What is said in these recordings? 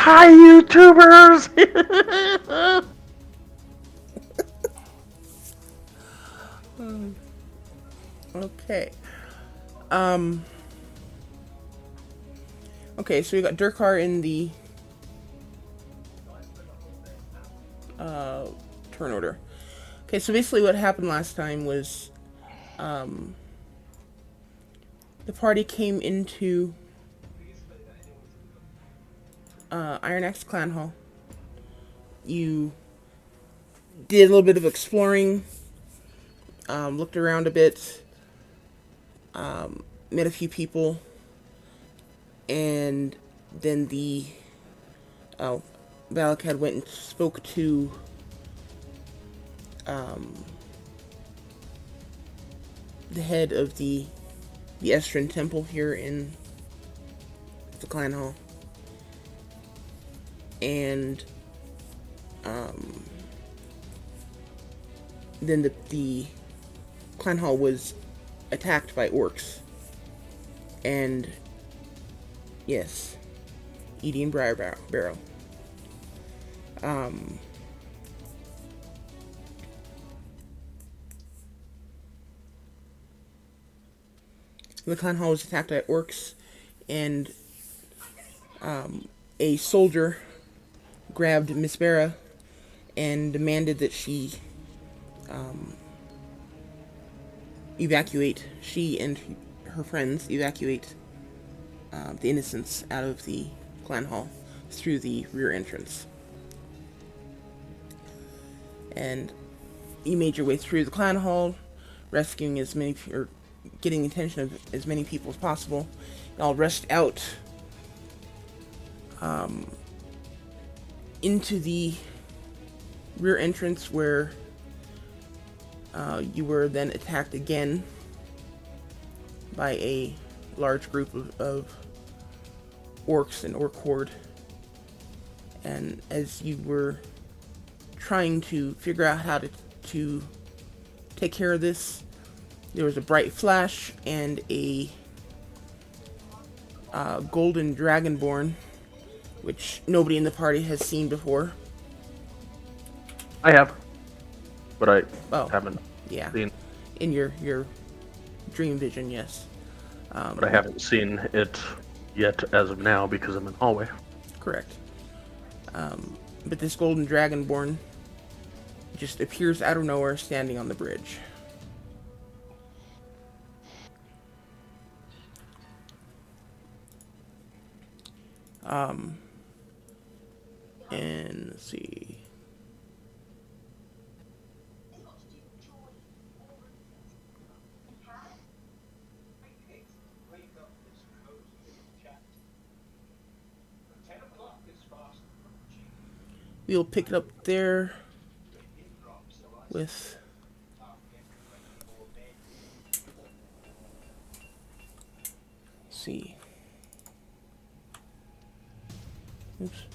Hi, YouTubers! Okay. Um. Okay, so we got Durkar in the uh, turn order. Okay, so basically what happened last time was um, the party came into Iron Axe Clan Hall. You did a little bit of exploring, looked around a bit, met a few people, and then the oh, Valakad went and spoke to um, the head of the Estrin Temple here in the Clan Hall, and um, then the Clan Hall was attacked by orcs, and yes, Edie and Barrow. Um, the Clan Hall was attacked by orcs, and a soldier grabbed Miss Barra and demanded that she um, evacuate, she and her friends evacuate the innocents out of the clan hall through the rear entrance. And you made your way through the clan hall, rescuing as many, or getting the attention of as many people as possible. Y'all rushed out into the rear entrance where you were then attacked again by a large group of orcs and orc horde. And as you were trying to figure out how to take care of this, there was a bright flash and a golden dragonborn, which nobody in the party has seen before. I have, but I Oh, haven't yeah, seen. in your dream vision, yes. But I Um, haven't seen it yet as of now because I'm in the hallway. correct. But this golden dragonborn just appears out of nowhere, standing on the bridge. Um, and let's see. We'll pick it up there with see. Oops.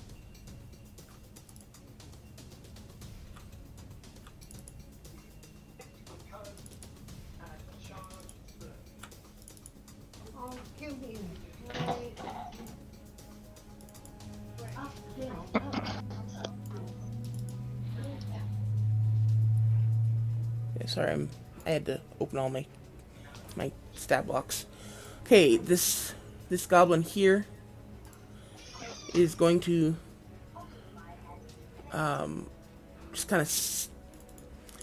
Yeah, sorry, I had to open all my stat blocks. Okay, this goblin here is going to just kind of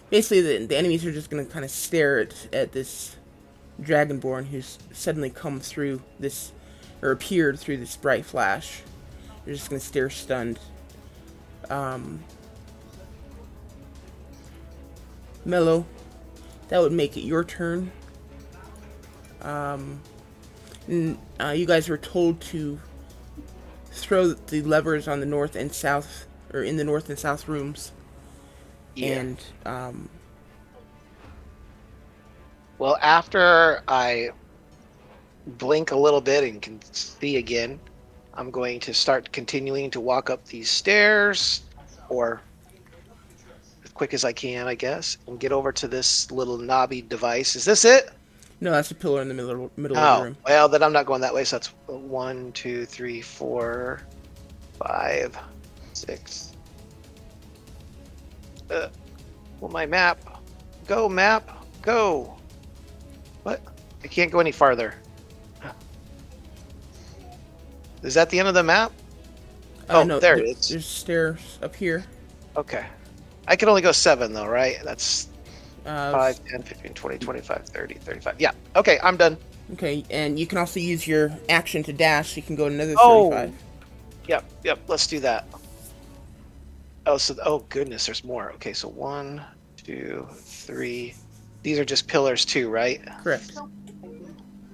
basically the enemies are just going to kind of stare at this dragonborn who's suddenly come through this or appeared through this bright flash. They're just going to stare stunned. Um, Mello, that would make it your turn. You guys were told to throw the levers on the north and south, or in the north and south rooms, Yeah. and Well, after I blink a little bit and can see again, I'm going to start continuing to walk up these stairs, or as quick as I can, I guess, and get over to this little knobby device. Is this it? no, that's a pillar in the middle of the Oh, room. well, then I'm not going that way. So that's 1, 2, 3, 4. 5, 6. Will my map go? Map go. What? I can't go any farther. Is that the end of the map? Oh, No, there it is. there's stairs up here. Okay. I can only go 7 though, right? That's Uh, 5, 10, 15, 20, 25, 30, 35. Yeah. Okay, I'm done. okay, and you can also use your action to dash. So you can go another 35. Oh, yep, yep. Let's do that. Oh, so oh goodness, there's more. Okay, so 1, 2, 3. These are just pillars too, right? Correct.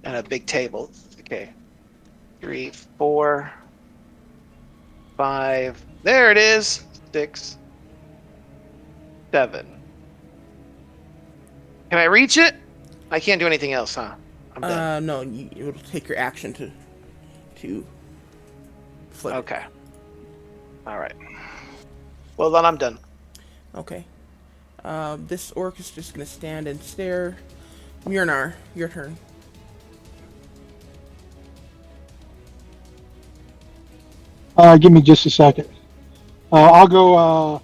And a big table. Okay. 3, 4, 5. There it is. 6, 7. Can I reach it? I can't do anything else, huh? I'm done. No, it'll take your action to flip it. Okay. All right. Well, then I'm done. Okay. This orc is just gonna stand and stare. Myrnar, your turn. Give me just a second. I'll go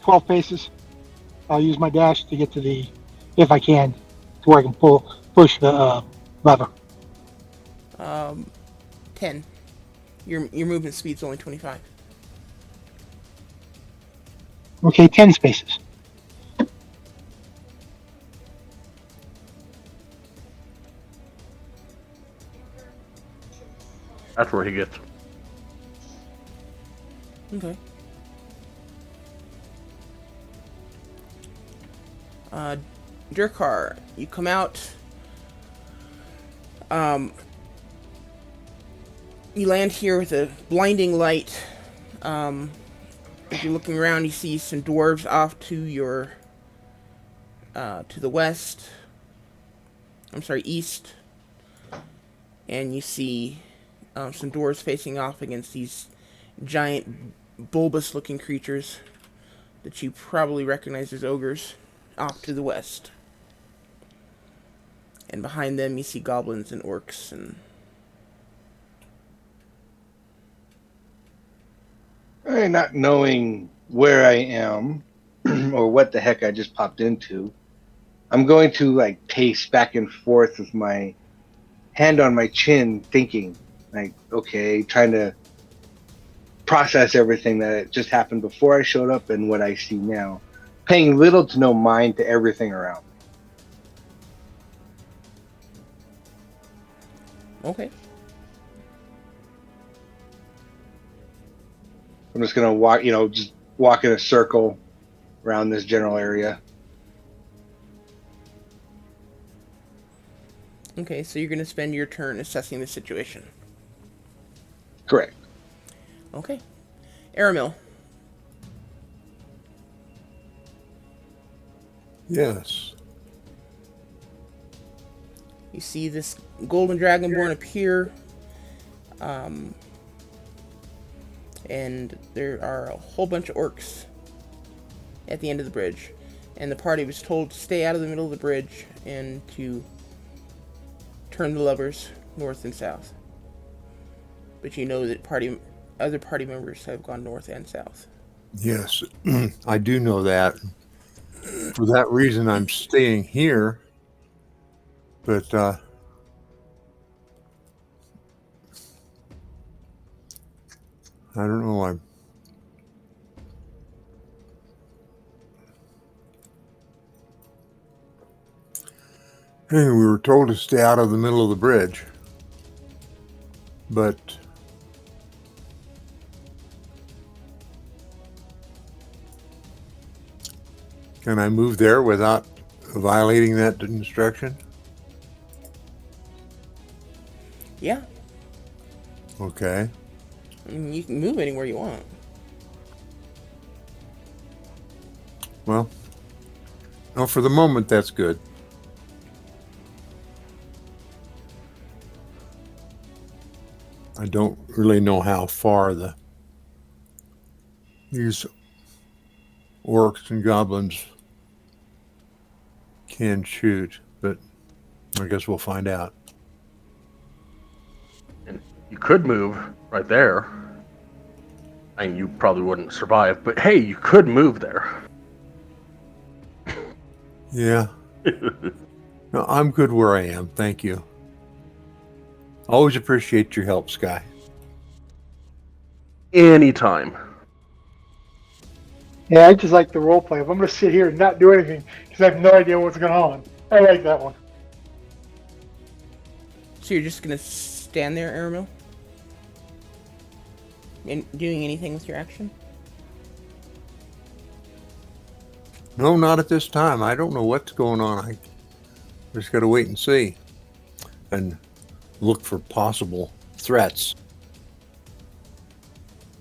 12 paces. I'll use my dash to get to the, if I can, to where I can push the lever. 10. Your movement speed's only 25. Okay, 10 spaces. That's where he gets. Okay. Durkar, you come out. You land here with a blinding light. If you're looking around, you see some dwarves off to your to the west. I'm sorry, east. And you see some dwarves facing off against these giant, bulbous-looking creatures that you probably recognize as ogres off to the west. And behind them, you see goblins and orcs and. Not knowing where I am or what the heck I just popped into, I'm going to like pace back and forth with my hand on my chin, thinking, like, okay, trying to process everything that just happened before I showed up and what I see now, paying little to no mind to everything around me. Okay. I'm just gonna walk, just walk in a circle around this general area. Okay, so you're going to spend your turn assessing the situation. Correct. Okay. Aramil. Yes. You see this golden dragonborn appear, and there are a whole bunch of orcs at the end of the bridge. And the party was told to stay out of the middle of the bridge and to turn the levers north and south. But you know that other party members have gone north and south. Yes. I do know that. For that reason, I'm staying here. But I don't know. Anyway, we were told to stay out of the middle of the bridge. But can I move there without violating that instruction? Yeah. Okay. I mean, you can move anywhere you want. Well, no, for the moment, that's good. I don't really know how far these orcs and goblins can shoot, but I guess we'll find out. And you could move right there. I mean, you probably wouldn't survive, but hey, you could move there. Yeah. No, I'm good where I am. Thank you. Always appreciate your help, Sky. Anytime. Yeah, I just like the role play. If I'm going to sit here and not do anything because I have no idea what's going on, I like that one. So you're just gonna stand there, Aramil? And doing anything with your action? No, not at this time. I don't know what's going on. I just got to wait and see and look for possible threats.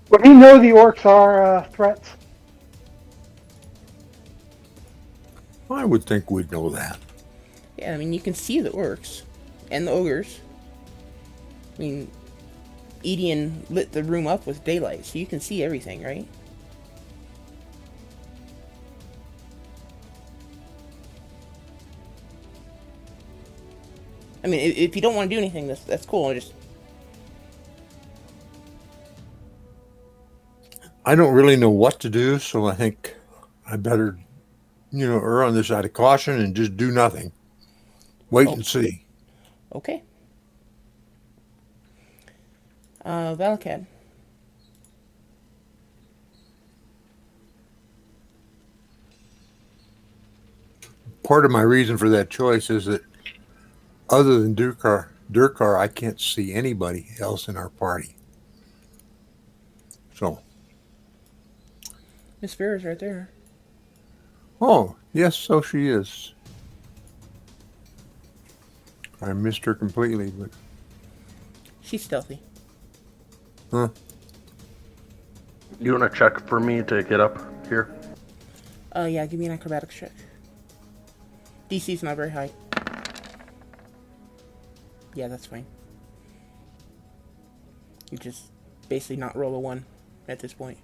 Would he know the orcs are threats? I would think we'd know that. Yeah, I mean, you can see the orcs and the ogres. I mean, Edian lit the room up with daylight, so you can see everything, right? I mean, if you don't want to do anything, that's cool. I don't really know what to do, so I think I better, err on the side of caution and just do nothing. Wait Oh. and see. Okay. Valakad. Part of my reason for that choice is that other than Durkar, I can't see anybody else in our party. So, Miss Vera's right there. oh, yes, so she is. I missed her completely, but She's stealthy. huh? You want to check for me to get up here? Yeah, give me an acrobatics check. DC's not very high. Yeah, that's fine. You just basically not roll a 1 at this point.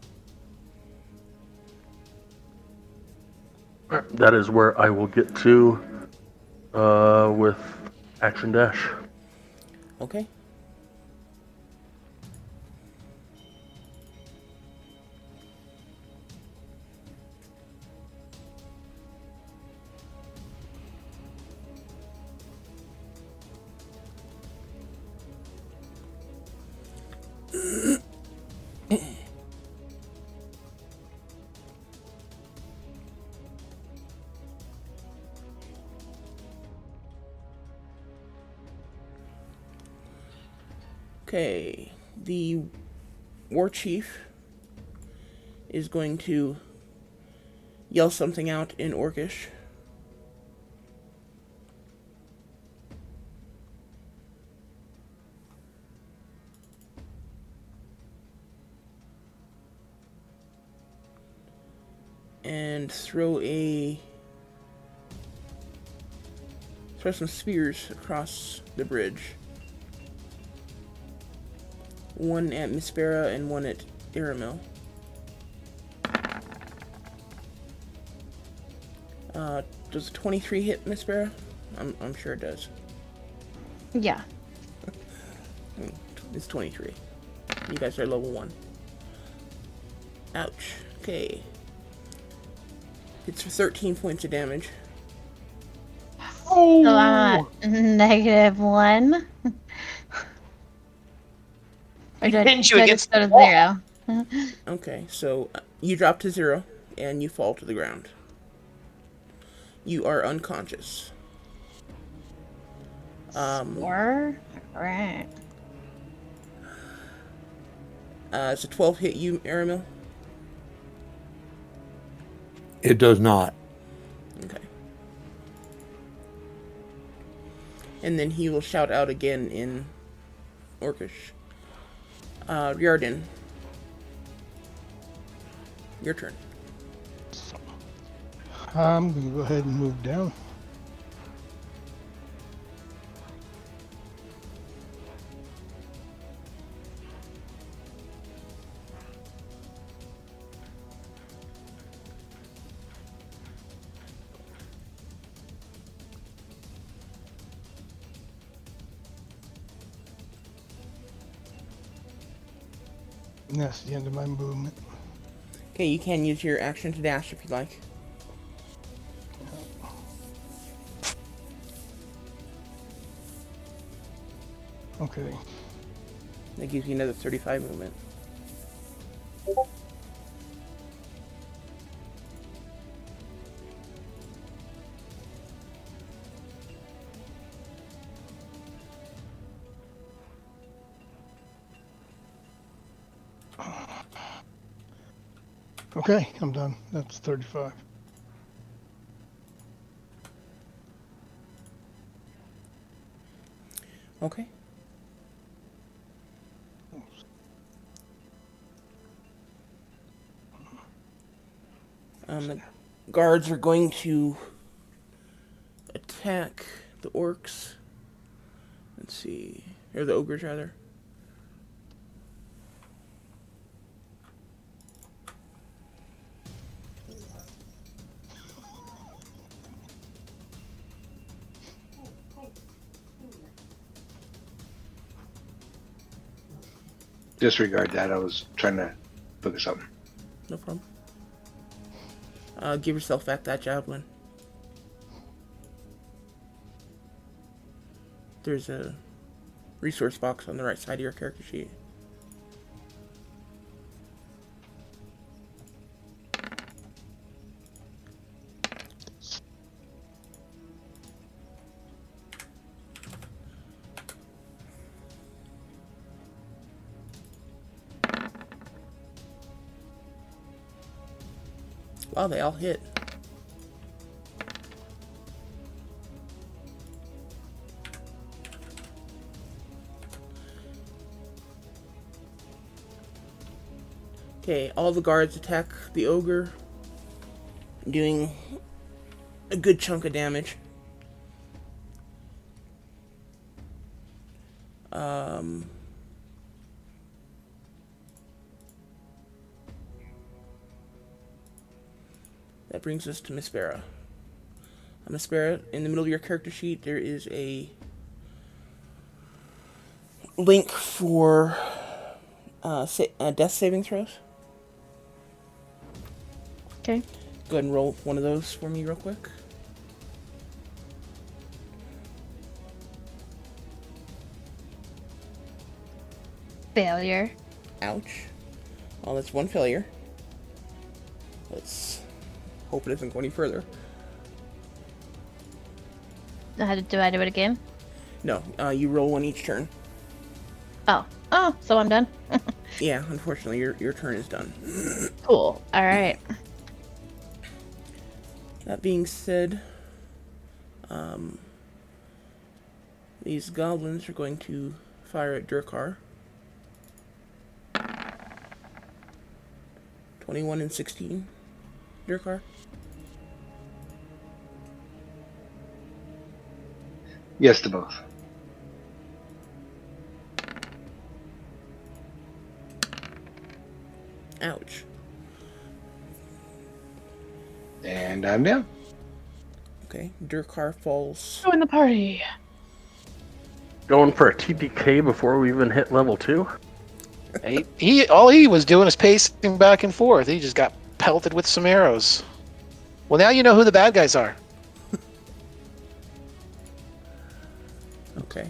That is where I will get to with action dash. Okay. Okay, the war chief is going to yell something out in Orcish. And throw some spears across the bridge. One at Mispera and one at Aramil. Does 23 hit Mispera? I'm sure it does. Yeah. It's 23. You guys are level 1. Ouch. Okay. It's for 13 points of damage. So I'm at -1. Or do I Pinch you just against go to the wall. 0? Okay, so you drop to 0 and you fall to the ground. You are unconscious. 4? Alright. It's a 12 hit you, Aramil? It does not. Okay. And then he will shout out again in Orcish. Riordan. Your turn. I'm going to go ahead and move down. And that's the end of my movement. Okay, you can use your action to dash if you like. Okay. That gives you another 35 movement. Okay, I'm done. That's 35. Okay. The guards are going to attack the orcs. Let's see. Or the ogres, rather. Disregard that. I was trying to look at something. No problem. Give yourself back that javelin. There's a resource box on the right side of your character sheet. Wow, they all hit. Okay, all the guards attack the ogre, doing a good chunk of damage. That brings us to Miss Barra. Miss Barra, in the middle of your character sheet, there is a link for death saving throws. Okay. Go ahead and roll one of those for me real quick. Failure. Ouch. Well, that's one failure. Let's hope it doesn't go any further. How do I do it again? No, you roll one each turn. Oh. Oh, so I'm done? Yeah, unfortunately, your turn is done. Cool. Alright. That being said, these goblins are going to fire at Durkar. 21 and 16. Durkar? Yes to both. Ouch. And I'm down. Okay, Durkar falls. Join the party. Going for a TPK before we even hit level 2? He all he was doing is pacing back and forth. He just got pelted with some arrows. Well, now you know who the bad guys are. Okay.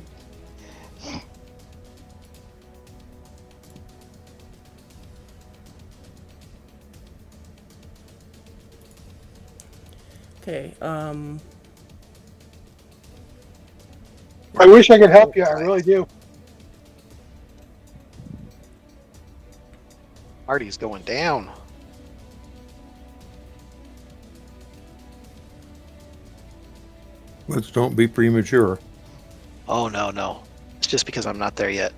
Okay, I wish I could help you. I really do. Artie's going down. Let's don't be premature. Oh no. It's just because I'm not there yet.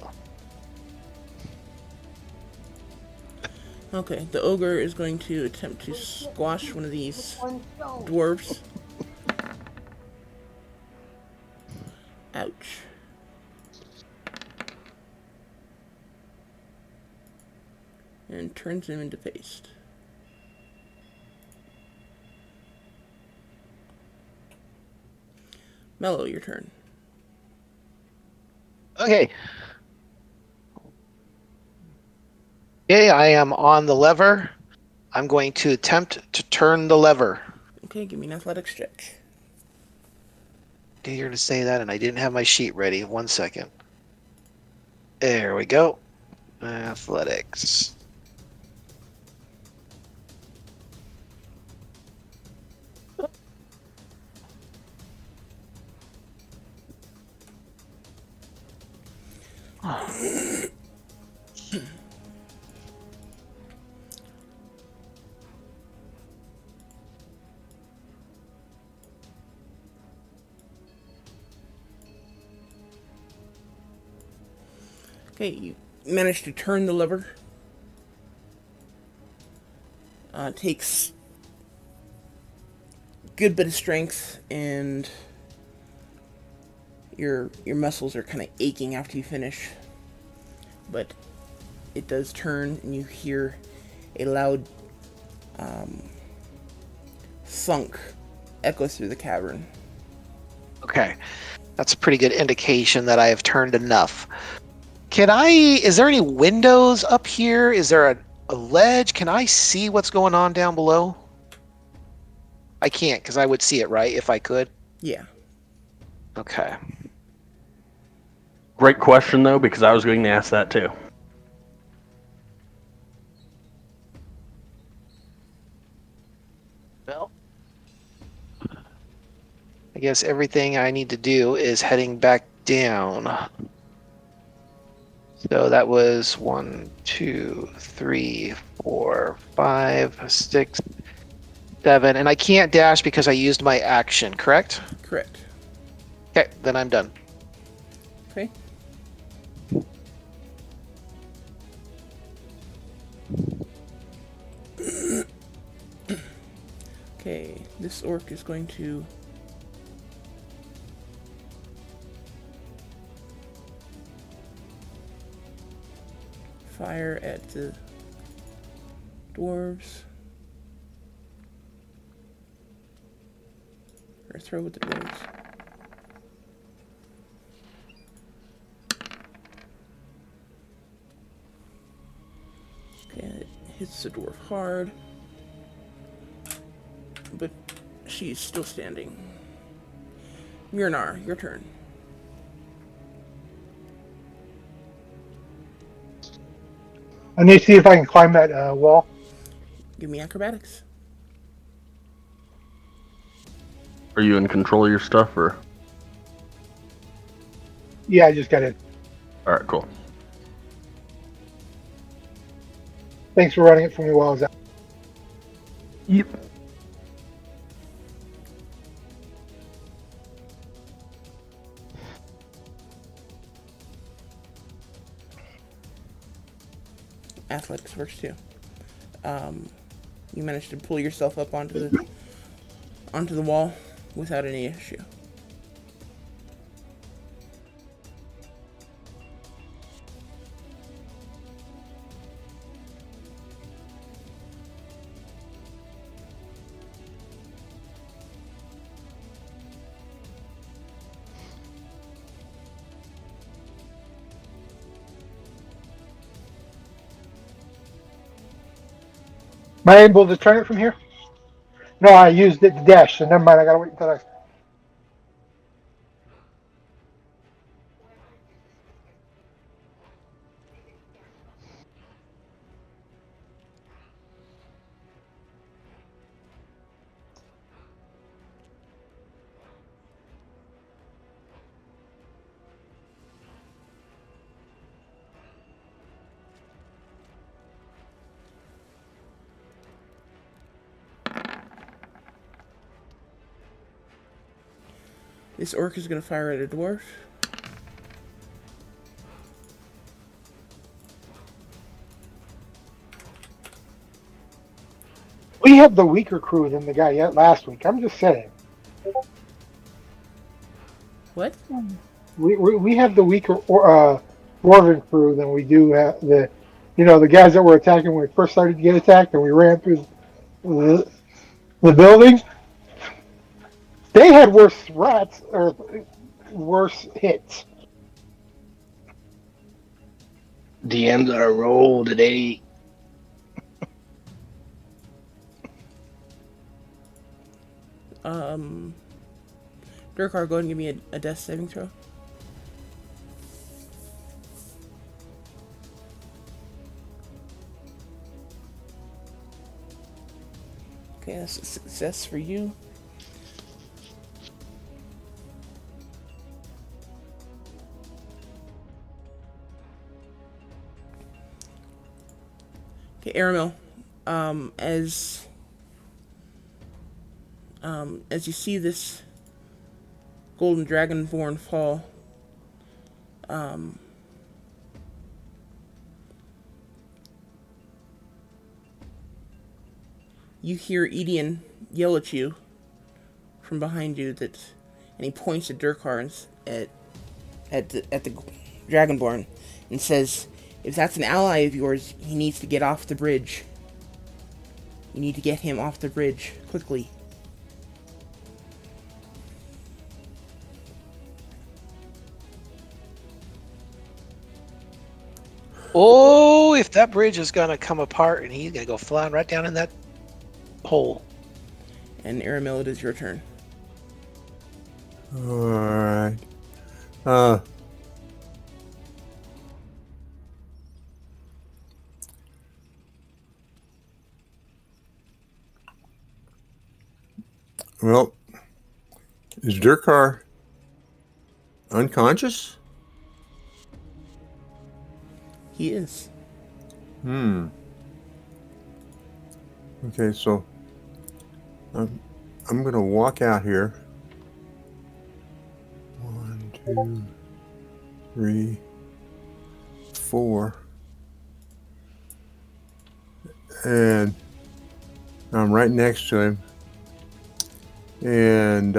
okay, the ogre is going to attempt to squash one of these dwarves. Ouch. And turns him into paste. Mellow, your turn. Okay. Okay, I am on the lever. I'm going to attempt to turn the lever. Okay, give me an athletics check. You're to say that, and I didn't have my sheet ready. 1 second. There we go. Athletics. Okay, you managed to turn the lever. Takes good bit of strength, and your muscles are kind of aching after you finish. But it does turn, and you hear a loud thunk echo through the cavern. Okay, that's a pretty good indication that I have turned enough. Is there any windows up here? Is there a ledge? Can I see what's going on down below? I can't, because I would see it, right, if I could? Yeah. Okay. Great question, though, because I was going to ask that too. Well, I guess everything I need to do is heading back down. So that was 1, 2, 3, 4, 5, 6, 7. And I can't dash because I used my action, correct? Correct. Okay, then I'm done. Okay. Okay, this orc is going to fire at the dwarves. Or throw at the dwarves. Okay, it hits the dwarf hard. But she's still standing. Myrnar, your turn. I need to see if I can climb that wall. Give me acrobatics. Are you in control of your stuff, or? Yeah, I just got it. All right, cool. Thanks for running it for me while I was out. Yep. Athletics first too. You managed to pull yourself up onto the wall without any issue. Am I able to turn it from here? No, I used it to dash, so never mind. I gotta wait until I. This orc is going to fire at a dwarf. We have the weaker crew than the guy yet last week. I'm just saying. What? We have the weaker dwarven crew than we do the guys that were attacking when we first started to get attacked and we ran through the building. They had worse rats or worse hits. DM's on a roll today. Durkar, go ahead and give me a death saving throw. Okay, that's a success for you. Okay, Aramil, um, as as you see this golden dragonborn fall, you hear Edian yell at you from behind you and he points at Durkar at the dragonborn and says, "If that's an ally of yours, he needs to get off the bridge. You need to get him off the bridge quickly." Oh, if that bridge is gonna come apart and he's gonna go flying right down in that hole. And Aramil, it is your turn. All right. Well, is Durkar unconscious? He is. Okay, so I'm gonna walk out here. 1, 2, 3, 4, and I'm right next to him, and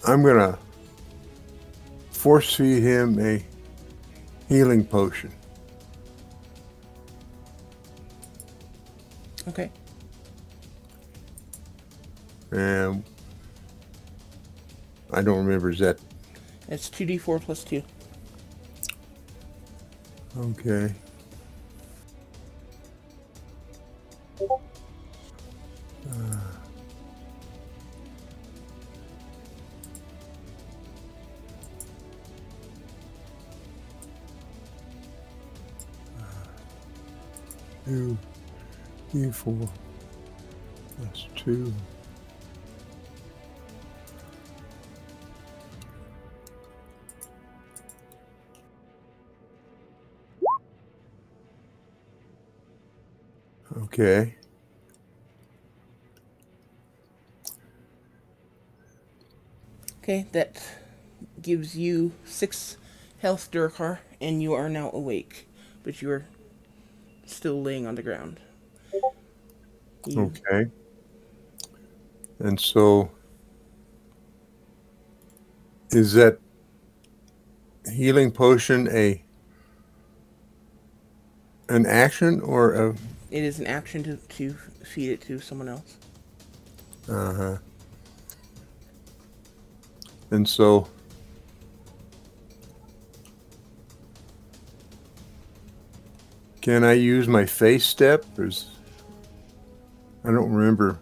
I'm gonna force feed him a healing potion. Okay. And I don't remember, is that It's 2d4 plus 2. okay? Two, D4 plus 2. Okay. Okay, that gives you 6 health, Durkar, and you are now awake. But you are still laying on the ground. Okay. And so is that healing potion an action or a It is an action to feed it to someone else. uh-huh. And so can I use my face step? I don't remember.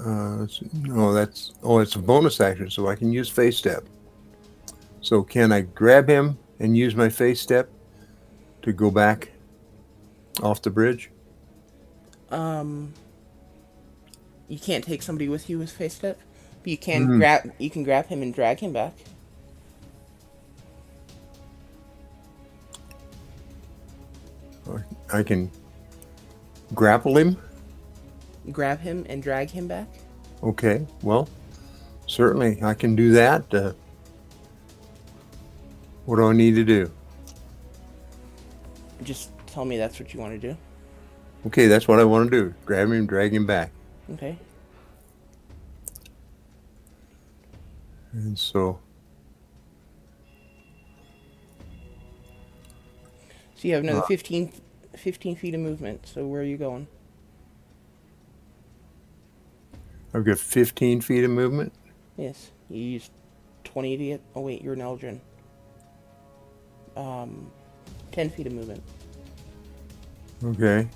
No, it's a bonus action, so I can use face step. So can I grab him and use my face step to go back off the bridge? You can't take somebody with you with face step, but you can grab him and drag him back. I can grapple him. Grab him and drag him back. Okay, well, certainly I can do that. What do I need to do? Just tell me that's what you want to do. Okay, that's what I want to do. Grab him and drag him back. Okay. And so So you have another 15 feet of movement. So where are you going? I've got 15 feet of movement. Yes. You used 20 to get... Oh, wait, you're an Eldrin. 10 feet of movement. Okay.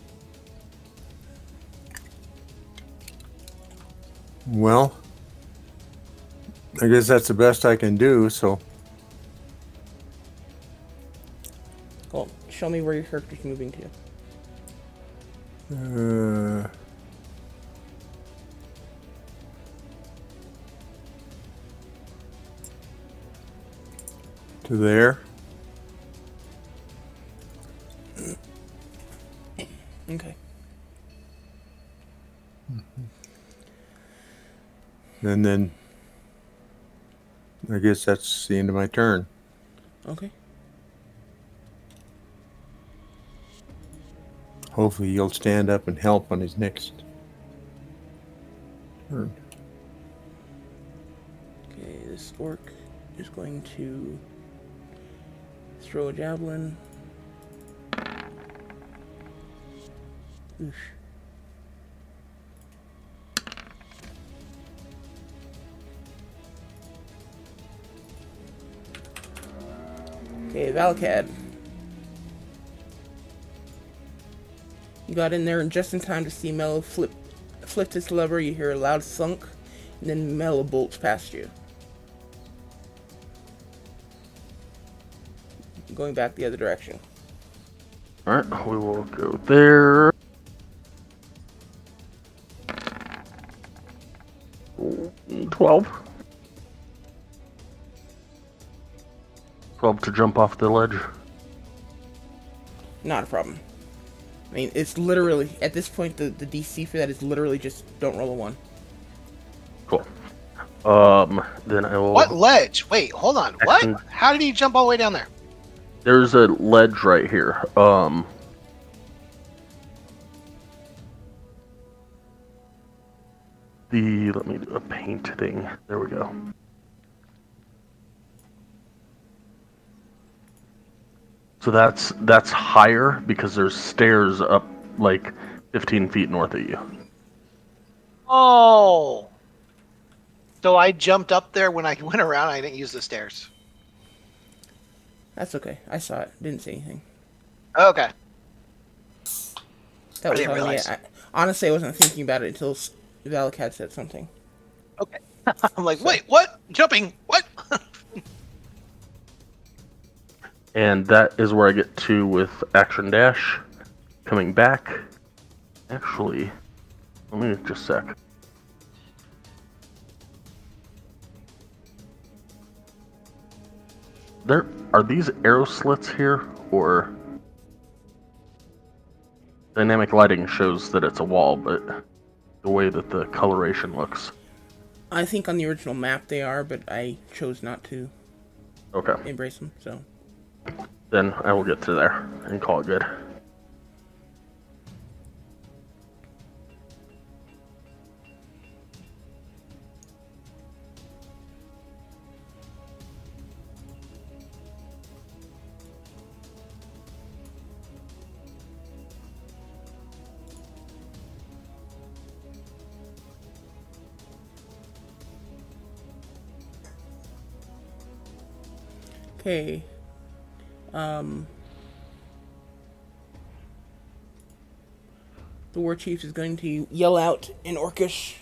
Well, I guess that's the best I can do, so Well, show me where your character's moving to. to there. Okay. And then I guess that's the end of my turn. Okay. Hopefully he'll stand up and help on his next turn. Okay, this orc is going to throw a javelin. Oof. Okay, Valcad. You got in there just in time to see Mello flipped his lever. You hear a loud thunk, and then Mello bolts past you. Going back the other direction. Alright, we will go there. Ooh, 12. 12 to jump off the ledge. Not a problem. I mean, it's literally, at this point, the DC for that is literally just don't roll a 1. Cool. Then I will... What ledge? Wait, hold on. Action. What? How did he jump all the way down there? There's a ledge right here. Let me do a painting. There we go. So that's higher because there's stairs up like 15 feet north of you. Oh. So I jumped up there when I went around. I didn't use the stairs. That's okay. I saw it. Didn't say anything. Okay. That was didn't on me. realize. Honestly, I wasn't thinking about it until Valakad said something. Okay. I'm like, wait, what? Jumping? What? And that is where I get to with action dash. Coming back. Actually, let me just a sec. Are these arrow slits here, or dynamic lighting shows that it's a wall, but the way that the coloration looks. I think on the original map they are, but I chose not to Okay. embrace them, so. Then I will get to there and call it good. Okay. The war chief is going to yell out in Orcish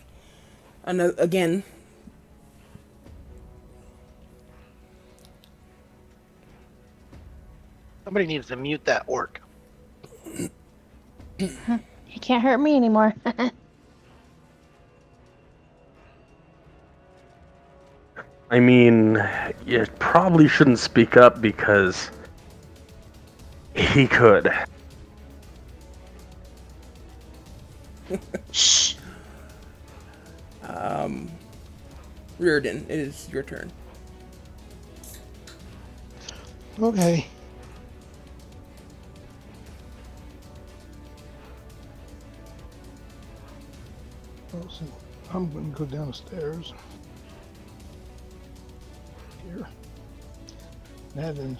again. Somebody needs to mute that orc. You can't hurt me anymore. I mean, you probably shouldn't speak up because he could. Reardon, it is your turn. Okay. Well, so I'm going to go down the stairs. Here. That is.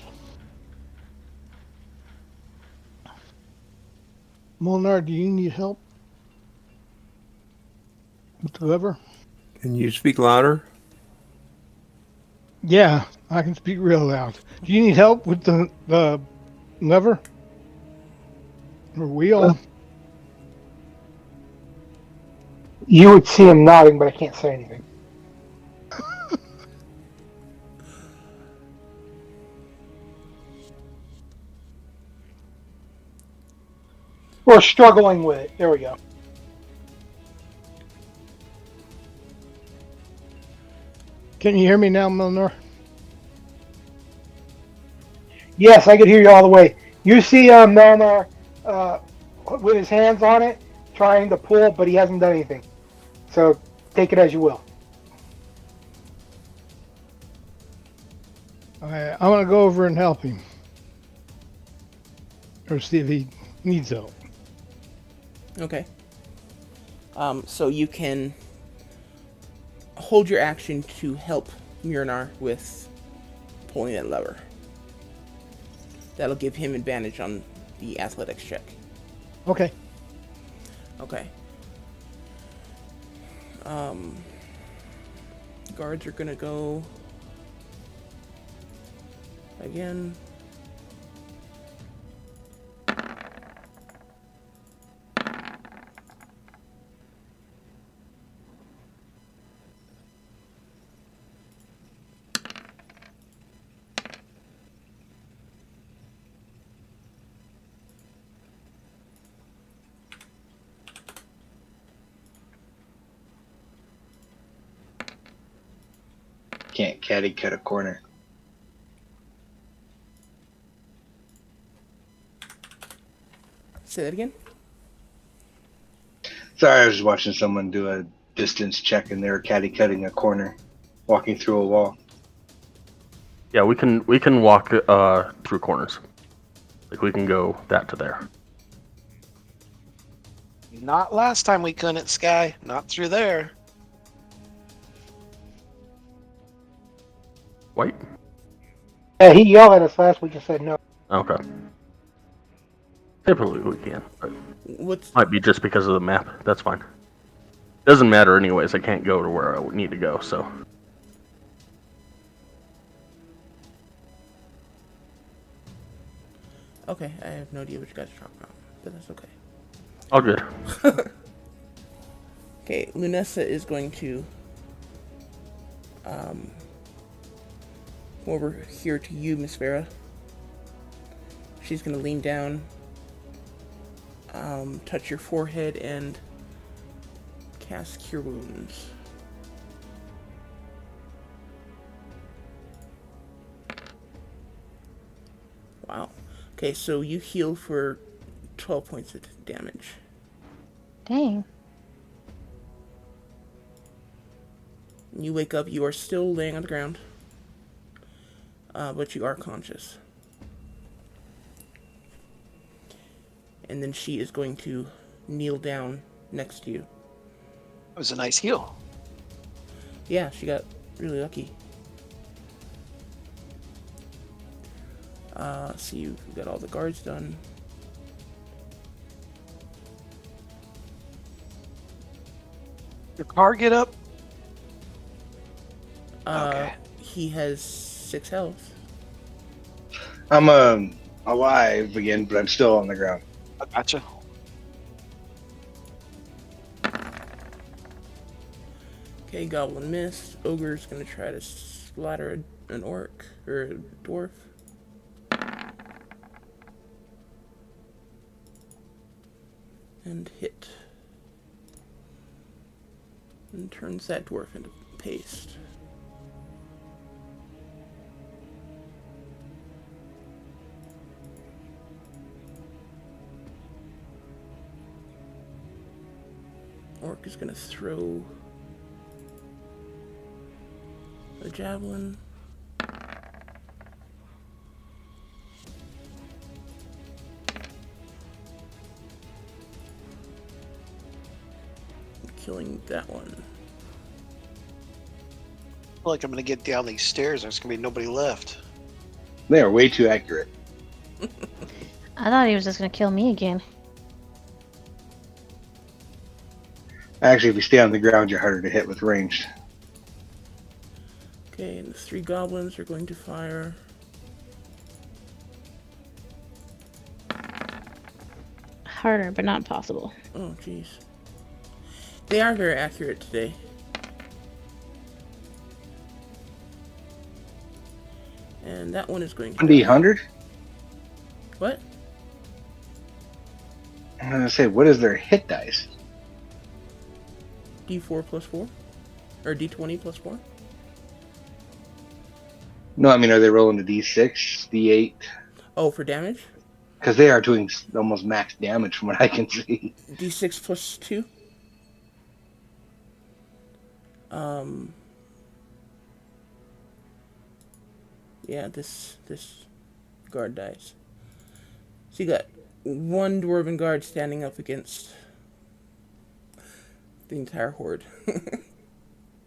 Molnar, do you need help with the lever? Can you speak louder? Yeah, I can speak real loud. Do you need help with the Lever? Or wheel? You would see him nodding, but I can't say anything. Or struggling with it. There we go. Can you hear me now, Milner? Yes, I could hear you all the way. You see Melnar uh, with his hands on it, trying to pull, but he hasn't done anything. So take it as you will. I want to go over and help him. Or see if he needs help. Okay. So you can hold your action to help Myrnar with pulling that lever. That'll give him advantage on the athletics check. Okay. Okay. Guards are gonna go again. Can't caddy cut a corner. Say that again. Sorry, I was just watching someone do a distance check and they were caddy cutting a corner, walking through a wall. Yeah, we can walk through corners. Like we can go that to there. Not last time we couldn't, Sky. Not through there. White? Yeah, he yelled at us last week and said no. Okay. Typically we can, but What's might be just because of the map. That's fine. Doesn't matter anyways. I can't go to where I need to go, so. okay? I have no idea what you guys are talking about, but that's okay. All good. Okay, Lunessa is going to come over here to you, Miss Vera. She's going to lean down, touch your forehead, and cast Cure Wounds. Wow. Okay, so you heal for 12 points of damage. Dang. You wake up, you are still laying on the ground, but you are conscious. And then she is going to kneel down next to you. It was a nice heal. Yeah, she got really lucky. So you've got all the guards done. Your car get up? Okay. He has 6 health. I'm alive again, but I'm still on the ground. I gotcha. Okay, Goblin missed. Ogre's gonna try to splatter an orc or a dwarf. And hit. And turns that dwarf into paste. Orc is gonna throw a javelin. Killing that one. I feel like I'm gonna get down these stairs. There's gonna be nobody left. They are way too accurate. I thought he was just gonna kill me again. Actually, if you stay on the ground, you're harder to hit with ranged. Okay, and the 3 goblins are going to fire. harder, but not impossible. Oh, jeez. They are very accurate today. And that one is going to... 1d100? What? I'm gonna say, what is their hit dice? D4 plus 4? Or D20 plus 4? No, I mean, are they rolling a d6, d8? Oh, for damage? Because they are doing almost max damage from what I can see. D6 plus 2? Um... Yeah, this guard dies. So you got one dwarven guard standing up against the entire horde.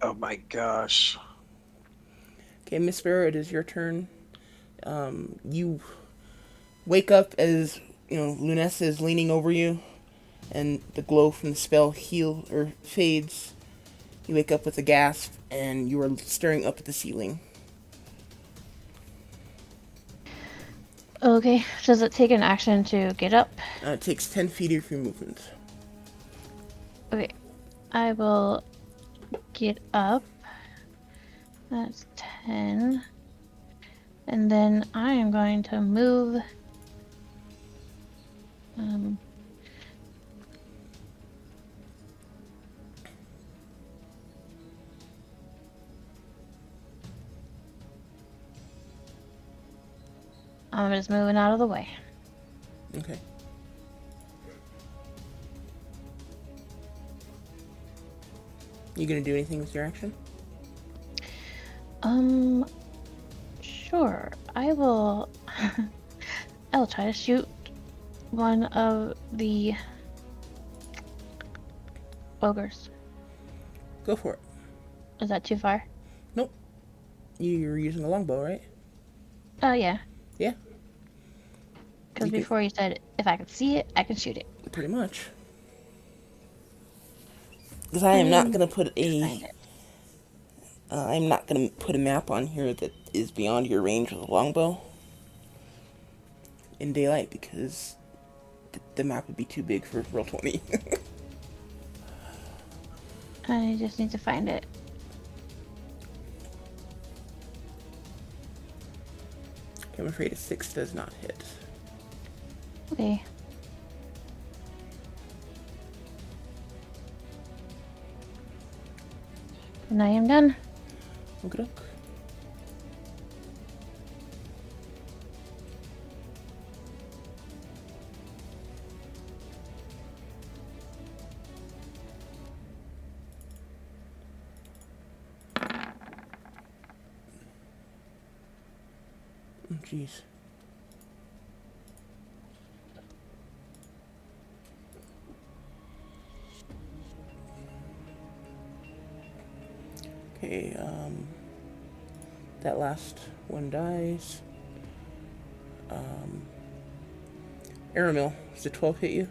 Oh my gosh. Okay, Miss Sparrow, it is your turn. You wake up as, Lunessa is leaning over you, and the glow from the spell fades. You wake up with a gasp, and you are staring up at the ceiling. Okay, does it take an action to get up? It takes 10 feet of your movement. Okay, I will get up. That's 10. And then I am going to move. I'm just moving out of the way. Okay. You gonna do anything with your action? Sure. I will. I will try to shoot one of the ogres. Go for it. Is that too far? Nope. You're using a longbow, right? Oh, yeah. Yeah. Because You can- before you said if I could see it, I can shoot it. Pretty much. Because I am not gonna put Find it. I'm not gonna put a map on here that is beyond your range with a longbow in daylight because the map would be too big for roll 20. I just need to find it. I'm afraid a 6 does not hit. Okay. And I am done. Look it up. Oh, jeez. Okay, that last one dies. Aramil, does the 12 hit you?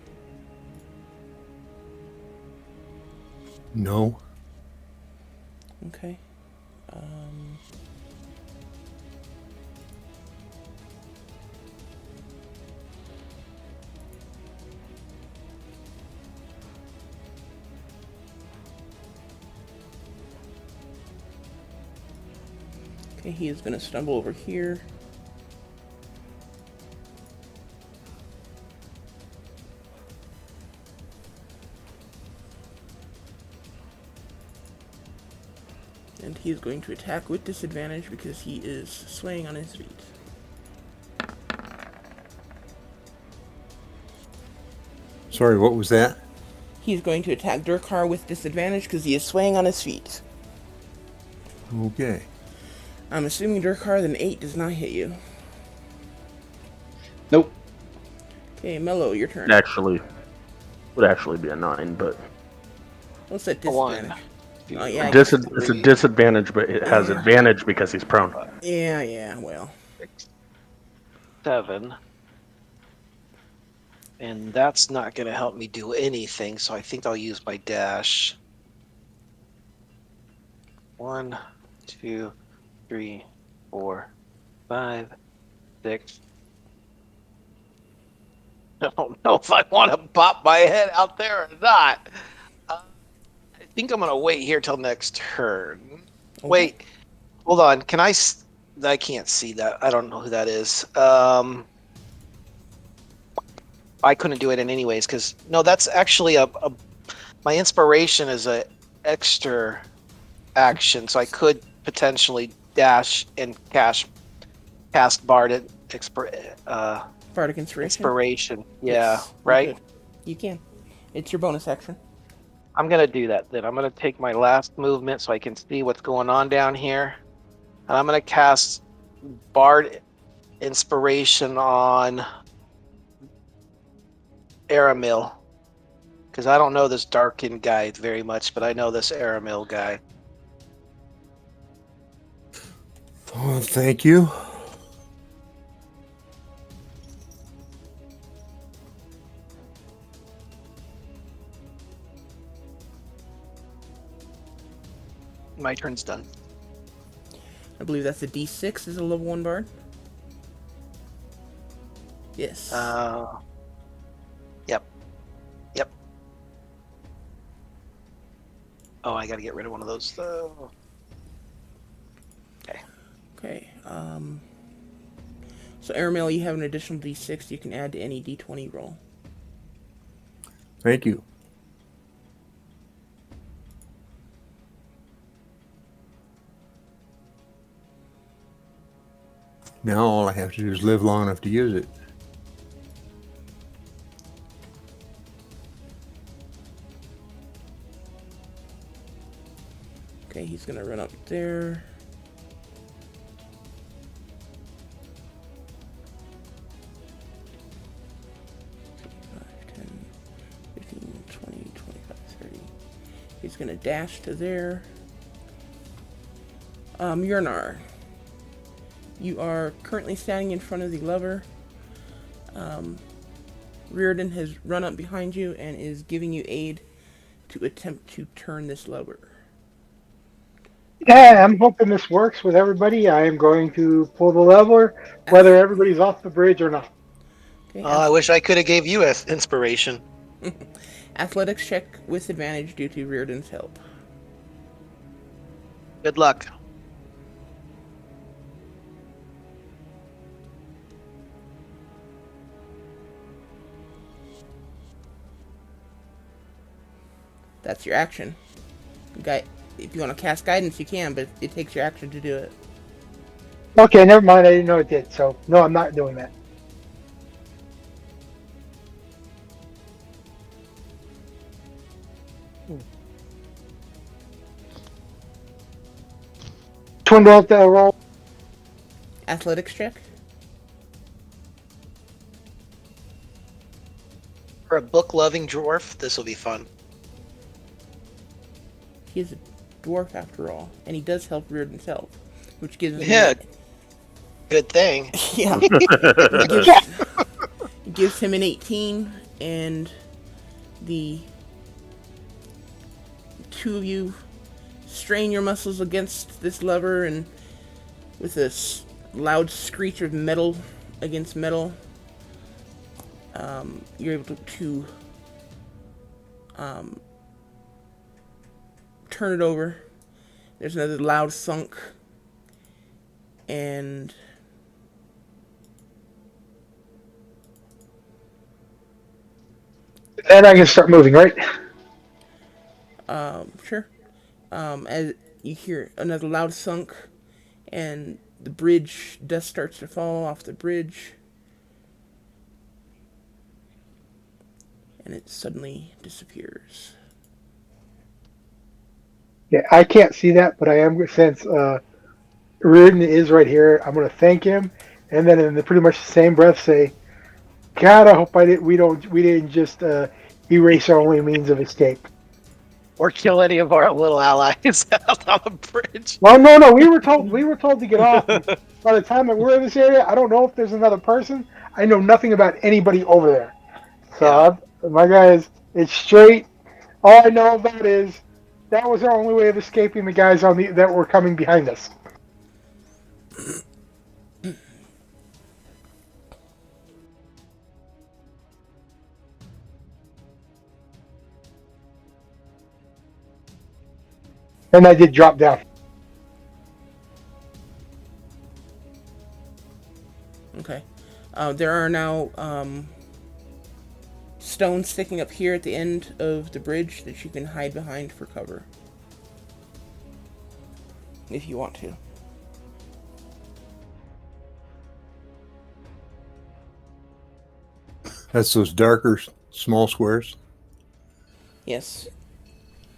No. Okay. Okay, he is gonna stumble over here. And he is going to attack with disadvantage because he is swaying on his feet. Sorry, what was that? He's going to attack Durkar with disadvantage because he is swaying on his feet. Okay. I'm assuming Durkar, then 8 does not hit you. Nope. Okay, Mello, your turn. Would actually be a 9, but What's that A 1. disadvantage? Oh, yeah, it's a disadvantage, but it has advantage because he's prone. yeah, well. 6, 7. And that's not going to help me do anything, so I think I'll use my dash. 1, 2, 3, 4, 5, 6. I don't know if I want to pop my head out there or not. I think I'm gonna wait here till next turn. Okay. Wait, hold on. I can't see that. I don't know who that is. I couldn't do it in anyways because no, that's actually a my inspiration is a extra action, so I could potentially dash and cast Bardic Inspiration. inspiration. Yeah, Yes, you right. could. You can. It's your bonus action. I'm gonna do that then. I'm gonna take my last movement so I can see what's going on down here, and I'm gonna cast Bard inspiration on Aramil because I don't know this Darkin guy very much, but I know this Aramil guy. Oh, thank you. My turn's done. I believe that's a D6 is a level 1 bard. Yes. Yep, yep. Oh, I gotta get rid of one of those though. Okay. Okay. So Aramil, you have an additional D6 you can add to any D20 roll. Thank you. Now all I have to do is live long enough to use it. Okay, he's gonna run up there. He's gonna dash to there. Yurnar, you are currently standing in front of the lever. Reardon has run up behind you and is giving you aid to attempt to turn this lever. Yeah, I'm hoping this works with everybody. I am going to pull the lever, whether everybody's off the bridge or not. Okay, I wish I could have gave you inspiration. athletics check with advantage due to Reardon's help. Good luck. That's your action. If you want to cast guidance, you can, but it takes your action to do it. Okay, never mind. I didn't know it did. So, no, I'm not doing that. Twin roll, roll. Athletics check. For a book-loving dwarf, this will be fun. He is a dwarf after all, and he does help Reardon's help, which gives him Yeah. Good thing. yeah, it gives him an 18, and the two of you strain your muscles against this lever, and with this loud screech of metal against metal, you're able to turn it over. There's another loud thunk, and And I can start moving, right? sure. As you hear another loud thunk, and the bridge, dust starts to fall off the bridge, and it suddenly disappears. Yeah, I can't see that, but I am, since Reardon is right here, I'm going to thank him, and then in pretty much the same breath say, "God, I hope we didn't just erase our only means of escape." Or kill any of our little allies out on the bridge. Well, no, we were told to get off. And by the time that we're in this area, I don't know if there's another person. I know nothing about anybody over there. So my guys, it's straight. All I know about is that was our only way of escaping the guys that were coming behind us. And I did drop down. Okay. There are now stones sticking up here at the end of the bridge that you can hide behind for cover. If you want to. That's those darker small squares. Yes.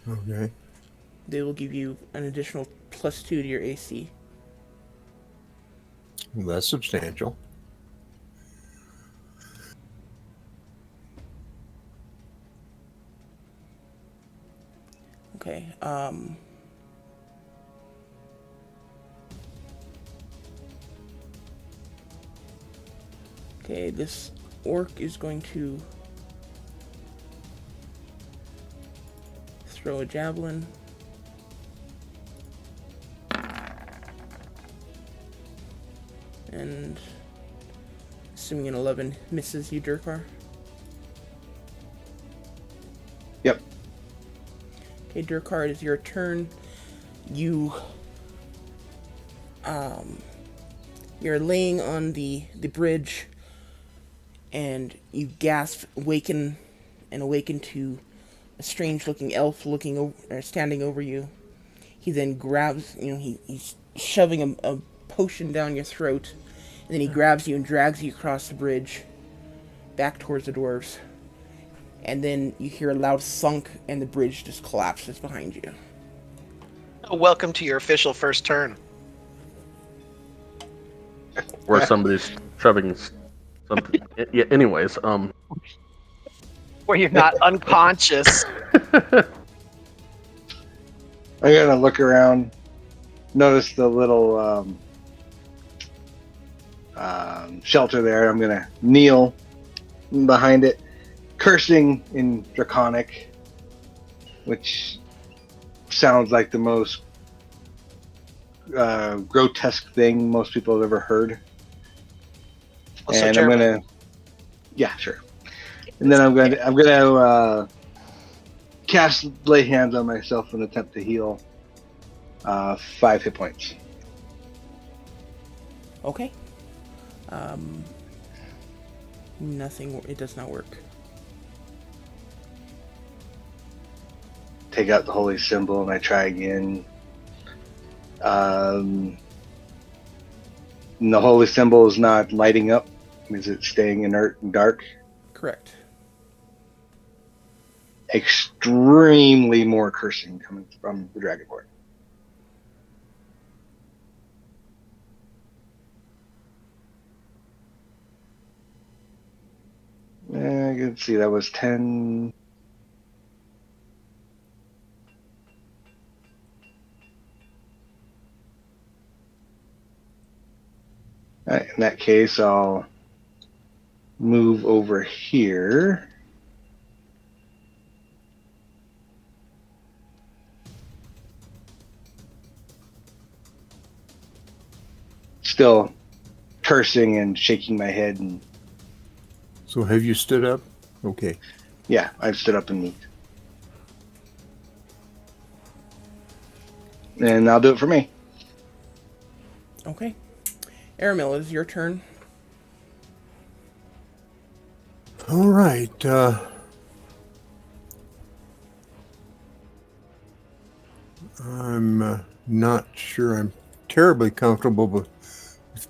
Okay. They will give you an additional +2 to your AC. Well, that's substantial. Okay. Okay, this orc is going to throw a javelin. And assuming an 11 misses you, Durkar. Yep. Okay, Durkar, it is your turn. You you're laying on the bridge, and you gasp, awaken to a strange-looking elf looking over, or standing over you. He then grabs, he's shoving a potion down your throat, and then he grabs you and drags you across the bridge, back towards the dwarves. And then you hear a loud thunk, and the bridge just collapses behind you. Welcome to your official first turn. Where somebody's shoving something. Yeah. Anyways, Where you're not unconscious. I'm gonna look around, notice the little shelter there. I'm gonna kneel behind it, cursing in Draconic, which sounds like the most grotesque thing most people have ever heard. Also And German. I'm gonna, yeah, sure. And then I'm gonna cast lay hands on myself and attempt to heal 5 hit points. Okay. Nothing. It does not work. Take out the holy symbol and I try again. And the holy symbol is not lighting up. Is it staying inert and dark? Correct. Extremely more cursing coming from the Dragonborn. I can see that was 10. Right, in that case, I'll move over here. Still cursing and shaking my head. And So have you stood up? Okay. yeah, I've stood up and moved. And that'll do it for me. Okay. Aramil, it is your turn. All right. I'm not sure I'm terribly comfortable with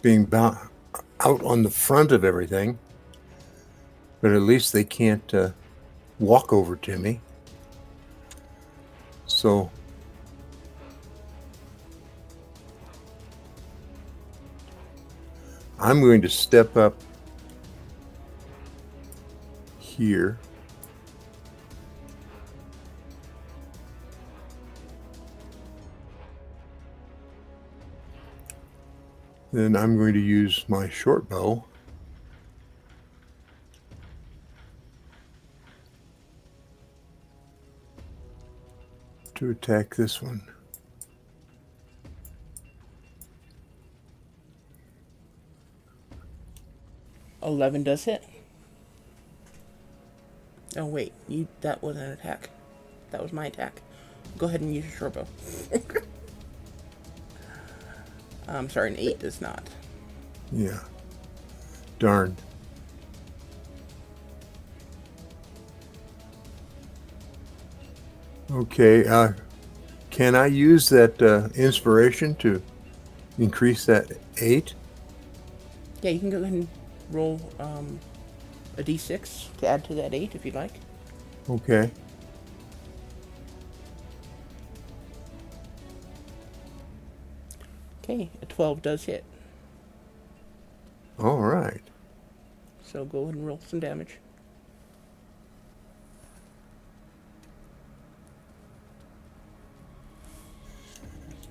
being out on the front of everything, but at least they can't walk over to me. So I'm going to step up here. Then I'm going to use my short bow to attack this one. $11 does hit. Oh wait, that wasn't an attack. That was my attack. Go ahead and use your short bow. I'm sorry, an 8 does not. Yeah. Darn. Okay. Can I use that inspiration to increase that 8? Yeah, you can go ahead and roll a d6 to add to that 8 if you'd like. Okay. Okay, a 12 does hit. All right. So go ahead and roll some damage.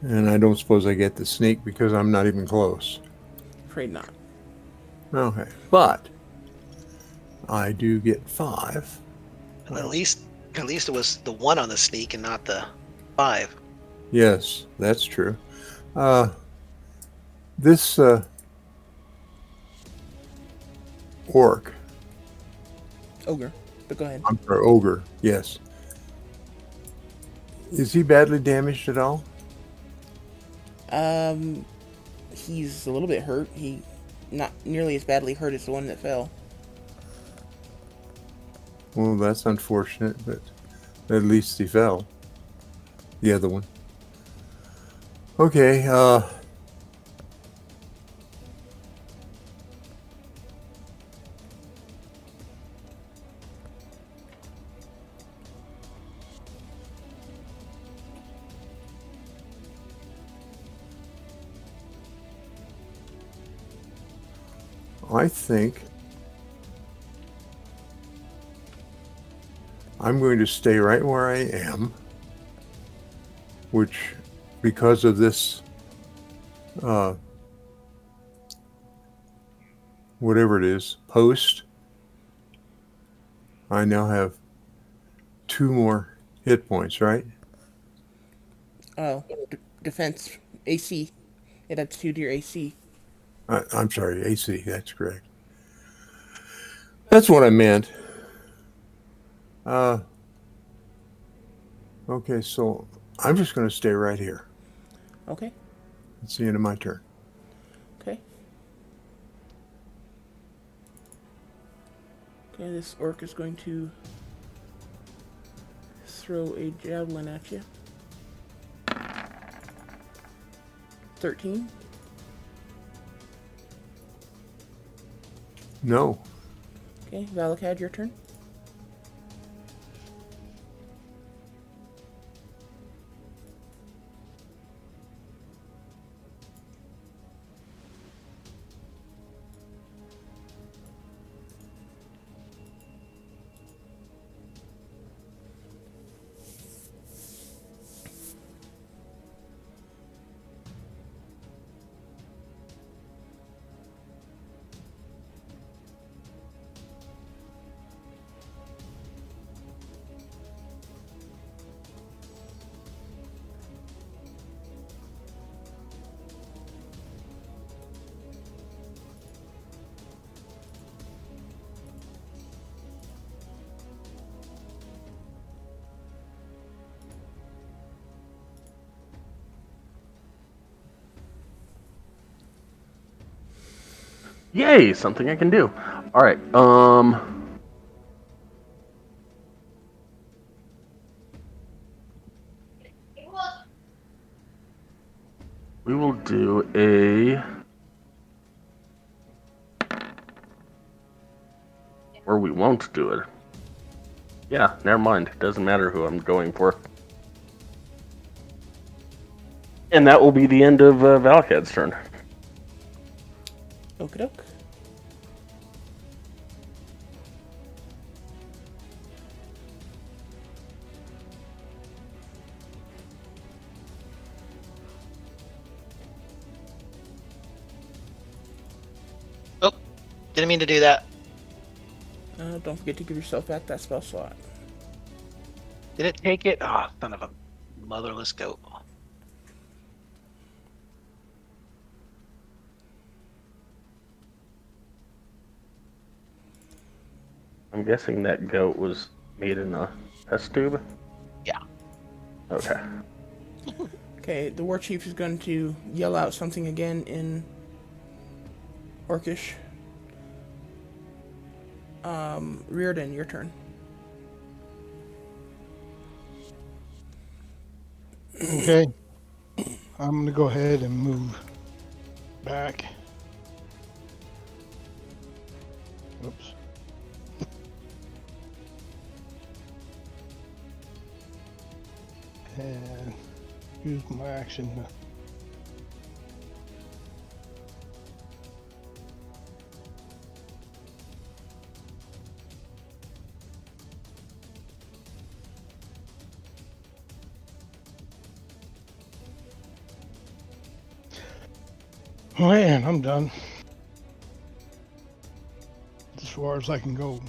And I don't suppose I get the sneak because I'm not even close. Afraid not. Okay. But I do get 5. At least it was the 1 on the sneak and not the 5. Yes, that's true. This orc, Ogre, but go ahead. I'm sorry, ogre, yes. Is he badly damaged at all? He's a little bit hurt. He not nearly as badly hurt as the one that fell. Well, that's unfortunate, but at least he fell. The other one. Okay, I think I'm going to stay right where I am, which, because of this, whatever it is, post, I now have 2 more hit points, right? Oh, defense AC. It adds 2 to your AC. I'm sorry, AC, that's correct. That's what I meant. Okay, so I'm just going to stay right here. Okay. It's the end of my turn. Okay. Okay, this orc is going to throw a javelin at you. 13. No. Okay, Valakad, your turn. Yay, something I can do. All right. We will do a. Or we won't do it. Yeah, never mind. Doesn't matter who I'm going for. And that will be the end of Valakad's turn. Okie doke. Oh, didn't mean to do that. Don't forget to give yourself back that spell slot. Did it take it? Oh, son of a motherless goat. I'm guessing that goat was made in a test tube. Yeah. Okay. Okay, the war chief is going to yell out something again in Orcish. Reardon, your turn. Okay. I'm gonna go ahead and move back. Oops. And use my action to man, I'm done. As far as I can go.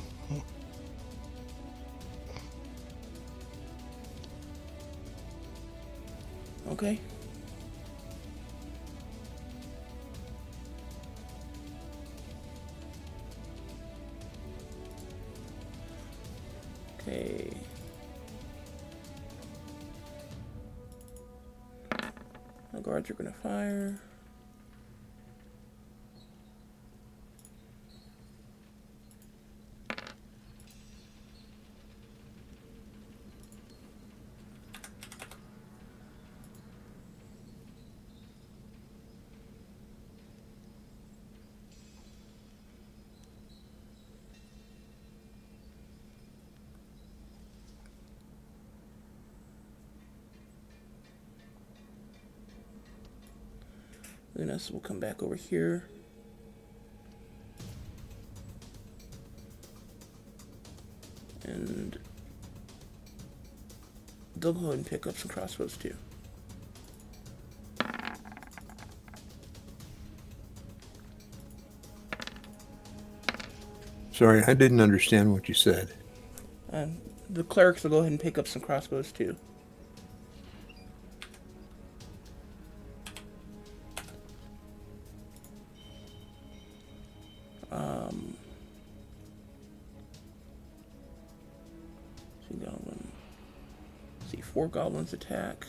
Okay. Okay. The guards are gonna fire. Lunas will come back over here. And they'll go ahead and pick up some crossbows too. Sorry, I didn't understand what you said. The clerics will go ahead and pick up some crossbows too. See, 4 goblins attack.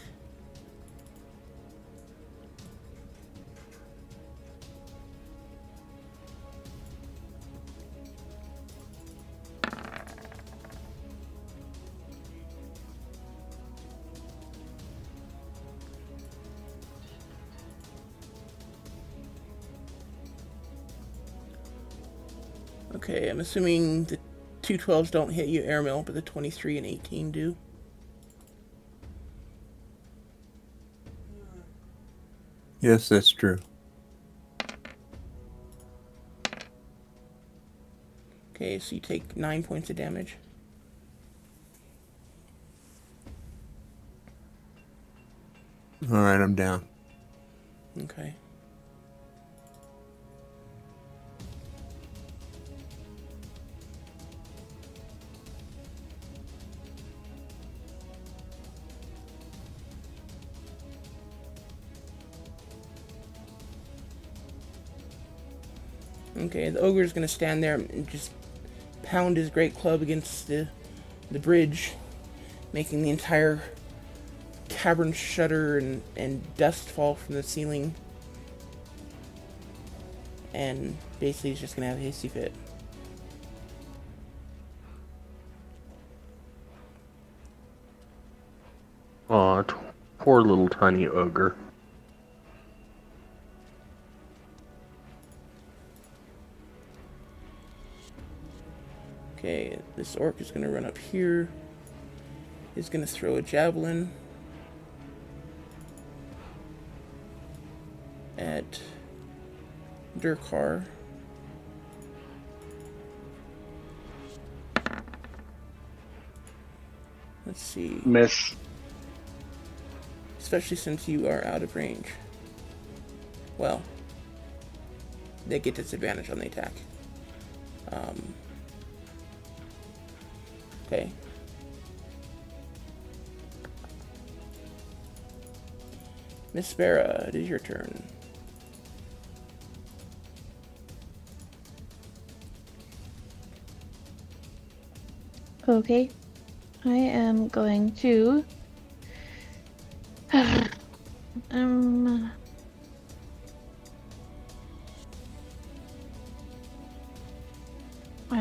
Okay, I'm assuming the 2 12s don't hit you, Airmill, but the 23 and 18 do. Yes, that's true. Okay, so you take 9 points of damage. All right, I'm down. Okay. Okay, the ogre's gonna stand there and just pound his great club against the bridge, making the entire cavern shudder and dust fall from the ceiling. And basically he's just gonna have a hasty fit. Aw, poor little tiny ogre. Okay, this orc is gonna run up here. He's gonna throw a javelin at Durkar. Let's see. Miss. Especially since you are out of range. Well, they get disadvantage on the attack. Okay. Miss Spera, it is your turn. Okay. I am going to I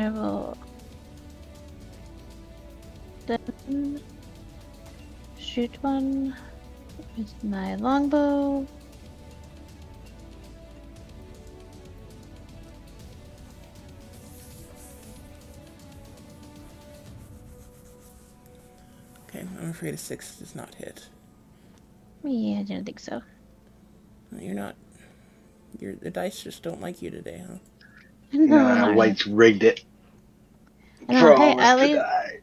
will then shoot one with my longbow. Okay, I'm afraid a 6 does not hit. Yeah, I didn't think so. You're not. The dice just don't like you today, huh? No, Nah, not really. White's rigged it No, for hey, all of us at to least die.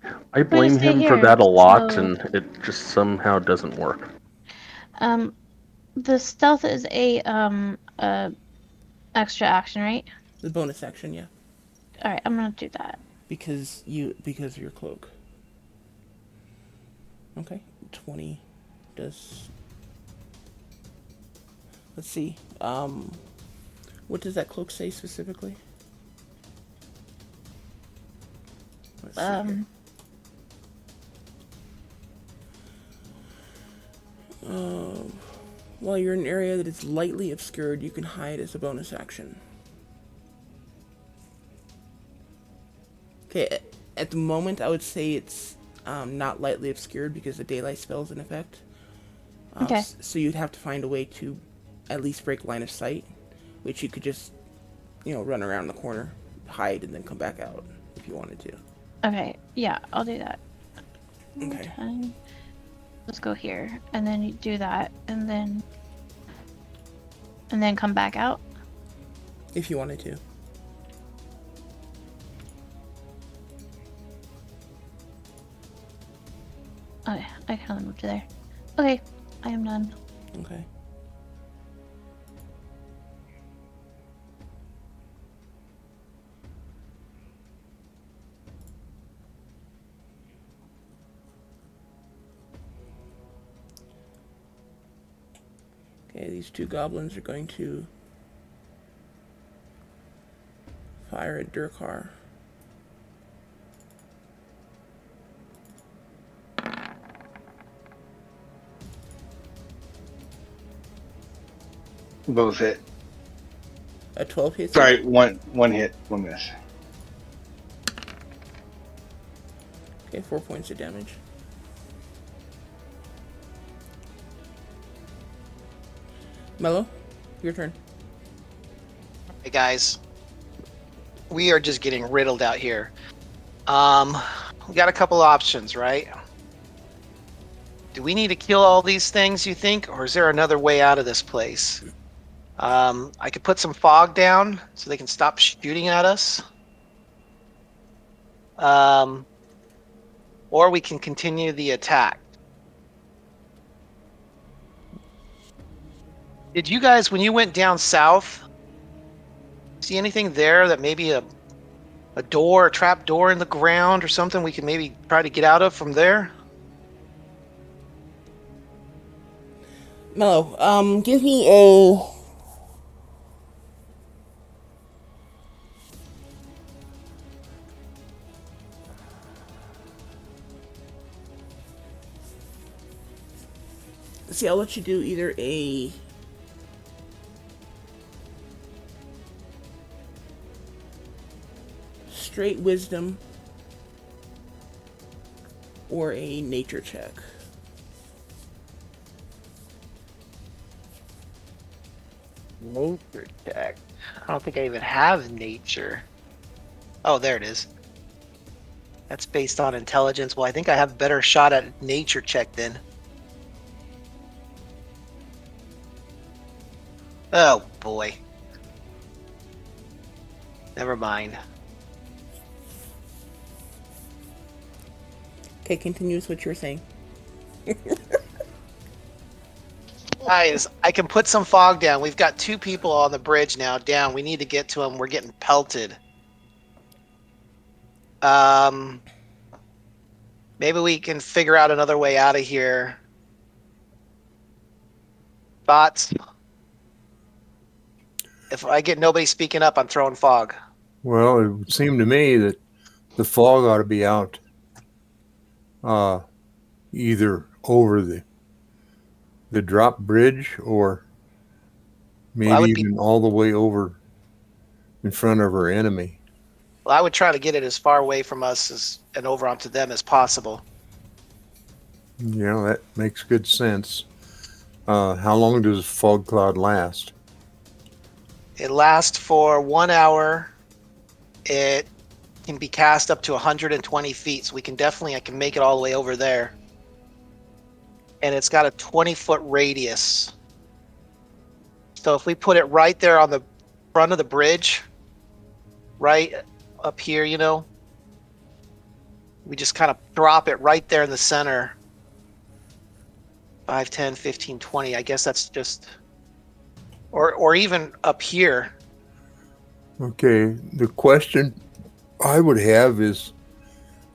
I we're gonna blame stay him for here. that a lot, So, and it just somehow doesn't work. the stealth is a extra action, right? The bonus action, yeah, All right, I'm gonna do that. because of your cloak. Okay, 20 does. Let's see. What does that cloak say specifically? Let's see here. While you're in an area that is lightly obscured, you can hide as a bonus action. Okay, at the moment, I would say it's not lightly obscured because the daylight spell is in effect. Okay. So you'd have to find a way to at least break line of sight, which you could just, run around the corner, hide, and then come back out if you wanted to. Okay, yeah, I'll do that. Okay. Let's go here, and then you do that, and then come back out. If you wanted to. Okay, I can only move to there. Okay, I am done. Okay. Okay, these two goblins are going to fire at Durkar. Both hit. A 12 hits. Sorry, one hit, one miss. Okay, 4 points of damage. Mello, your turn. Hey guys, we are just getting riddled out here. We got a couple options, right? Do we need to kill all these things, you think, or is there another way out of this place? I could put some fog down so they can stop shooting at us. Or we can continue the attack. Did you guys, when you went down south, see anything there that maybe a door, a trap door in the ground or something we can maybe try to get out of from there? Mello, give me a... See, I'll let you do either a... straight wisdom or a nature check. Nature check. I don't think I even have nature. Oh, there it is. That's based on intelligence. Well, I think I have a better shot at nature check then. Oh boy. Never mind. Okay, continue with what you were saying. Guys, I can put some fog down. We've got 2 people on the bridge now down. We need to get to them. We're getting pelted. Maybe we can figure out another way out of here. Thoughts? If I get nobody speaking up, I'm throwing fog. Well, it would seem to me that the fog ought to be out either over the drop bridge, or maybe would be even all the way over in front of our enemy. Well, I would try to get it as far away from us and over onto them as possible. Yeah, that makes good sense. How long does a fog cloud last? It lasts for 1 hour. It can be cast up to 120 feet, so I can make it all the way over there. And it's got a 20-foot radius. So if we put it right there on the front of the bridge, right up here, we just kind of drop it right there in the center. 5, 10, 15, 20. I guess that's just, or even up here. Okay, the question I would have is,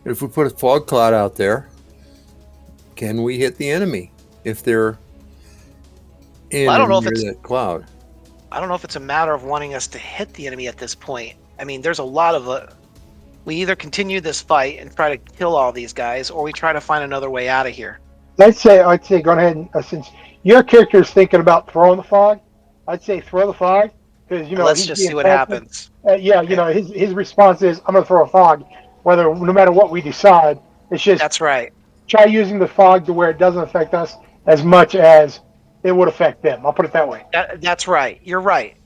if we put a fog cloud out there, can we hit the enemy if they're in Well, or near that cloud? I don't know if it's a matter of wanting us to hit the enemy at this point. I mean, there's a lot of we either continue this fight and try to kill all these guys, or we try to find another way out of here. I'd say go ahead and since your character is thinking about throwing the fog, I'd say throw the fog because Let's he's just being see what passive. happens. Yeah, Okay. his response is I'm gonna throw a fog, no matter what we decide. It's just That's right. try using the fog to where it doesn't affect us as much as it would affect them. I'll put it that way. That's right. You're right.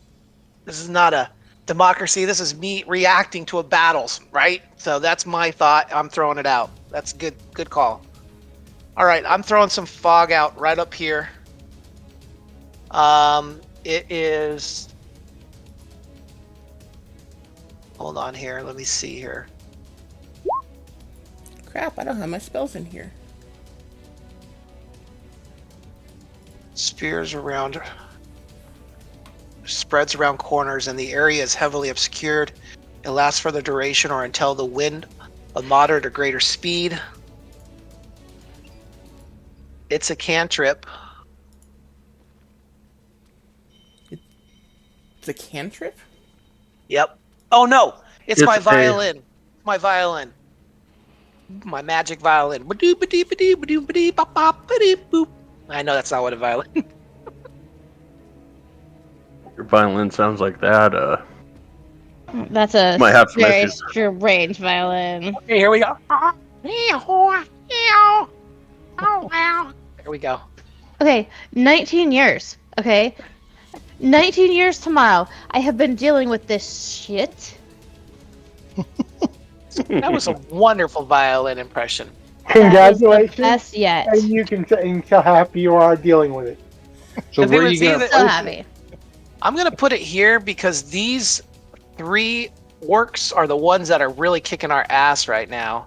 This is not a democracy. This is me reacting to a battle, right? So that's my thought. I'm throwing it out. That's good. Good call. All right, I'm throwing some fog out right up here. It is. Hold on here. Let me see here. Crap, I don't have my spells in here. Spheres around. Spreads around corners, and the area is heavily obscured. It lasts for the duration or until the wind of moderate or greater speed. It's a cantrip. It's a cantrip? Yep. Oh no! It's It's my a- violin. My violin. My magic violin. I know that's not what a violin. Your violin sounds like that. That's a Might have some very issues. strange violin. Okay, here we go. There we go. Okay, 19 years. Okay, 19 years tomorrow. I have been dealing with this shit. That was a wonderful violin impression. Congratulations, Best yet. and you can tell how happy you are dealing with it. So The thing where are with you gonna these- So place it? happy. I'm gonna put it here because these 3 orcs are the ones that are really kicking our ass right now.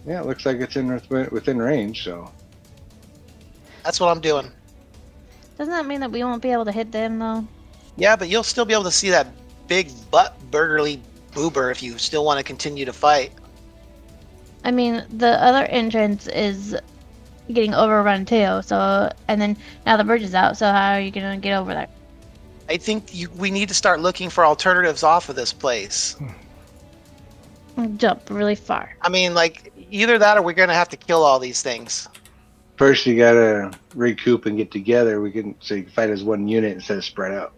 Yeah, it looks like it's within range. So That's what I'm doing. Doesn't that mean that we won't be able to hit them though? Yeah, but you'll still be able to see that big butt burgerly boober if you still want to continue to fight. I mean, the other entrance is getting overrun too. So, and then now the bridge is out. So how are you gonna get over there? I think we need to start looking for alternatives off of this place. Jump really far. I mean, like, either that or we're going to have to kill all these things. first you gotta recoup and get together. So you can fight as one unit instead of spread out.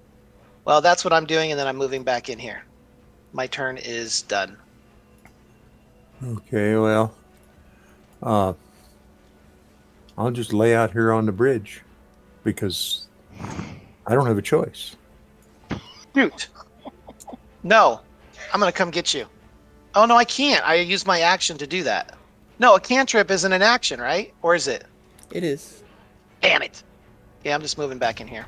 Well, that's what I'm doing, and then I'm moving back in here. My turn is done. Okay, well, I'll just lay out here on the bridge because I don't have a choice. Shoot. No, I'm going to come get you. Oh, no, I can't. I used my action to do that. No, a cantrip isn't an action, right? Or is it? It is. Damn it. Yeah, I'm just moving back in here.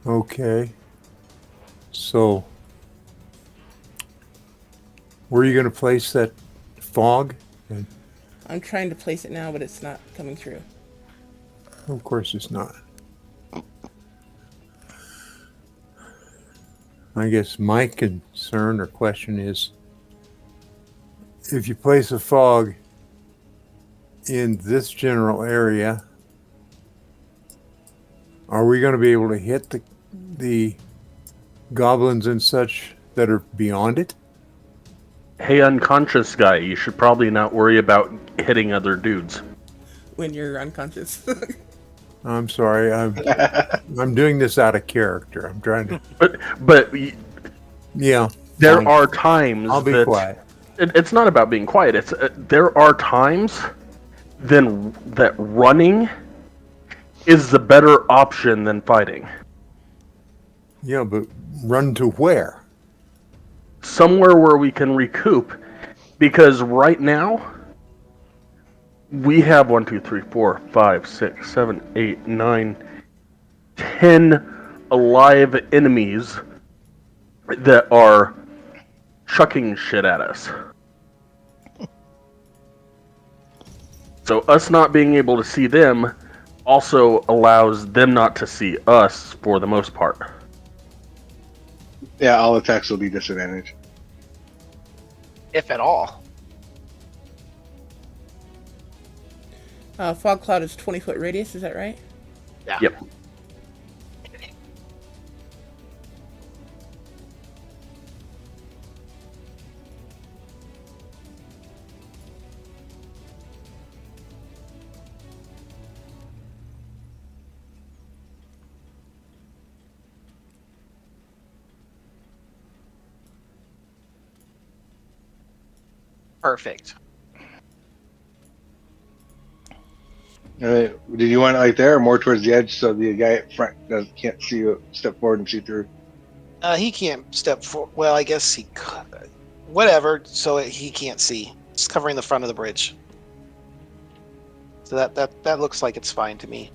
Okay. So, where are you going to place that fog? And I'm trying to place it now, but it's not coming through. of course, it's not. I guess my concern or question is, if you place a fog in this general area, are we going to be able to hit the goblins and such that are beyond it? Hey, unconscious guy, you should probably not worry about hitting other dudes. When you're unconscious. I'm sorry. I'm doing this out of character. I'm trying to. But Yeah. there Fine. are times I'll be that quiet. it's not about being quiet. It's there are times then that running is the better option than fighting. Yeah, but run to where? Somewhere where we can recoup, because right now we have 1, 2, 3, 4, 5, 6, 7, 8, 9, 10 alive enemies that are chucking shit at us. So us not being able to see them also allows them not to see us for the most part. Yeah, all attacks will be disadvantaged. If at all. Fog cloud is 20-foot radius, is that right? Yeah. Yep. Perfect. Did you want it like there or more towards the edge so the guy at front can't see you step forward and see through? He can't step forward. Well, I guess he could. Whatever, so he can't see. It's covering the front of the bridge. So that looks like it's fine to me.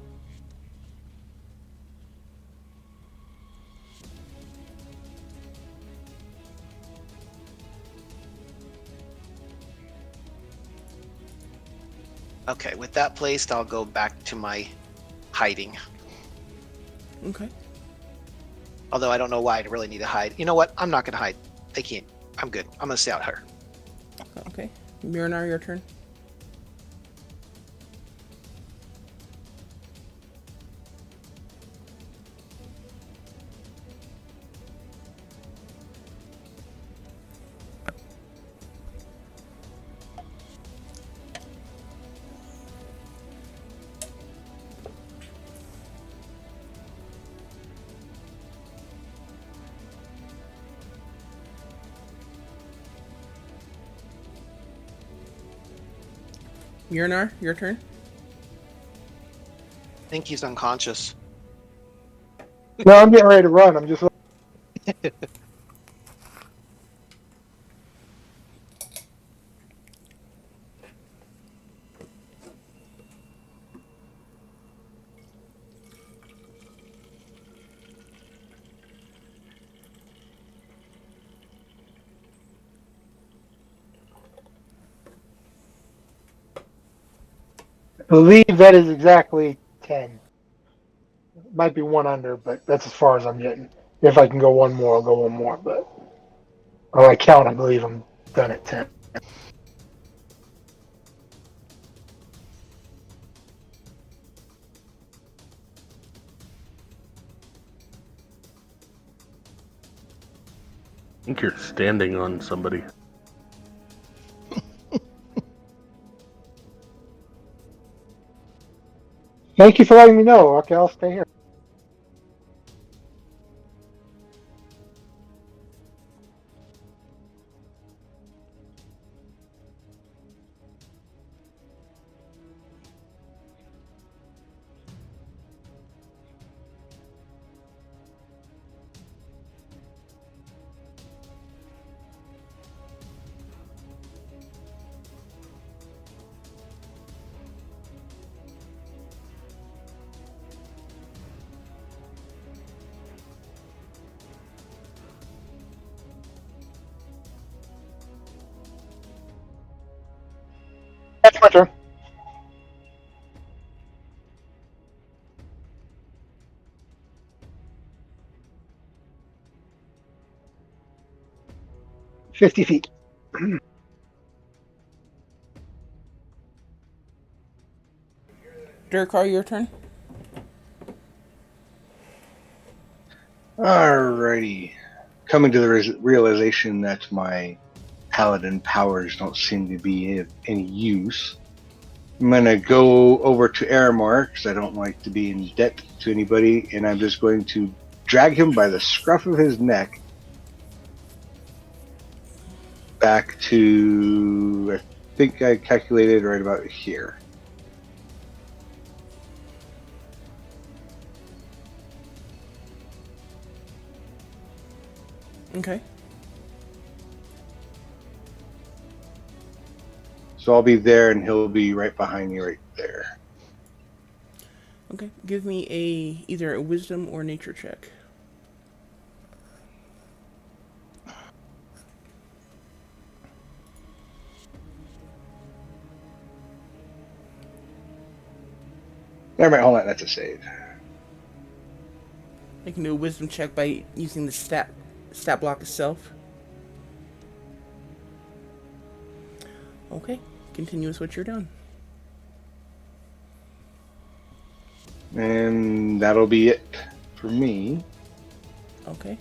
Okay, with that placed, I'll go back to my hiding. Okay. Although I don't know why I really need to hide. You know what? I'm not going to hide. They can't. I'm good. I'm going to stay out here. Okay. Miranar, your turn. Miranar, your turn. I think he's unconscious. No, I'm getting ready to run. I'm just. I believe that is exactly 10. Might be one under, but that's as far as I'm getting. If I can go one more, I'll go one more. But on my count, I believe I'm done at 10. I think you're standing on somebody. Thank you for letting me know. Okay, I'll stay here. That's my turn. $50. Durkar, your turn. Alrighty. Coming to the realization that my paladin powers don't seem to be of any use, I'm going to go over to Aramar because I don't like to be in debt to anybody, and I'm just going to drag him by the scruff of his neck back to, I think I calculated right about here. Okay. So I'll be there and he'll be right behind me right there. Okay. Give me either a wisdom or nature check. Never mind, hold on, that's a save. I can do a wisdom check by using the stat block itself. Okay. Continue with what you're doing. And that'll be it for me. Okay.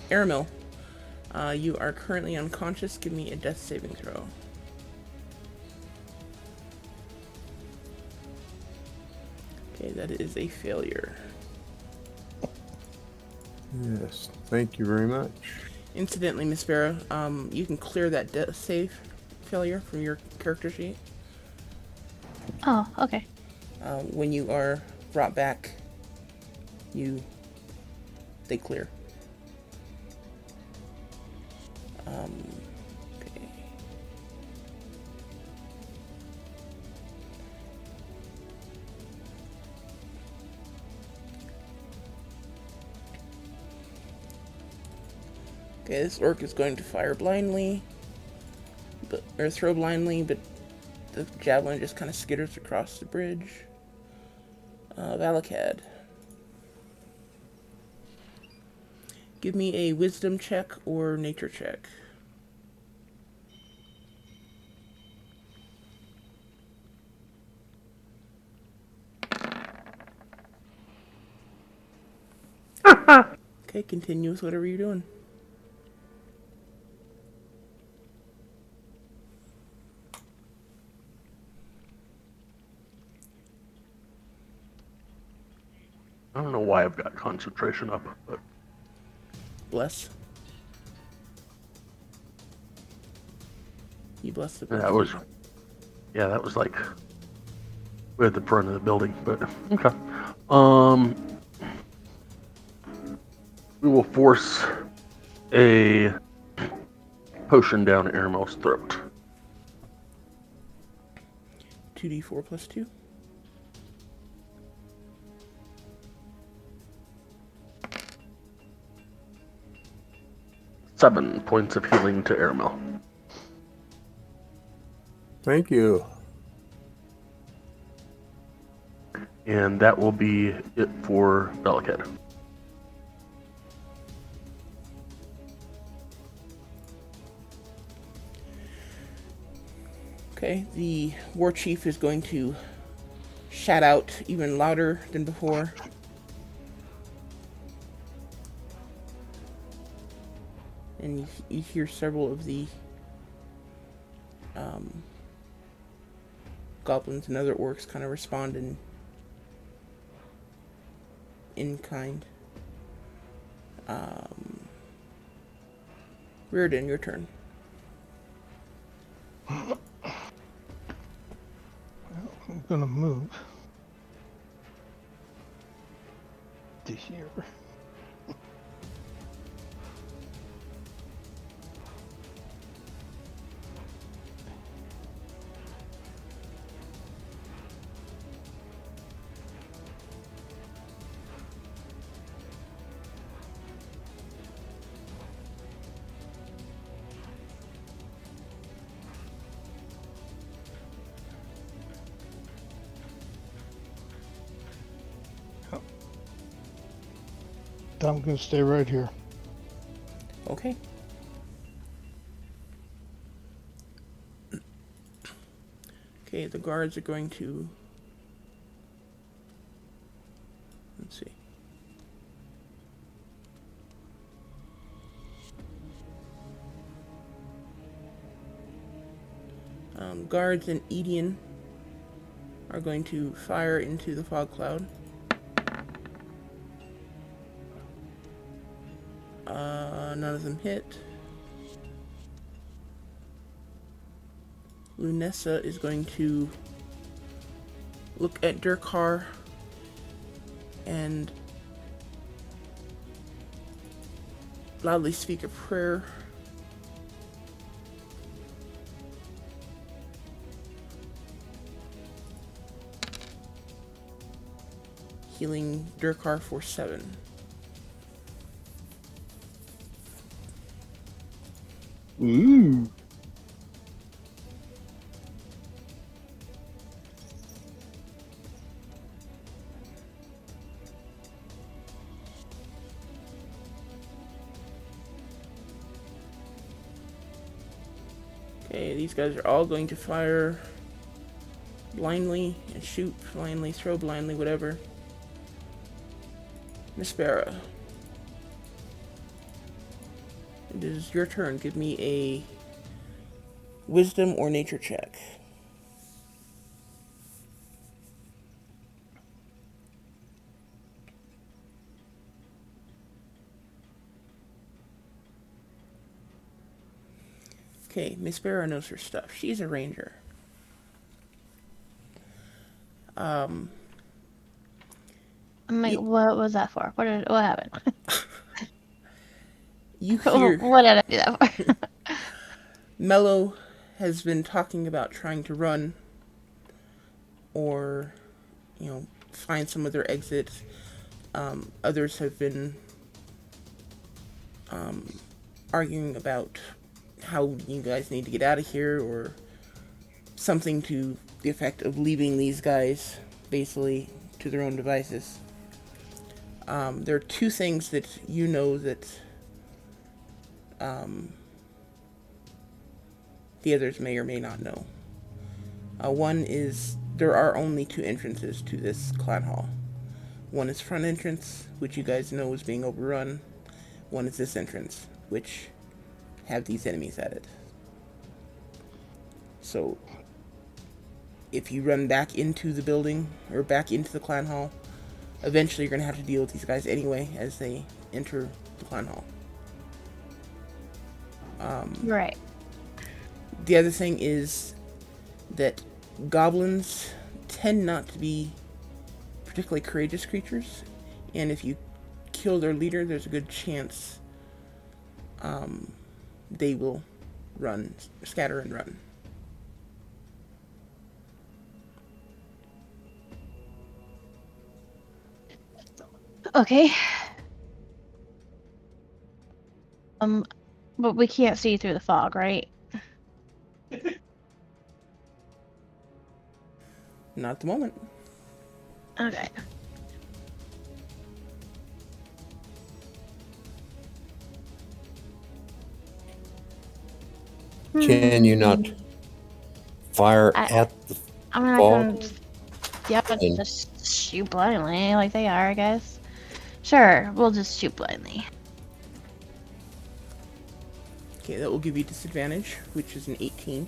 Aramil, you are currently unconscious. Give me a death saving throw. Okay, that is a failure. Yes, thank you very much. Incidentally, Miss Vera, you can clear that death save failure from your character sheet. Oh, okay. When you are brought back, they clear. Okay. Okay, this orc is going to fire blindly, or throw blindly, but the javelin just kind of skitters across the bridge. Valakad. Give me a wisdom check or nature check. Okay, continue with whatever you're doing. I don't know why I've got concentration up, but Bless. You bless the that was, yeah, that was like we're at the front of the building, but okay. We will force a potion down Aramel's throat. 2d4 plus 2. Seven points of healing to Aramel. Thank you. And that will be it for Bellicad. Okay, the war chief is going to shout out even louder than before. And you hear several of the goblins and other orcs kind of respond in kind. Reardon, your turn. I'm gonna move to here. I'm gonna stay right here. Okay. Okay, the guards are going to... Let's see. Guards and Edian are going to fire into the fog cloud. None of them hit. Lunessa is going to look at Durkar and loudly speak a prayer. Healing Durkar for 7. Ooh. Okay, these guys are all going to fire blindly and shoot blindly, throw blindly, whatever. Miss Barra, it is your turn. Give me a wisdom or nature check. Okay, Miss Barra knows her stuff. She's a ranger. I'm like, You- what was that for? What happened? You hear What did I do that for? Mello has been talking about trying to run or, find some other exit. Others have been arguing about how you guys need to get out of here or something to the effect of leaving these guys basically to their own devices. There are two things that you know that the others may or may not know. One is there are only 2 entrances to this clan hall. One is front entrance, which you guys know is being overrun. One is this entrance, which have these enemies at it. So, if you run back into the building, or back into the clan hall, eventually you're going to have to deal with these guys anyway as they enter the clan hall. Right. The other thing is that goblins tend not to be particularly courageous creatures, and if you kill their leader, there's a good chance they will run, scatter and run. Okay. But we can't see through the fog, right? Not at the moment. Okay. Can you not fire I- at the I mean, I fog? can, yeah, And- just shoot blindly like they are, I guess. Sure, we'll just shoot blindly. Okay, that will give you disadvantage, which is an 18.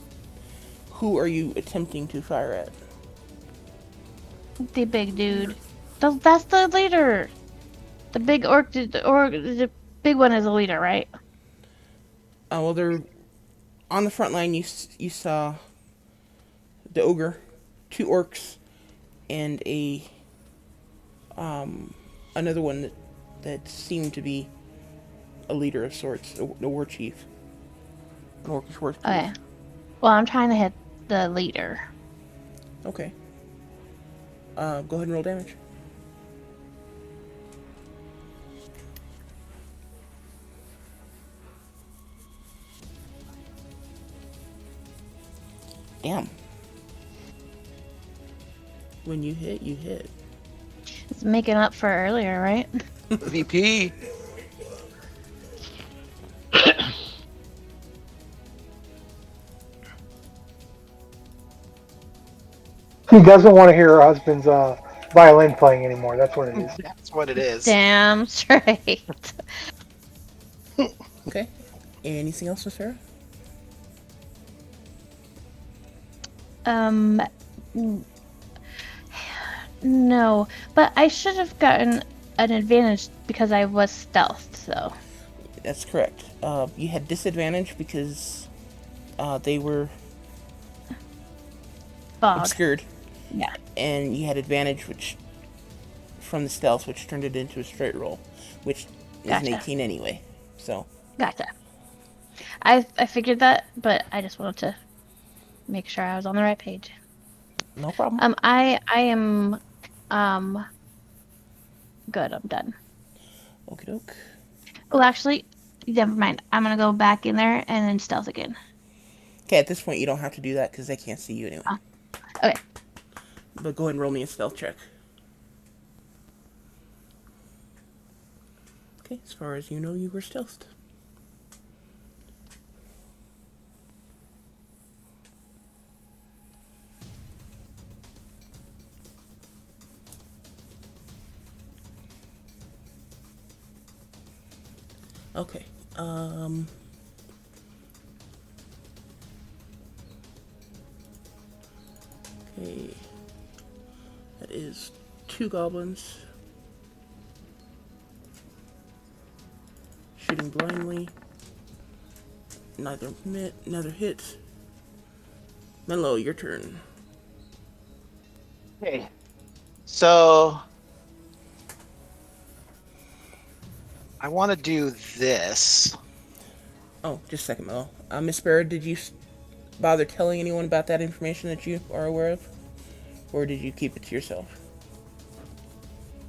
Who are you attempting to fire at? The big dude. That's the leader. The big orc, the big one is the leader, right? Well, they're on the front line. You saw the ogre, 2 orcs, and another one that seemed to be a leader of sorts, a war chief, an orcish war chief. Okay. Well, I'm trying to hit the leader. Okay. Go ahead and roll damage. Damn. When you hit, you hit. It's making up for earlier, right? VP. She doesn't want to hear her husband's violin playing anymore. That's what it is. That's what it is. Damn straight. Okay. Anything else, Miss Farah? Um, no, but I should have gotten an advantage because I was stealthed. So That's correct. You had disadvantage because they were fog. obscured, Yeah, and you had advantage, which from the stealth, which turned it into a straight roll, which is an gotcha, 18 anyway. So gotcha. I figured that, but I just wanted to make sure I was on the right page. no problem. I am um good. I'm done. Okie doke. Oh, actually, never mind. I'm gonna go back in there and then stealth again. Okay, at this point you don't have to do that because they can't see you anyway. Oh, okay. But go ahead and roll me a stealth check. Okay, as far as you know, you were stealthed. Okay. Okay. That is 2 goblins. Shooting blindly. Neither hit. Menlo, your turn. Okay. So I want to do this. Oh, just a second, Menlo. Miss Barrett, did you bother telling anyone about that information that you are aware of? Or did you keep it to yourself?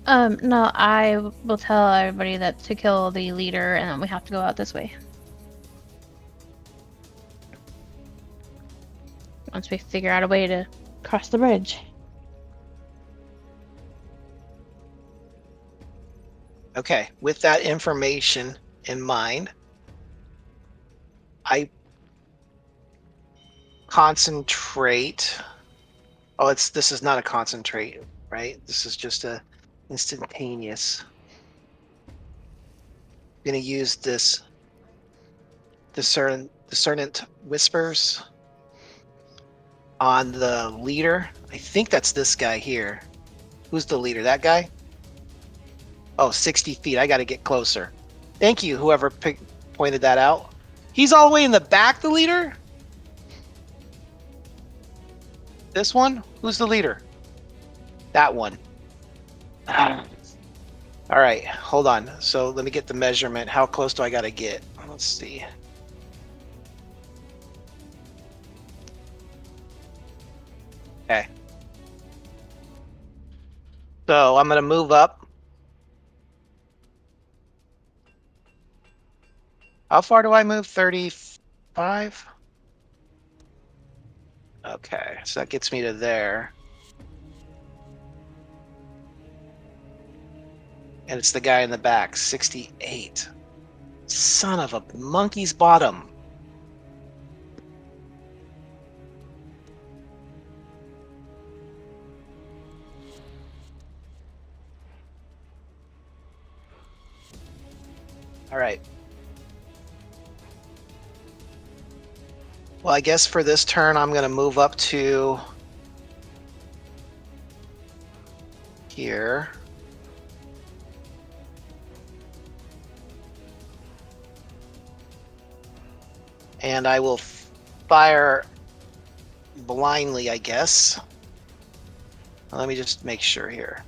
No, I will tell everybody that to kill the leader, and then we have to go out this way. Once we figure out a way to cross the bridge. Okay. With that information in mind, I concentrate. Oh, this is not a concentrate, right? This is just a instantaneous. I'm gonna use this discernant whispers on the leader. I think that's this guy here. Who's the leader? That guy? Oh, 60 feet. I got to get closer. Thank you, whoever pointed that out. He's all the way in the back, the leader? This one? Who's the leader? That one. All right, hold on. So let me get the measurement. How close do I got to get? Let's see. Okay. So I'm going to move up. How far do I move? 35? Okay, so that gets me to there. And it's the guy in the back, 68. Son of a monkey's bottom. All right. Well, I guess for this turn, I'm going to move up to here. And I will fire blindly, I guess. Let me just make sure here.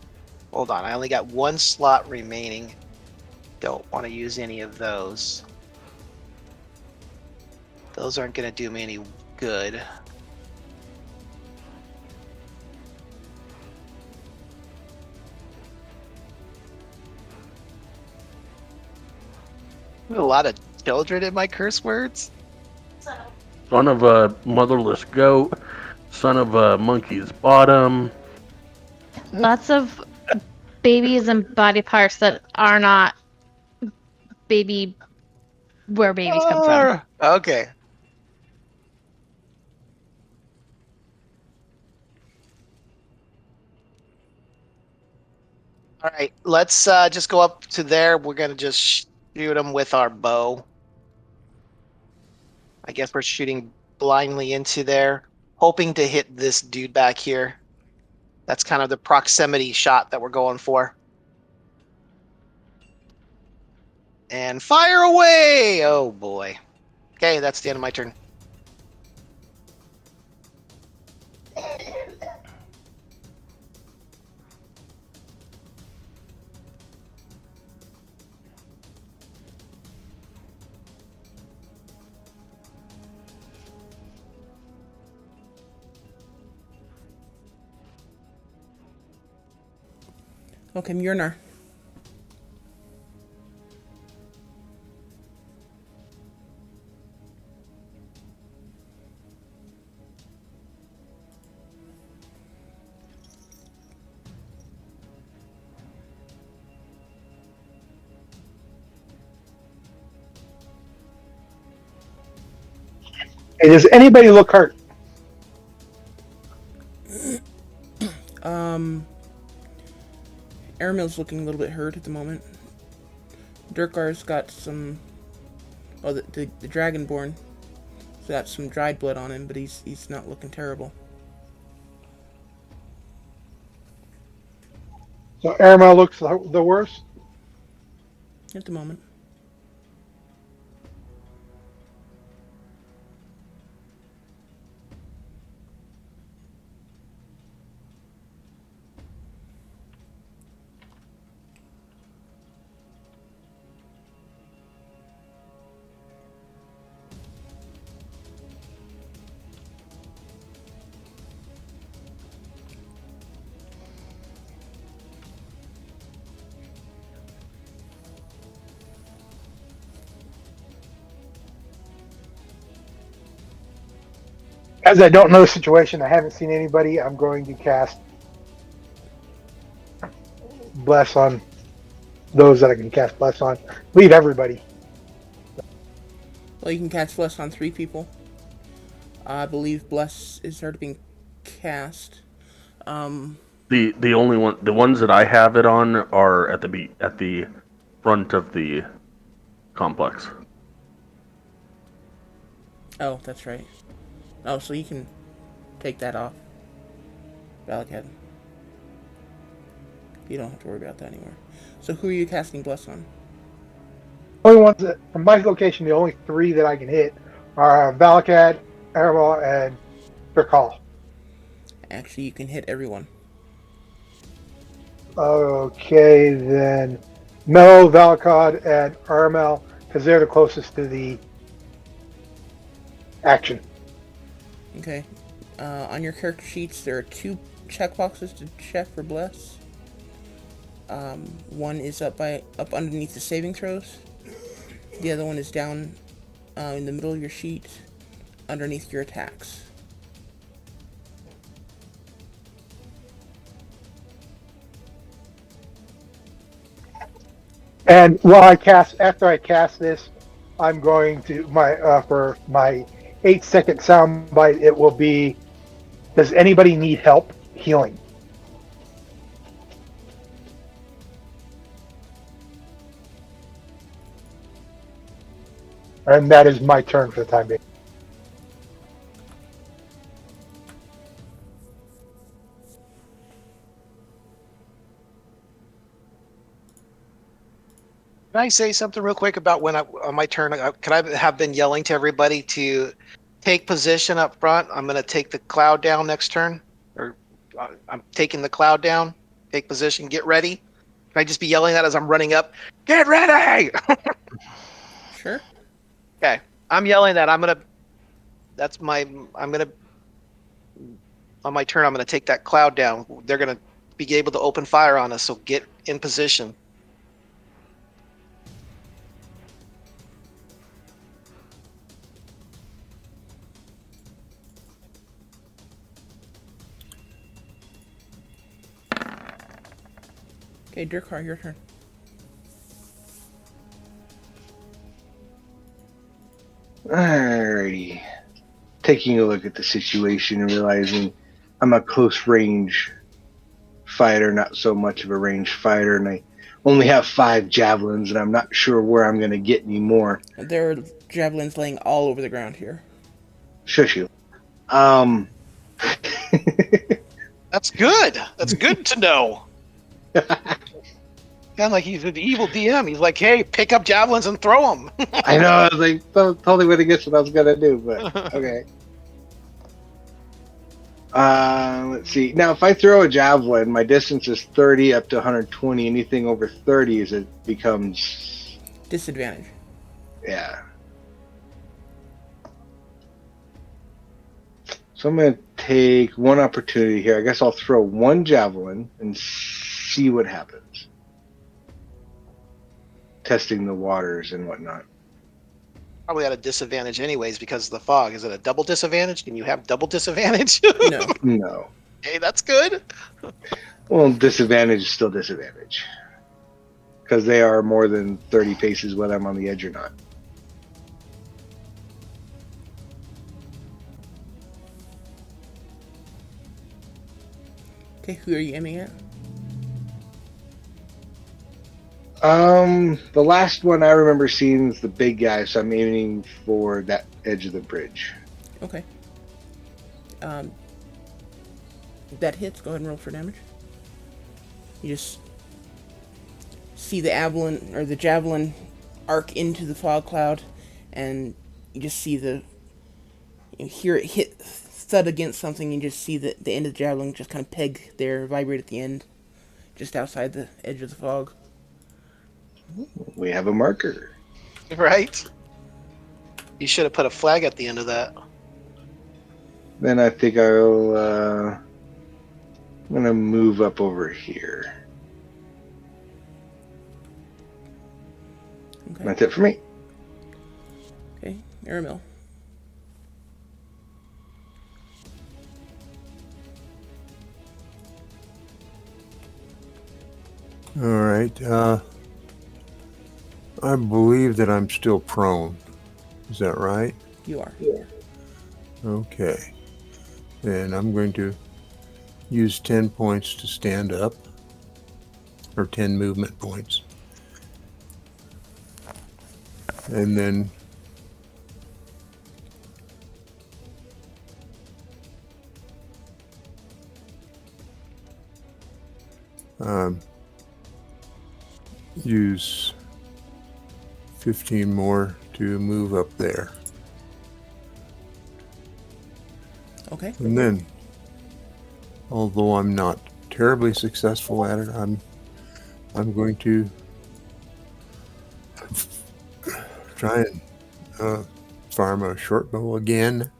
Hold on, I only got 1 slot remaining. Don't want to use any of those. Those aren't going to do me any good. A lot of children in my curse words. Son of a motherless goat. Son of a monkey's bottom. Lots of babies and body parts that are not baby where babies come from. Okay. All right, let's just go up to there. We're gonna just shoot them with our bow. I guess we're shooting blindly into there. hoping to hit this dude back here. That's kind of the proximity shot that we're going for. And fire away! Oh boy. Okay, that's the end of my turn. Okay, Mjolnir. Hey, does anybody look hurt? Aramil's looking a little bit hurt at the moment. Durkar's got some. Oh, the Dragonborn. He's got some dried blood on him, but he's not looking terrible. So Aramel looks the worst. At the moment. As I don't know the situation, I haven't seen anybody. I'm going to cast Bless on those that I can cast Bless on. Leave everybody. Well, you can cast Bless on 3 people. I believe Bless is already being cast. The only one, the ones that I have it on are at the front of the complex. Oh, that's right. Oh, so you can take that off. Valakad. You don't have to worry about that anymore. So who are you casting Bless on? Only ones that, from my location, the only 3 that I can hit are Valakad, Aramel, and Berkal. Actually, you can hit everyone. Okay, then Mel, Valakad, and Aramel, because they're the closest to the action. Okay. On your character sheets, there are 2 checkboxes to check for Bless. One is up underneath the saving throws. The other one is down in the middle of your sheet, underneath your attacks. And after I cast this, I'm going to for my 8-second soundbite. It will be, does anybody need help healing? And that is my turn for the time being. Can I say something real quick about when on my turn? Could I have been yelling to everybody to take position up front? I'm going to take the cloud down next turn, or I'm taking the cloud down. Take position. Get ready. Can I just be yelling that as I'm running up? Get ready! Sure. Okay, I'm yelling that. That's my. I'm gonna. On my turn, I'm gonna take that cloud down. They're gonna be able to open fire on us. So get in position. Okay, Durkar, your turn. Alrighty. Taking a look at the situation and realizing I'm a close range fighter, not so much of a range fighter, and I only have 5 javelins, and I'm not sure where I'm going to get any more. There are javelins laying all over the ground here. Shush you. Um, That's good. That's good to know. Kind of like he's an evil DM. He's like, hey, pick up javelins and throw them. I know. I was like, totally went against what I was gonna do, but okay. Let's see. Now, if I throw a javelin, my distance is 30 up to 120. Anything over 30 is it becomes Disadvantage. yeah. So I'm gonna take one opportunity here. I guess I'll throw one javelin and see what happens. Testing the waters and whatnot. Probably at a disadvantage anyways because of the fog. Is it a double disadvantage? Can you have double disadvantage? No. No. Hey, that's good. Well, disadvantage is still disadvantage. Because they are more than 30 paces whether I'm on the edge or not. Okay, who are you aiming at? The last one I remember seeing is the big guy, so I'm aiming for that edge of the bridge. Okay. That hits. Go ahead and roll for damage. You just see the javelin arc into the fog cloud, and you just see you hear it hit thud against something. You just see the end of the javelin just kind of peg there, vibrate at the end, just outside the edge of the fog. We have a marker. Right? You should have put a flag at the end of that. Then I think I'm gonna move up over here. Okay. That's it for me. Okay, Aramil. All right. I believe that I'm still prone. Is that right? You are. Okay. Then I'm going to use 10 points to stand up, or 10 movement points. And then use 15 more to move up there. Okay. And then, although I'm not terribly successful at it, I'm going to try and fire my short bow again.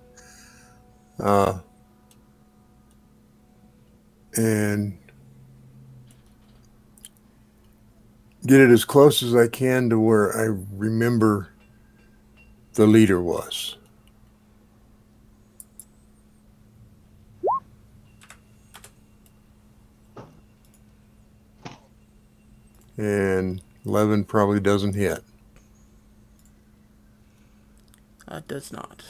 And get it as close as I can to where I remember the leader was. And 11 probably doesn't hit. Does not.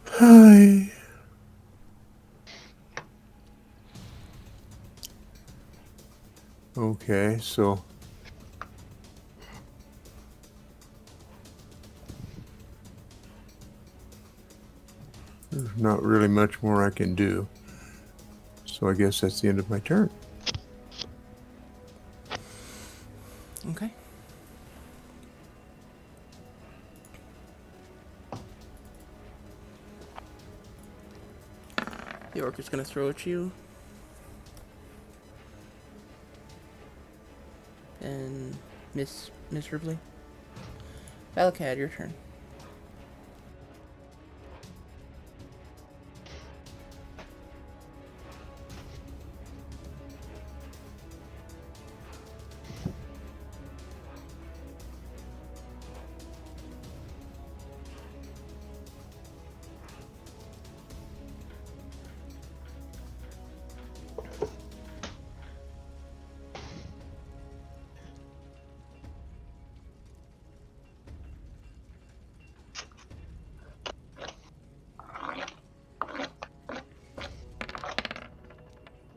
Hi. Okay, so there's not really much more I can do. So I guess that's the end of my turn. Okay. The orc is going to throw at you. And miss miserably. Valakad, your turn.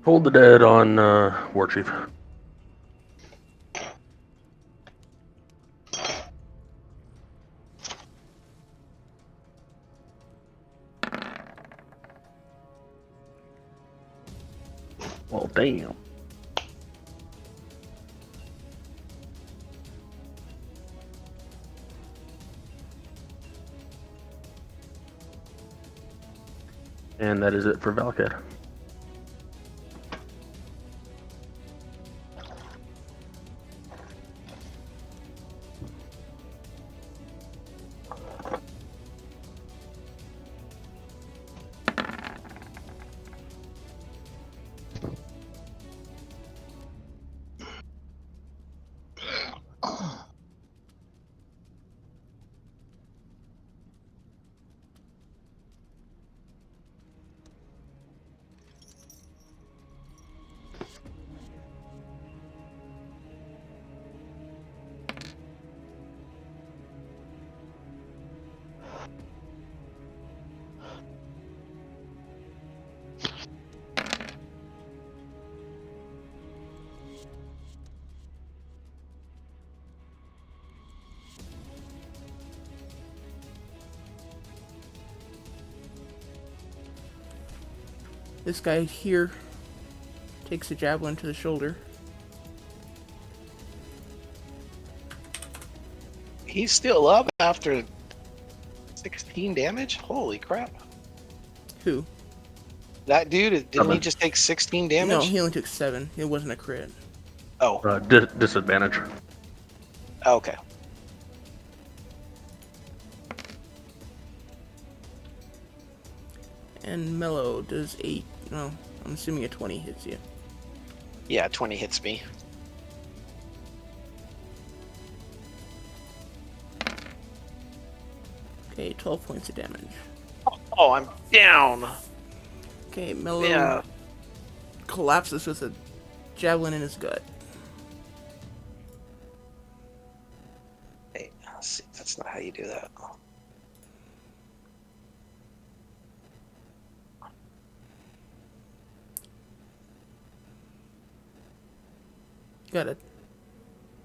Hold the dead on War Chief. Well, damn. And that is it for Valkid. This guy here takes a javelin to the shoulder. He's still up after 16 damage? Holy crap. Who? That dude, didn't he Seven. just take 16 No, damage? he only took 7. It wasn't a crit. Oh, Disadvantage. okay. And Mellow does 8. No, I'm assuming a 20 hits you. Yeah, 20 hits me. Okay, 12 points of damage. Oh, I'm down. Okay, Mellow Yeah. collapses with a javelin in his gut. Hey, see, that's not how you do that. You gotta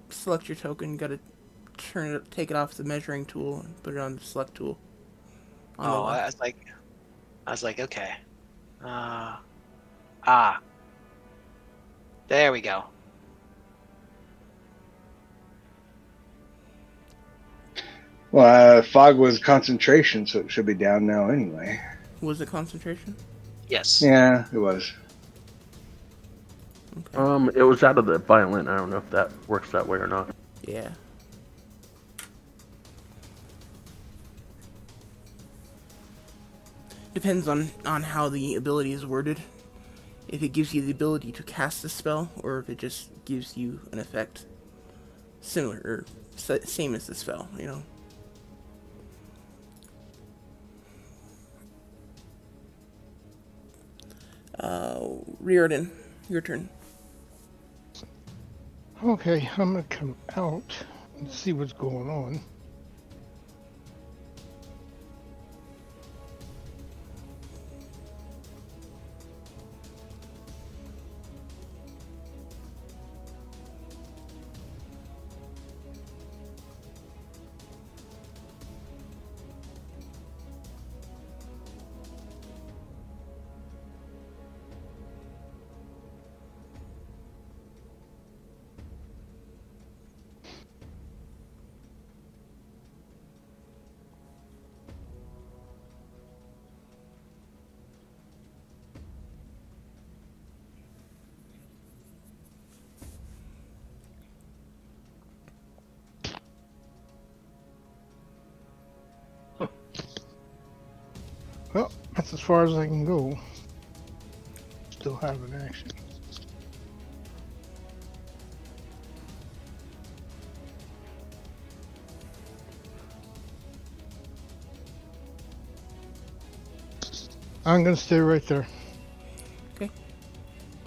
select your token, you gotta take it off the measuring tool and put it on the select tool. On the Oh, left. I was like, okay. Ah, there we go. Well, fog was concentration, so it should be down now anyway. Was it concentration? Yes. Yeah, it was. Okay. It was out of the violin. I don't know if that works that way or not. Yeah. Depends on how the ability is worded. If it gives you the ability to cast a spell, or if it just gives you an effect similar or same as the spell, you know. Riordan, your turn. Okay, I'm gonna come out and see what's going on. Well, that's as far as I can go. Still have an action. I'm gonna stay right there. Okay.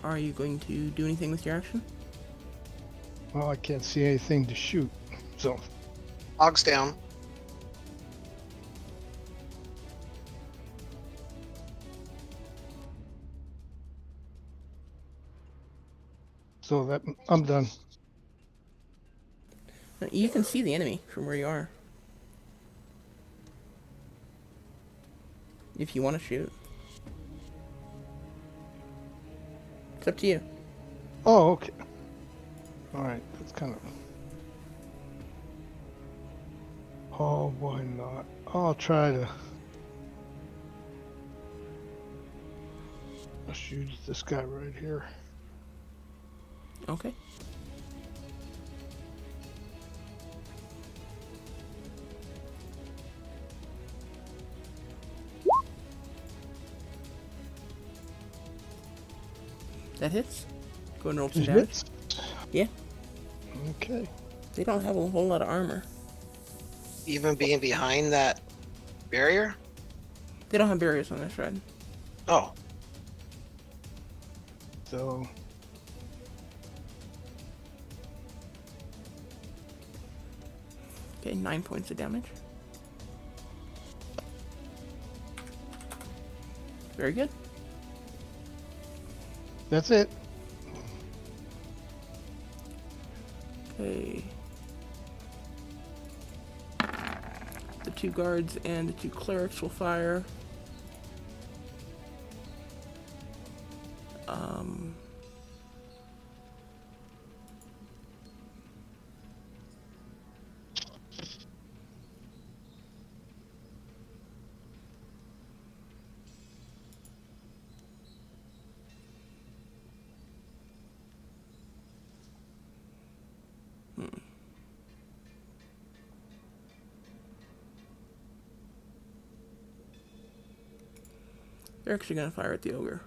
Are you going to do anything with your action? Well, I can't see anything to shoot, so Fog's down. that I'm done. You can see the enemy from where you are. If you want to shoot. It's up to you. Oh, okay. All right. That's kind of. Oh, why not? I'll try to shoot this guy right here. Okay. That hits. Go and roll some It damage. hits. Yeah. Okay. They don't have a whole lot of armor. Even being behind that barrier? They don't have barriers on their shred. Oh, So Okay, 9 points of damage. Very good. that's it. Okay. The 2 guards and the 2 clerics will fire. They're actually going to fire at the ogre.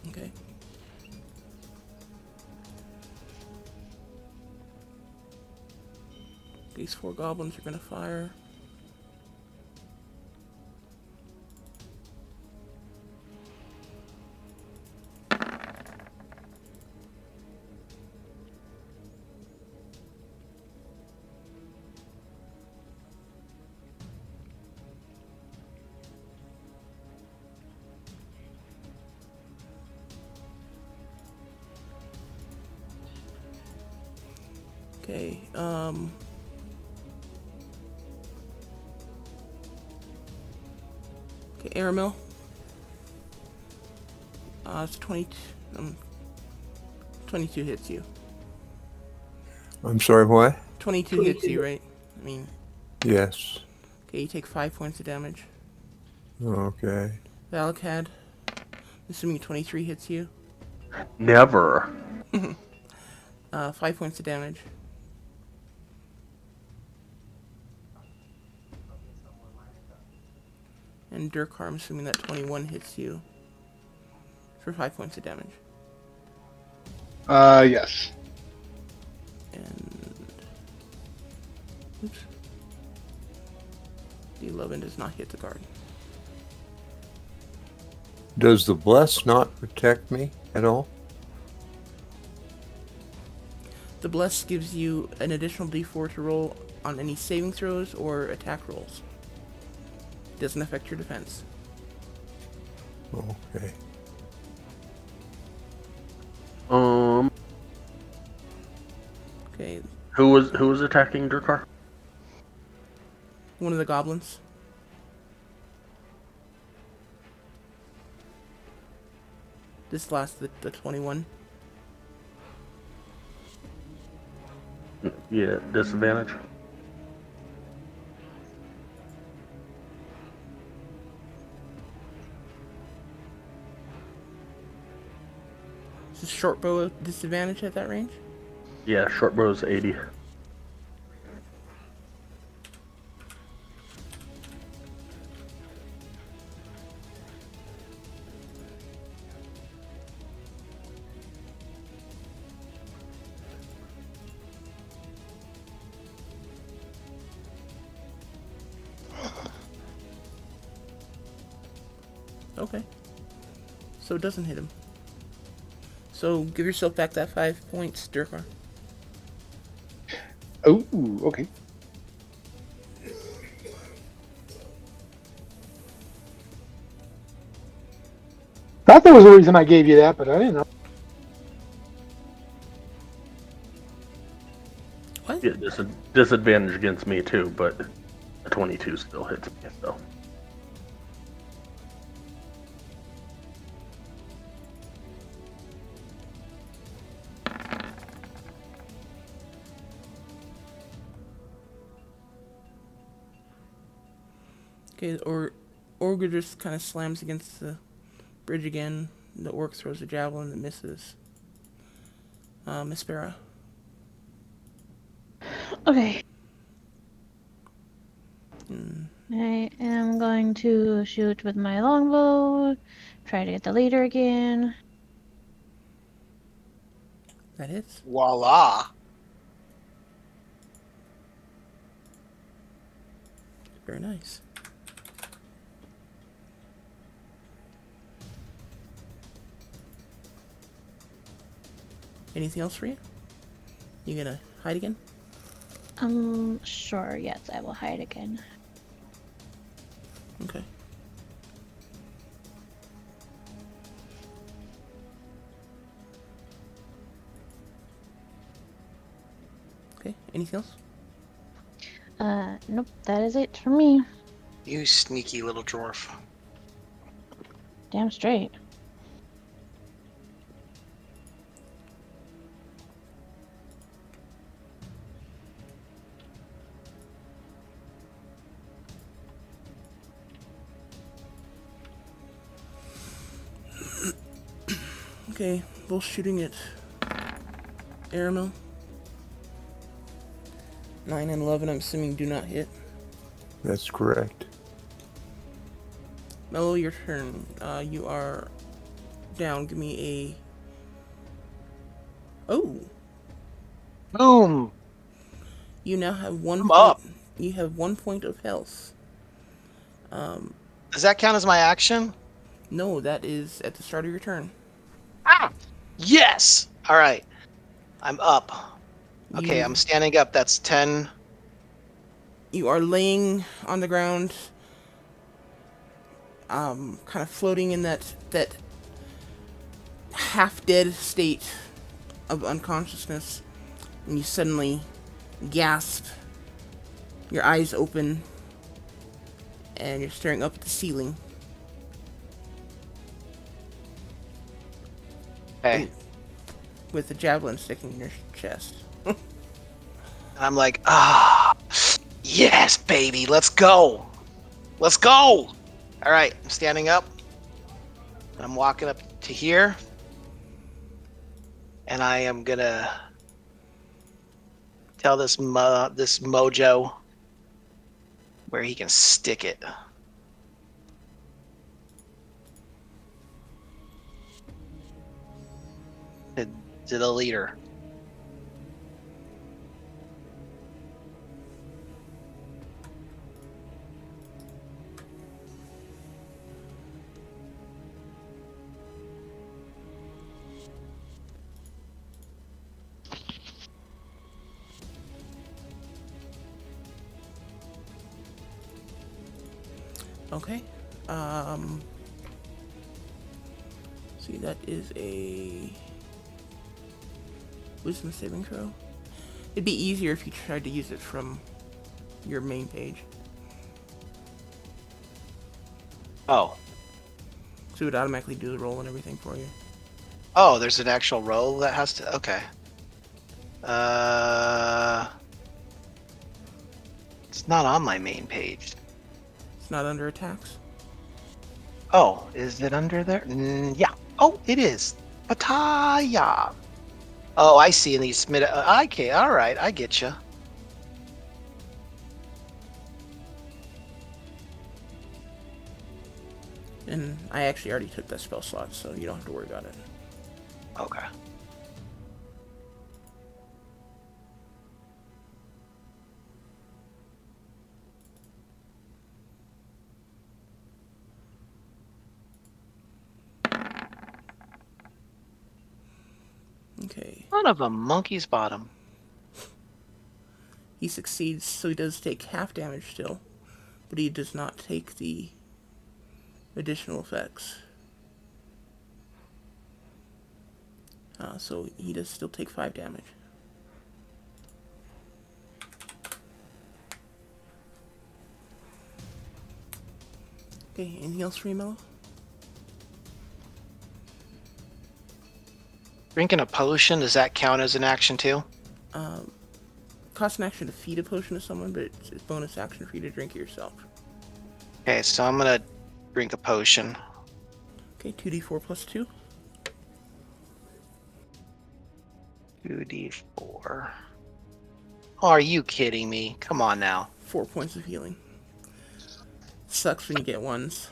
Okay. These 4 goblins are going to fire. Okay, okay, Aramil. It's 22 hits you. I'm sorry, what? 22 hits you, right? I mean, Yes. okay, you take 5 points of damage. Okay. Valakad, assuming 23 hits you. Never. 5 points of damage. And Durkar, I'm assuming that 21 hits you for 5 points of damage. Yes. And oops, the 11 does not hit the guard. Does the bless not protect me at all? The bless gives you an additional d4 to roll on any saving throws or attack rolls. It doesn't affect your defense. Okay. Okay, Who was attacking Durkar? one of the goblins. This last, the 21. Yeah, disadvantage. Is this short bow disadvantage at that range? Yeah, short bow's 80. Okay. So it doesn't hit him. So give yourself back that 5 points, Durkar. Oh, okay. thought there was a reason I gave you that, but I didn't know. What? Yeah, disadvantage against me too, but a 22 still hits me. So Okay, or Orga just kind of slams against the bridge again. The orc throws a javelin that misses. Miss Farah. Okay. Hmm. I am going to shoot with my longbow. Try to get the leader again. That hits. Voila. Very nice. Anything else for you? You gonna hide again? Sure, yes, I will hide again. Okay. Okay, anything else? Nope, that is it for me. You sneaky little dwarf. Damn straight. Okay, both shooting at Aramil. 9 and 11, I'm assuming, do not hit. That's correct. Mello, your turn. You are down. Give me a... Oh! Boom. You now have one I'm point. up. You have 1 point of health. Does that count as my action? No, that is at the start of your turn. Ah. Yes. All right. I'm up. Okay, You I'm standing up. That's 10. you are laying on the ground, kind of floating in that half dead state of unconsciousness, and you suddenly gasp. Your eyes open, and you're staring up at the ceiling. Okay. And with the javelin sticking in your chest. And I'm like, ah, yes, baby, let's go. Let's go. All right, I'm standing up. I'm walking up to here. And I am going to tell this mojo where he can stick it. To the leader. Okay. See, that is a wisdom saving throw. It'd be easier if you tried to use it from your main page. Oh. So it would automatically do the roll and everything for you. Oh, there's an actual roll that has to. Okay. It's not on my main page. It's not under attacks. Oh, is it under there? Yeah. Oh, it is. Pataya. Oh, I see. In these mid. Okay. All right. I get you. And I actually already took that spell slot, so you don't have to worry about it. Okay. Okay. Son of a monkey's bottom. He succeeds, so he does take half damage still, but he does not take the additional effects. So he does still take 5 damage. Okay, anything else for you, Mello? Drinking a potion, does that count as an action too? Cost an action to feed a potion to someone, but it's a bonus action for you to drink it yourself. Okay, so I'm gonna drink a potion. Okay, 2d4 plus 2. 2d4. Are you kidding me? Come on now. 4 points of healing. Sucks when you get ones.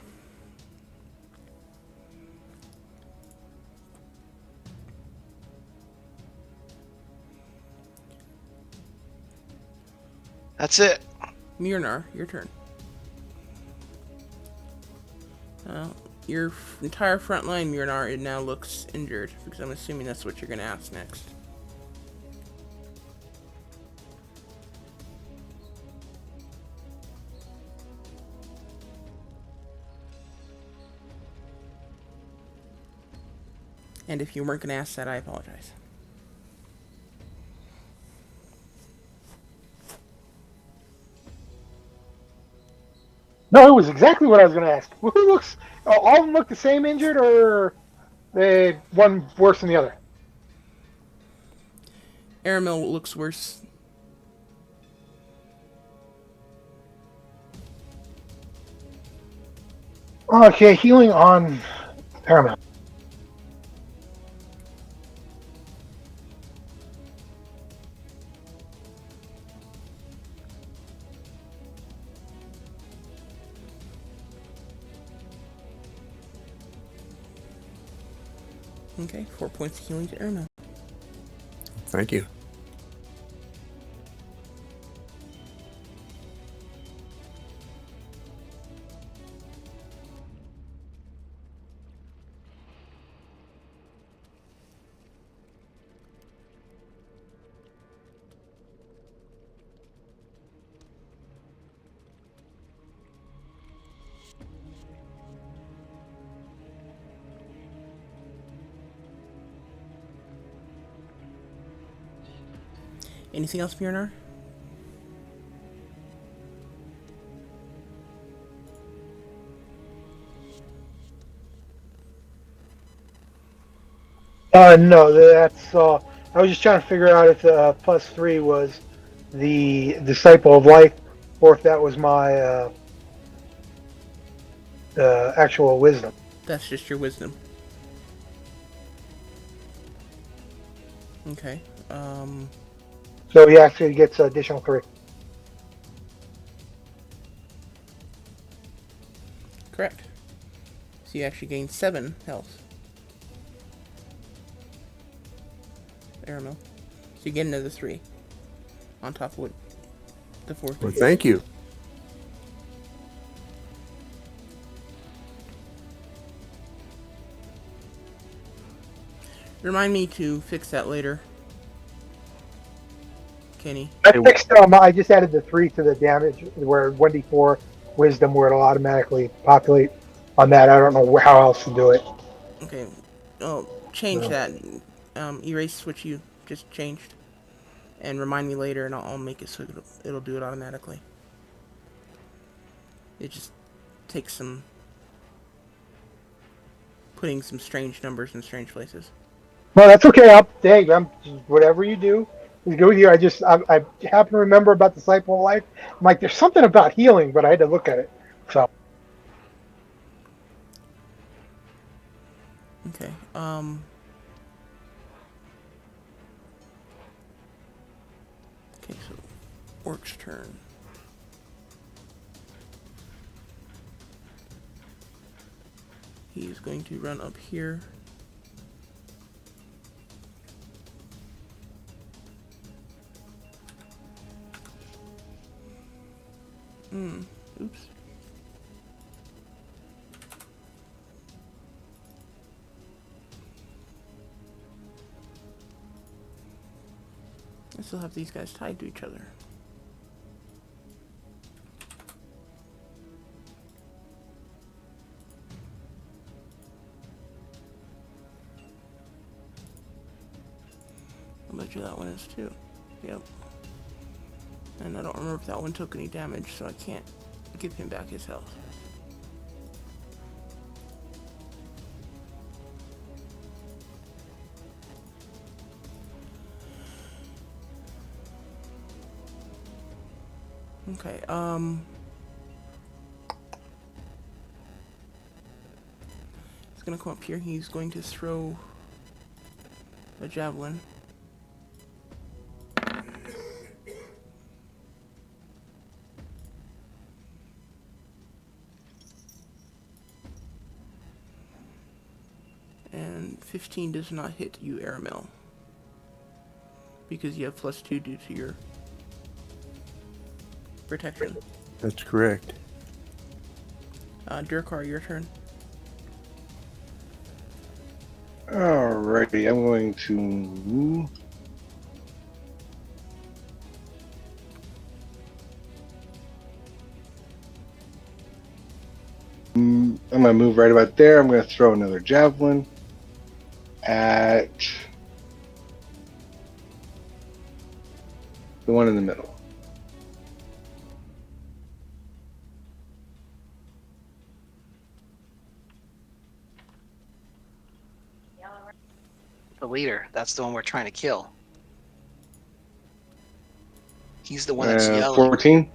That's it. Myrnar, your turn. Your entire front line, Myrnar, it now looks injured, because I'm assuming that's what you're going to ask next. And if you weren't going to ask that, I apologize. No, it was exactly what I was going to ask. Who looks? All of them look the same injured, or they one worse than the other? Aramil looks worse. Okay, healing on Paramount. Okay, 4 points of healing to Aramil. Thank you. Anything else, Myrnar? No, that's. I was just trying to figure out if the +3 was the disciple of life, or if that was my actual wisdom. That's just your wisdom. Okay. So he actually gets additional 3. Correct. So you actually gain 7 health. Aramil. So you get another 3. On top of what the 4th. Well, thank you. Remind me to fix that later, Kenny. I fixed I just added the 3 to the damage, where 1d4 wisdom, where it'll automatically populate on that. I don't know how else to do it. Okay. Oh, change No. that. Erase what you just changed. And remind me later, and I'll make it so it'll do it automatically. It just takes some putting some strange numbers in strange places. No, that's okay. Hey, whatever you do is good with you. I happen to remember about Disciple of Life. I'm like, there's something about healing, but I had to look at it. So Okay. Okay, so Orc's turn. He's going to run up here. Oops. I still have these guys tied to each other. bet you that one is too. Yep. And I don't remember if that one took any damage, so I can't give him back his health. Okay, he's gonna come up here. He's going to throw a javelin. And 15 does not hit you, Aramel. Because you have +2 due to your protection. That's correct. Durkar, your turn. Alrighty, I'm going to. I'm going to move right about there. I'm going to throw another javelin at the one in the middle. The leader. That's the one we're trying to kill. He's the one that's yelling. 14.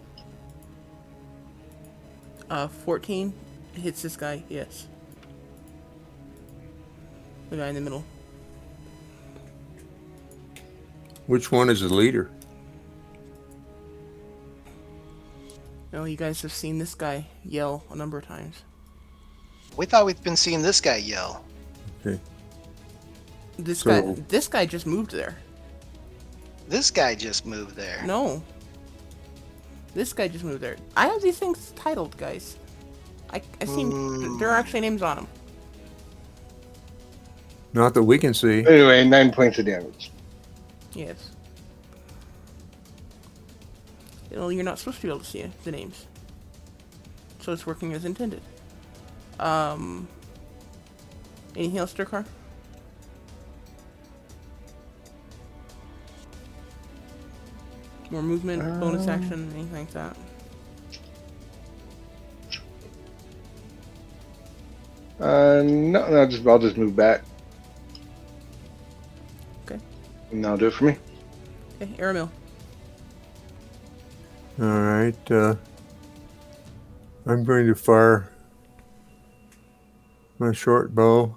14 hits this guy, yes. The guy in the middle. Which one is the leader? No, you guys have seen this guy yell a number of times. We thought we'd been seeing this guy yell. Okay. This So- guy just moved there. This guy just moved there. No. This guy just moved there. I have these things titled, guys. I seen there are actually names on them. Not that we can see. Anyway, 9 points of damage. Yes. Well, you're not supposed to be able to see the names. So it's working as intended. Anything else, Durkar? More movement, bonus action, anything like that? No, I'll just move back. Okay. And that'll do it for me. Okay, Aramil. All right. I'm going to fire my short bow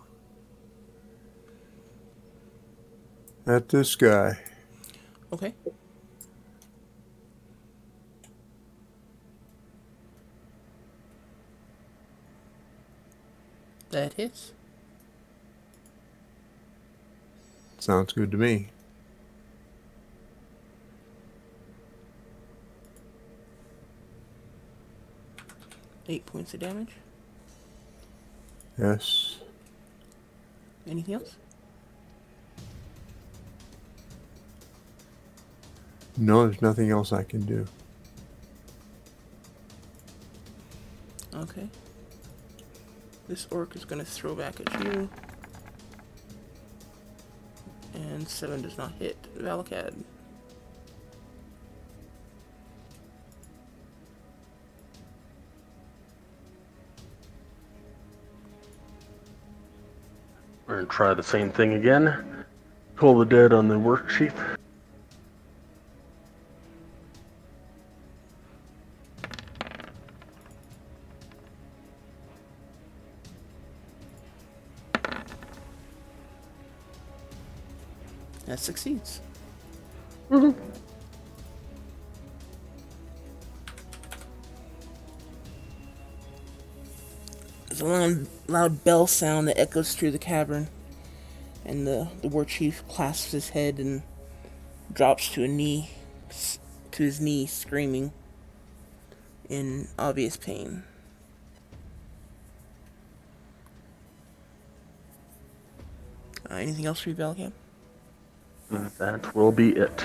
at this guy. Okay. That hits. Sounds good to me. Eight points of damage. Yes. Anything else? No, there's nothing else I can do. Okay. This orc is going to throw back at you. And 7 does not hit. Valakad. We're going to try the same thing again. Pull the dead on the work chief. That succeeds. There's a loud bell sound that echoes through the cavern, and the war chief clasps his head and drops to his knee, screaming in obvious pain. Anything else for you, Valakad? That will be it.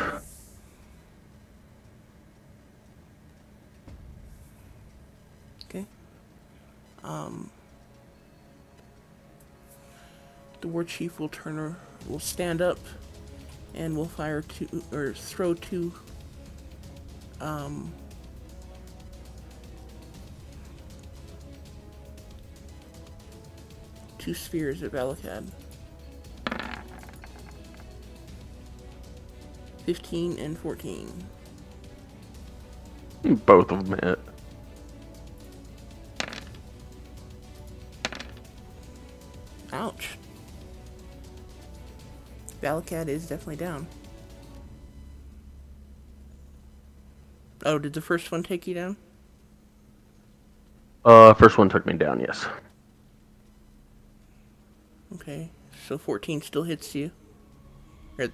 Okay. The war chief will stand up and we'll fire two or throw two. Two spheres at Valakad. 15 and 14. Both of them hit. Ouch. Valakad is definitely down. Oh, did the first one take you down? First one took me down, yes. Okay, so 14 still hits you. Or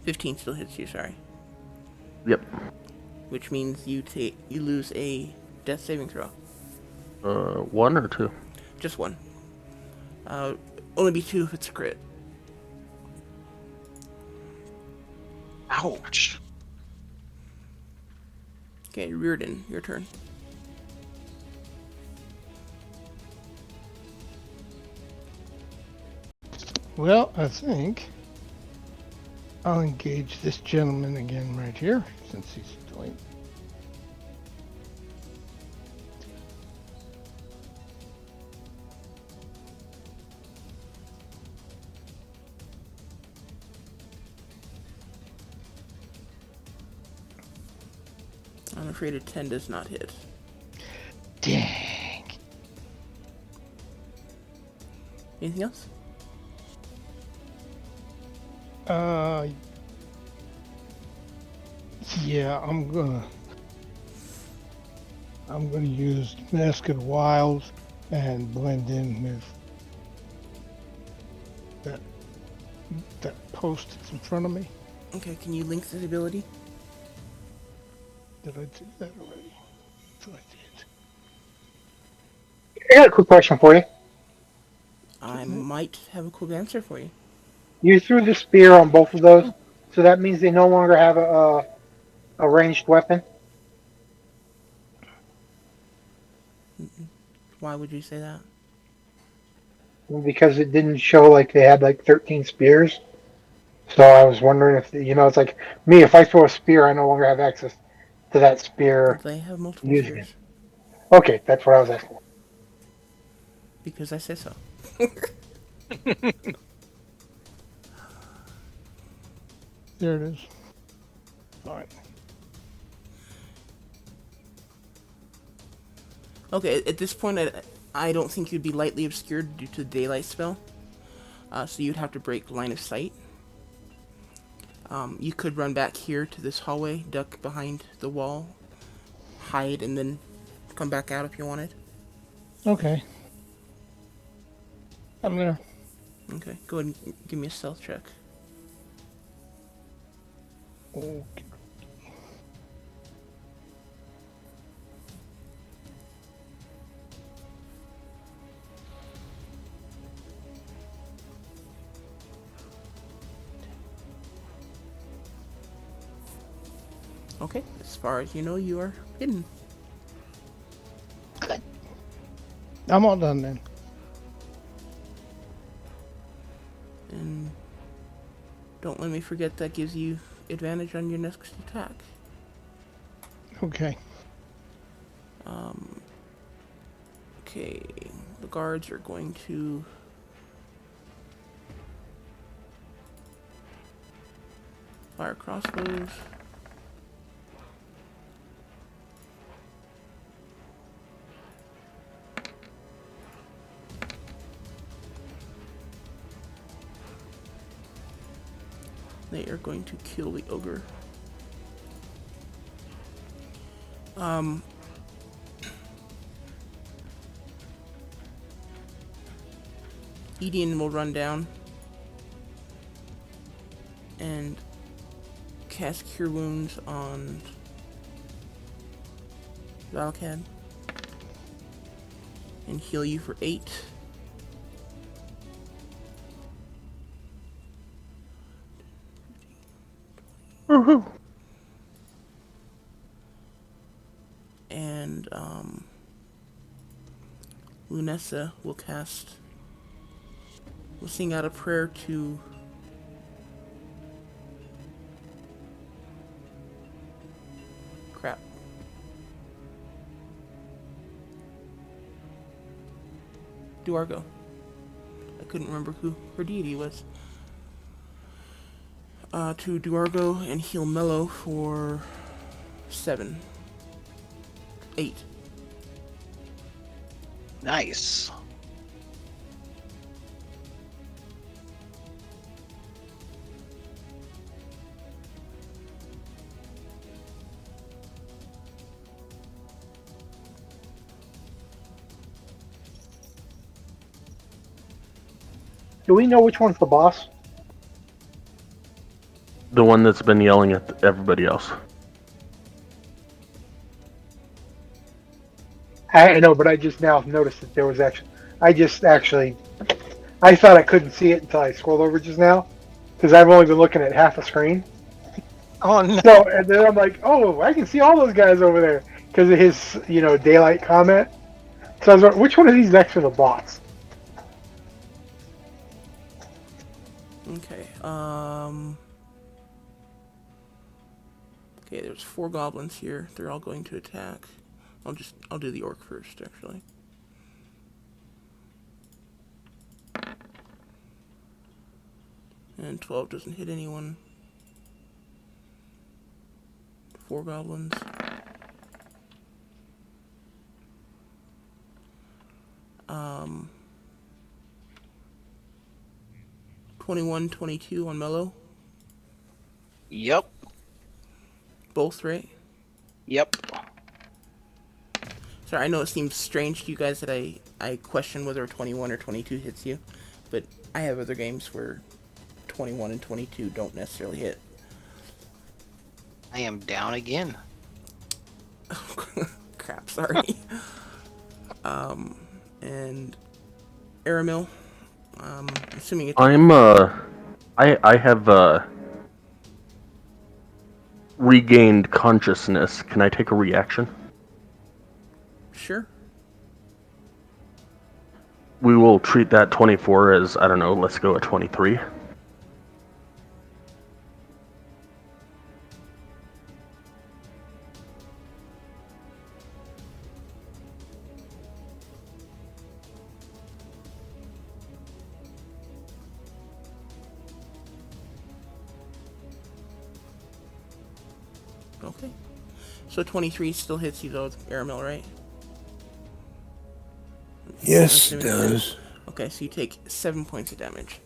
15 still hits you, sorry. Yep. Which means you lose a death saving throw. One or two? Just one. Only be two if it's a crit. Ouch. Okay, Reardon, your turn. Well, I think I'll engage this gentleman again right here, since he's doing. I'm afraid a 10 does not hit. Dang. Anything else? Yeah, I'm gonna use Mask of the Wilds and blend in with that post that's in front of me. Okay, can you link this ability? Did I do that already? So I did. I got a quick question for you. I might have a cool answer for you. You threw the spear on both of those, so that means they no longer have a ranged weapon. Why would you say that? Because it didn't show like they had like 13 spears. So I was wondering if it's like me. If I throw a spear, I no longer have access to that spear They have multiple using it. spheres. Okay, that's what I was asking. Because I say so. There it is. All right. Okay, at this point, I don't think you'd be lightly obscured due to the daylight spell. So you'd have to break line of sight. You could run back here to this hallway, duck behind the wall, hide, and then come back out if you wanted. Okay. I'm there. Okay, go ahead and give me a stealth check. Okay. Okay, as far as you know, you are hidden. Good. I'm all done then. And don't let me forget that gives you advantage on your next attack. Okay. Okay, the guards are going to fire crossbows. They are going to kill the ogre. Edian will run down and cast Cure Wounds on Valakad and heal you for 8. Woohoo! And Lunessa will sing out a prayer to Crap. Duargo. I couldn't remember who her deity was. To Duargo and heal Mellow for 7. 8. Nice. Do we know which one's the boss? The one that's been yelling at everybody else. I know, but I just now noticed that there was actually. I thought I couldn't see it until I scrolled over just now, because I've only been looking at half a screen. Oh no. So, and then I'm like, oh, I can see all those guys over there because of his, daylight comment. So I was like, which one of these is actually the boss? Okay. Okay, there's 4 goblins here. They're all going to attack. I'll do the orc first, actually. And 12 doesn't hit anyone. 4 goblins. Um, 21, 22 on Mellow. Yep. Both, right? Yep. Sorry, I know it seems strange to you guys that I question whether 21 or 22 hits you, but I have other games where 21 and 22 don't necessarily hit. I am down again. Crap, sorry. And Aramil, assuming it's... I have regained consciousness. Can I take a reaction? Sure. We will treat that 24 as, I don't know, let's go at 23. Okay. So 23 still hits you though, Aramil, right? Yes, it does. Okay, so you take 7 points of damage.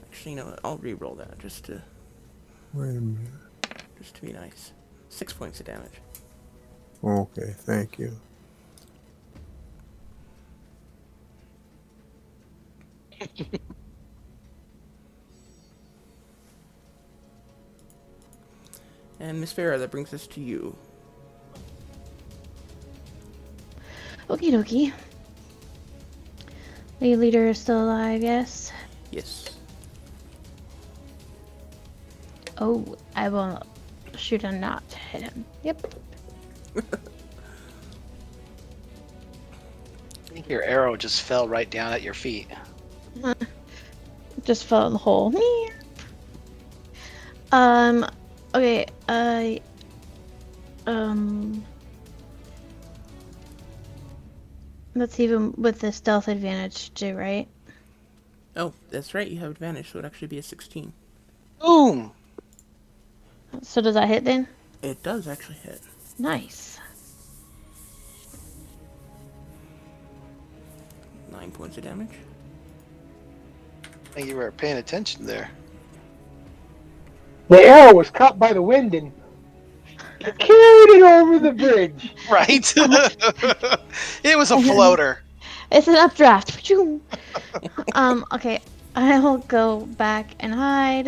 Actually, you know what? I'll re-roll that just to Wait a minute. be nice. 6 points of damage. Okay, thank you. And Miss Farah, that brings us to you. Okie dokie. The leader is still alive, yes? Yes. Oh, I will shoot and not hit him. Yep. I think your arrow just fell right down at your feet. Just fell in the hole. Okay, that's even with the stealth advantage too, right? Oh, that's right, you have advantage, so it'd actually be a 16. Boom! So does that hit then? It does actually hit. Nice. 9 points of damage. I think you were paying attention there. The arrow was caught by the wind and carried it over the bridge. Right? It was a floater. It's an updraft. Okay. I will go back and hide.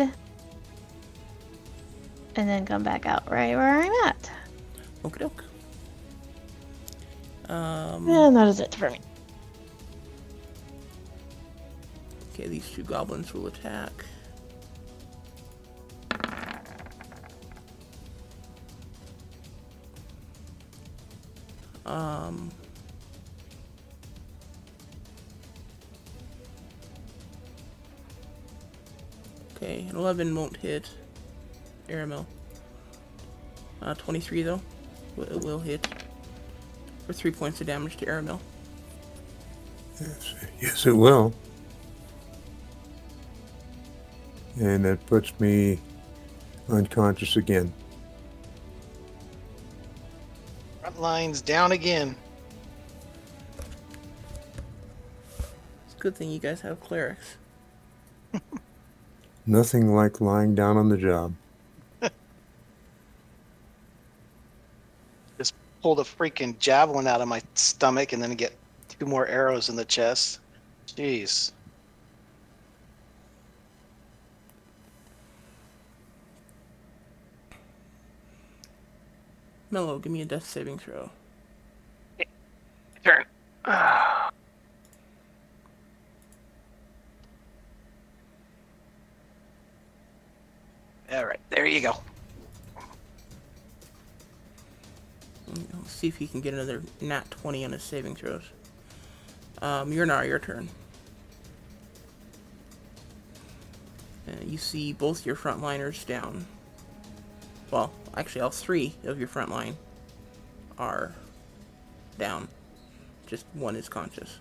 And then come back out right where I'm at. Okie doke. And that is it for me. Okay, these 2 goblins will attack. Okay, an 11 won't hit Aramil. 23 though. It will hit for 3 points of damage to Aramil. Yes, it will. And that puts me unconscious again. Front lines down again. It's a good thing you guys have clerics. Nothing like lying down on the job. Just pulled a freaking javelin out of my stomach and then get 2 more arrows in the chest. Jeez. Mello, give me a death saving throw. Turn. All right, there you go. Let's see if he can get another nat 20 on his saving throws. Yurnar, your turn. You see both your frontliners down. Well, actually, all 3 of your front line are down. Just one is conscious.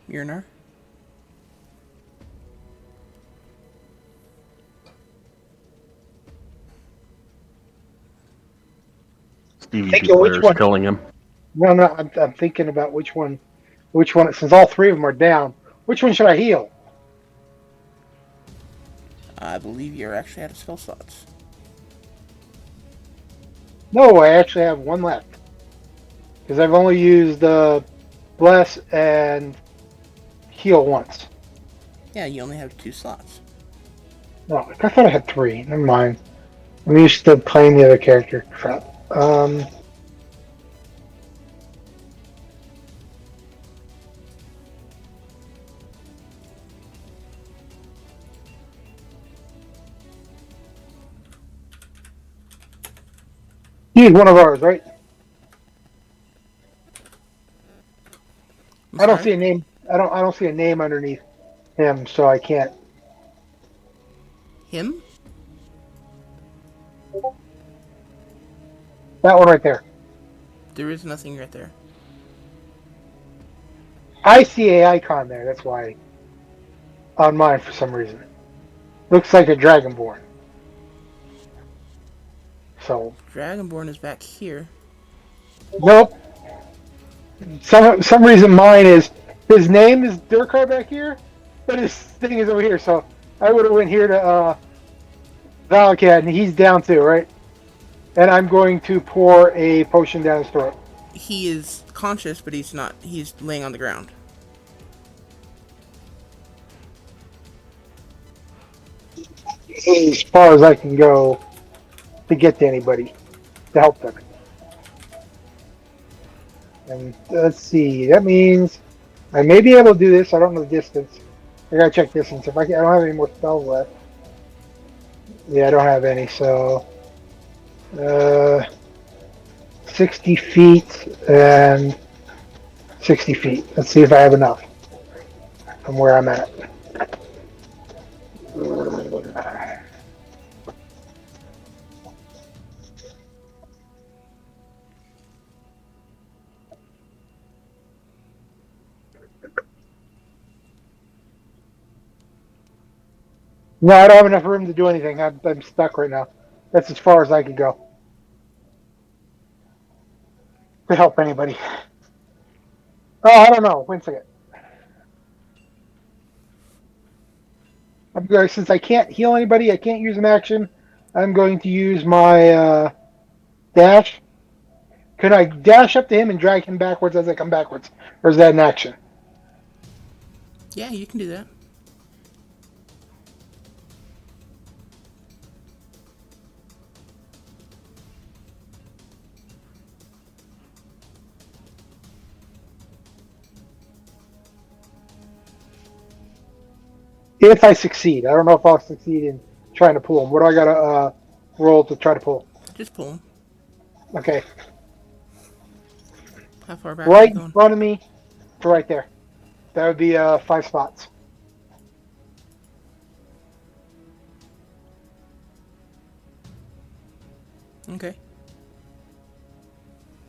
Yurnar? Stevie Thinking which declares, one? killing him. No, no, I'm thinking about which one. Which one? Since all 3 of them are down, which one should I heal? I believe you're actually out of spell slots. No, I actually have 1 left because I've only used bless and heal once. Yeah, you only have 2 slots. No, I thought I had 3. Never mind. I'm used to playing the other character. Crap. He's one of ours, right? I'm I don't sorry? see a name. I don't see a name underneath him, so I can't. Him? That one right there. There is nothing right there. I see a icon there. That's why on mine for some reason. Looks like a dragonborn. So Dragonborn is back here. nope. Some reason mine is his name is Durkar back here, but his thing is over here. So I would have went here to Valakad, and he's down too, right? And I'm going to pour a potion down his throat. He is conscious, but he's not. He's laying on the ground. As far as I can go to get to anybody to help them. And let's see, that means I may be able to do this. I don't know the distance. I gotta check distance. If I don't have any more spells left. Yeah, I don't have any. So, uh, 60 feet and 60 feet. Let's see if I have enough from where I'm at. No, I don't have enough room to do anything. I'm stuck right now. That's as far as I could go to help anybody. Oh, I don't know. Wait a second. I'm going, since I can't heal anybody, I can't use an action. I'm going to use my dash. Can I dash up to him and drag him backwards as I come backwards? Or is that an action? Yeah, you can do that. If I succeed. I don't know if I'll succeed in trying to pull him. What do I got to roll to try to pull? Just pull him. Okay. How far back are Right you in going? front of me to right there. That would be 5 spots. Okay.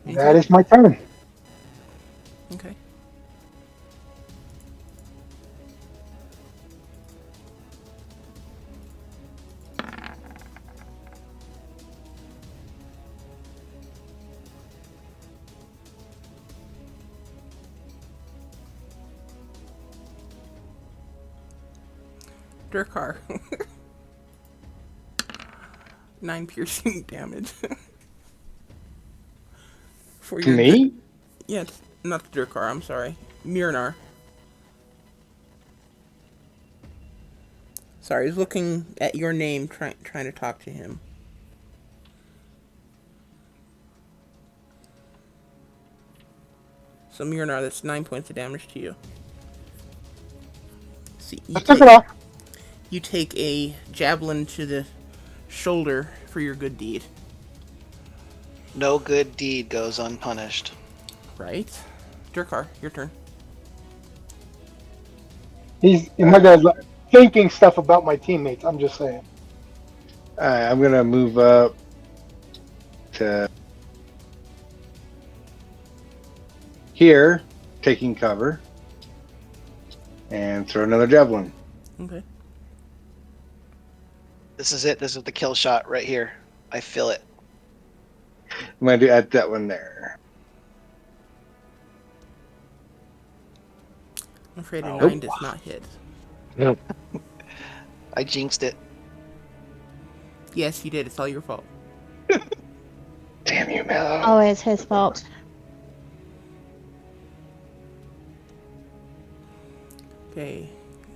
Anything That else? is my turn. Okay. Durkar. 9 piercing damage. For To your good. me? Yeah, not the Durkar, I'm sorry. Mirnar. Sorry, I was looking at your name, trying to talk to him. So Mirnar, that's 9 points of damage to you. See, I took it off. you take a javelin to the shoulder for your good deed, No good deed goes unpunished. right? Durkar, your turn. My guy's thinking stuff about my teammates. I'm just saying. I'm gonna move up to here, taking cover, and throw another javelin. Okay. This is it. This is the kill shot right here. I feel it. I'm gonna do add that one there. I'm afraid a Oh. 9 does not hit. I jinxed it. Yes, you did. It's all your fault. Damn you, Mellow. Always his fault. Okay.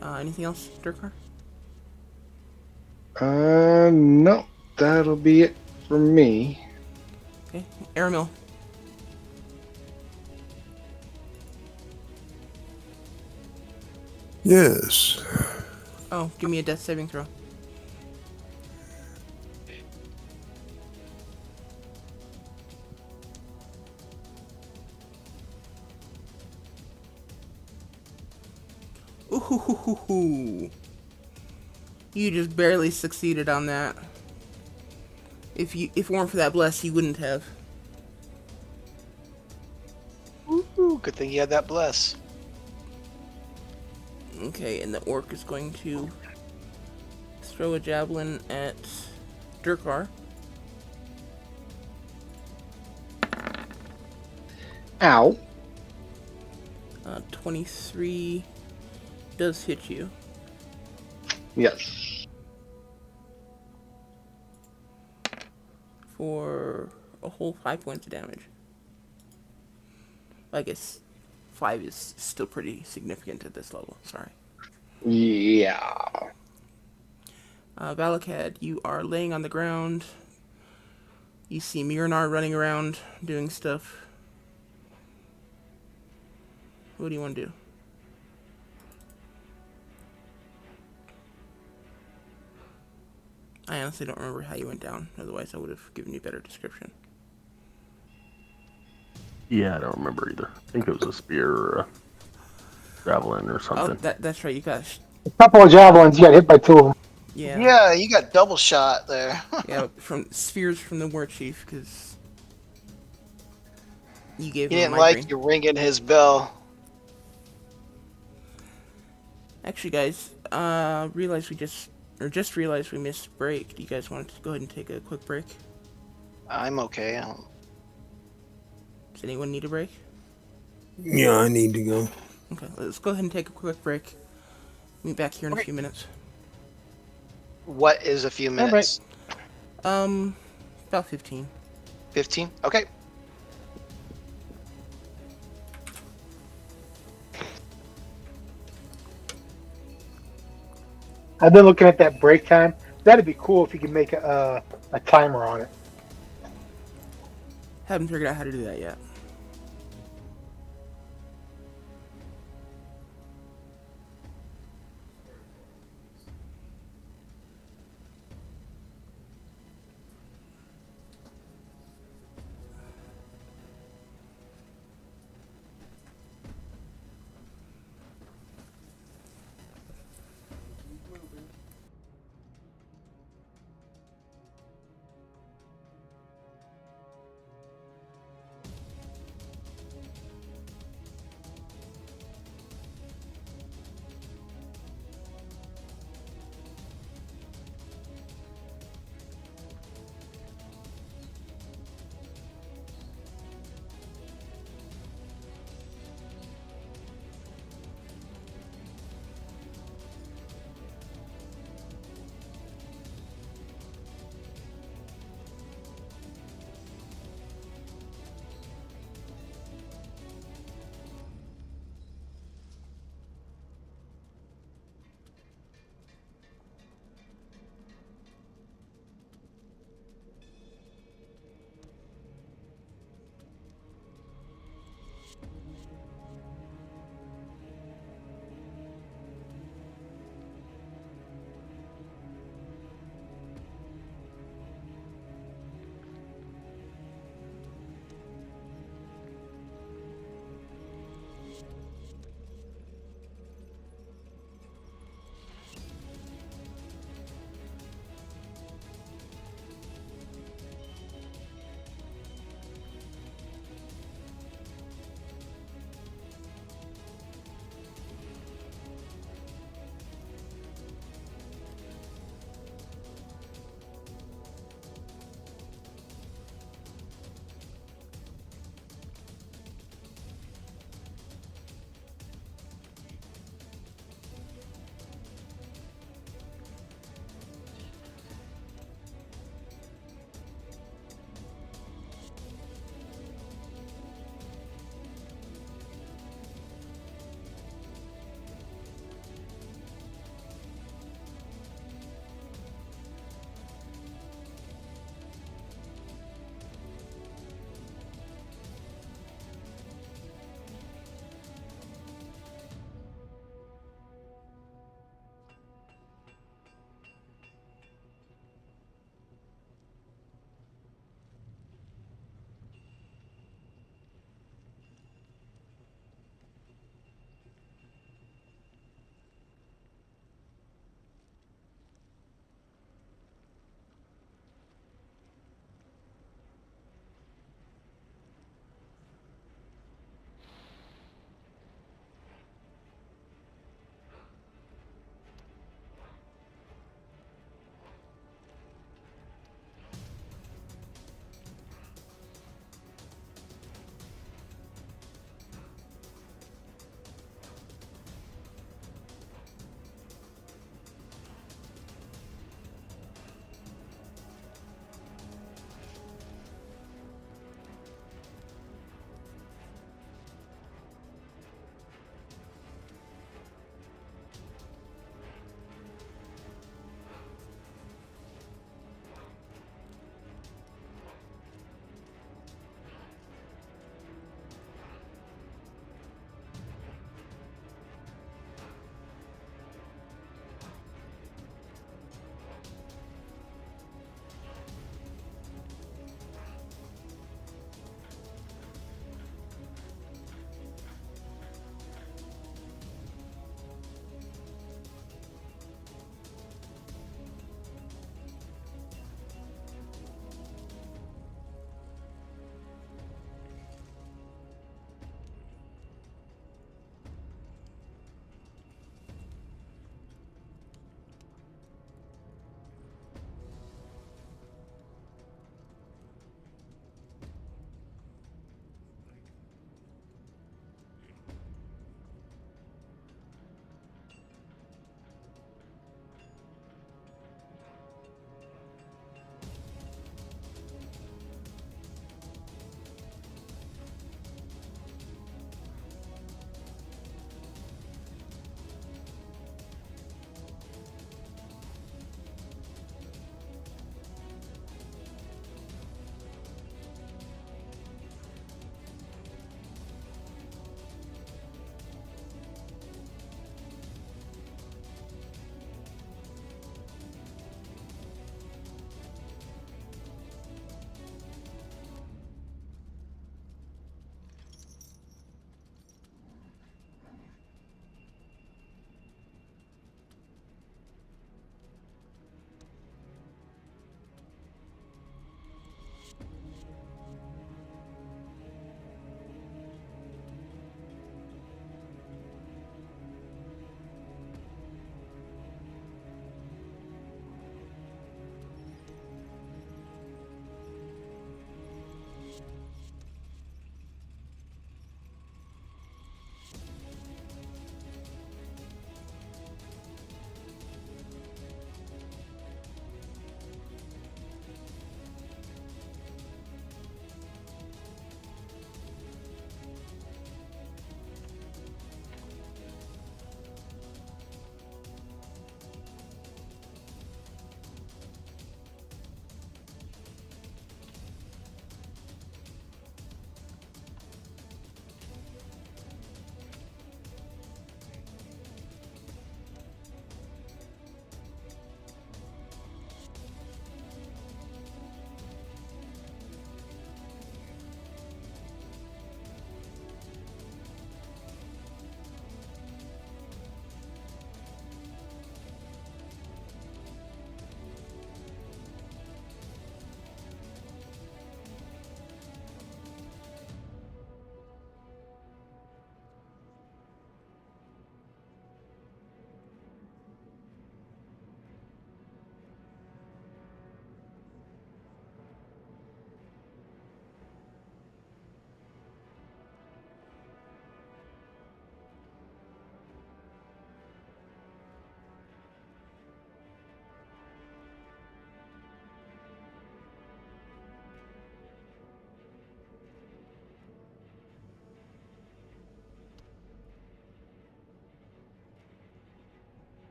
Anything else, Durkar? No, that'll be it for me. Okay. Aramil. Yes. Oh, give me a death saving throw. Ooh. You just barely succeeded on that. If it weren't for that bless, you wouldn't have. Ooh, good thing you had that bless. Okay, and the orc is going to throw a javelin at Durkar. Ow. 23 does hit you. Yes. For a whole 5 points of damage. I guess 5 is still pretty significant at this level. Sorry. Yeah. Valakad, you are laying on the ground. You see Mirnar running around doing stuff. What do you want to do? I honestly don't remember how you went down. Otherwise, I would have given you a better description. Yeah, I don't remember either. I think it was a spear or a javelin or Oh, something. that's right. You got... A couple of javelins. You got hit by 2 of them. Yeah. Yeah, you got double shot there. Yeah, from spheres from the war chief, because you gave He him a didn't migraine. like you ringing his bell. Actually, guys, just realized we missed break. Do you guys want to go ahead and take a quick break? I'm okay. Does anyone need a break? Yeah, I need to go. Okay, let's go ahead and take a quick break. Meet back here in a Okay. few minutes. What is a few right. minutes? About 15. 15. Okay. I've been looking at that break time. That'd be cool if you could make a timer on it. Haven't figured out how to do that yet.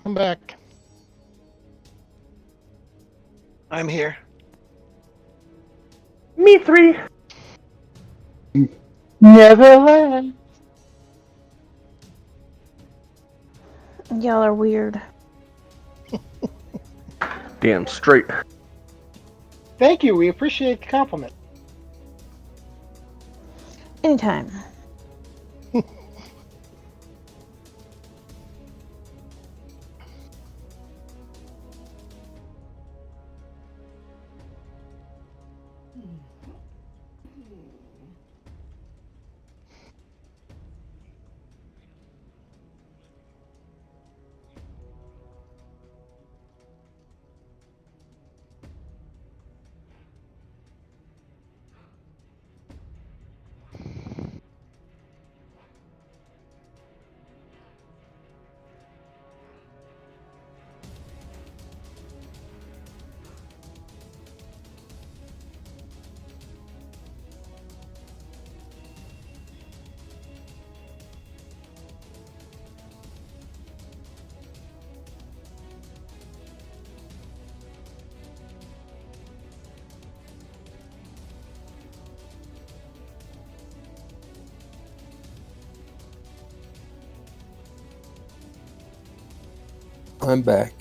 I'm back. I'm here. Me 3. Neverland. Y'all are weird. Damn straight. Thank you. We appreciate the compliment. Anytime. I'm back.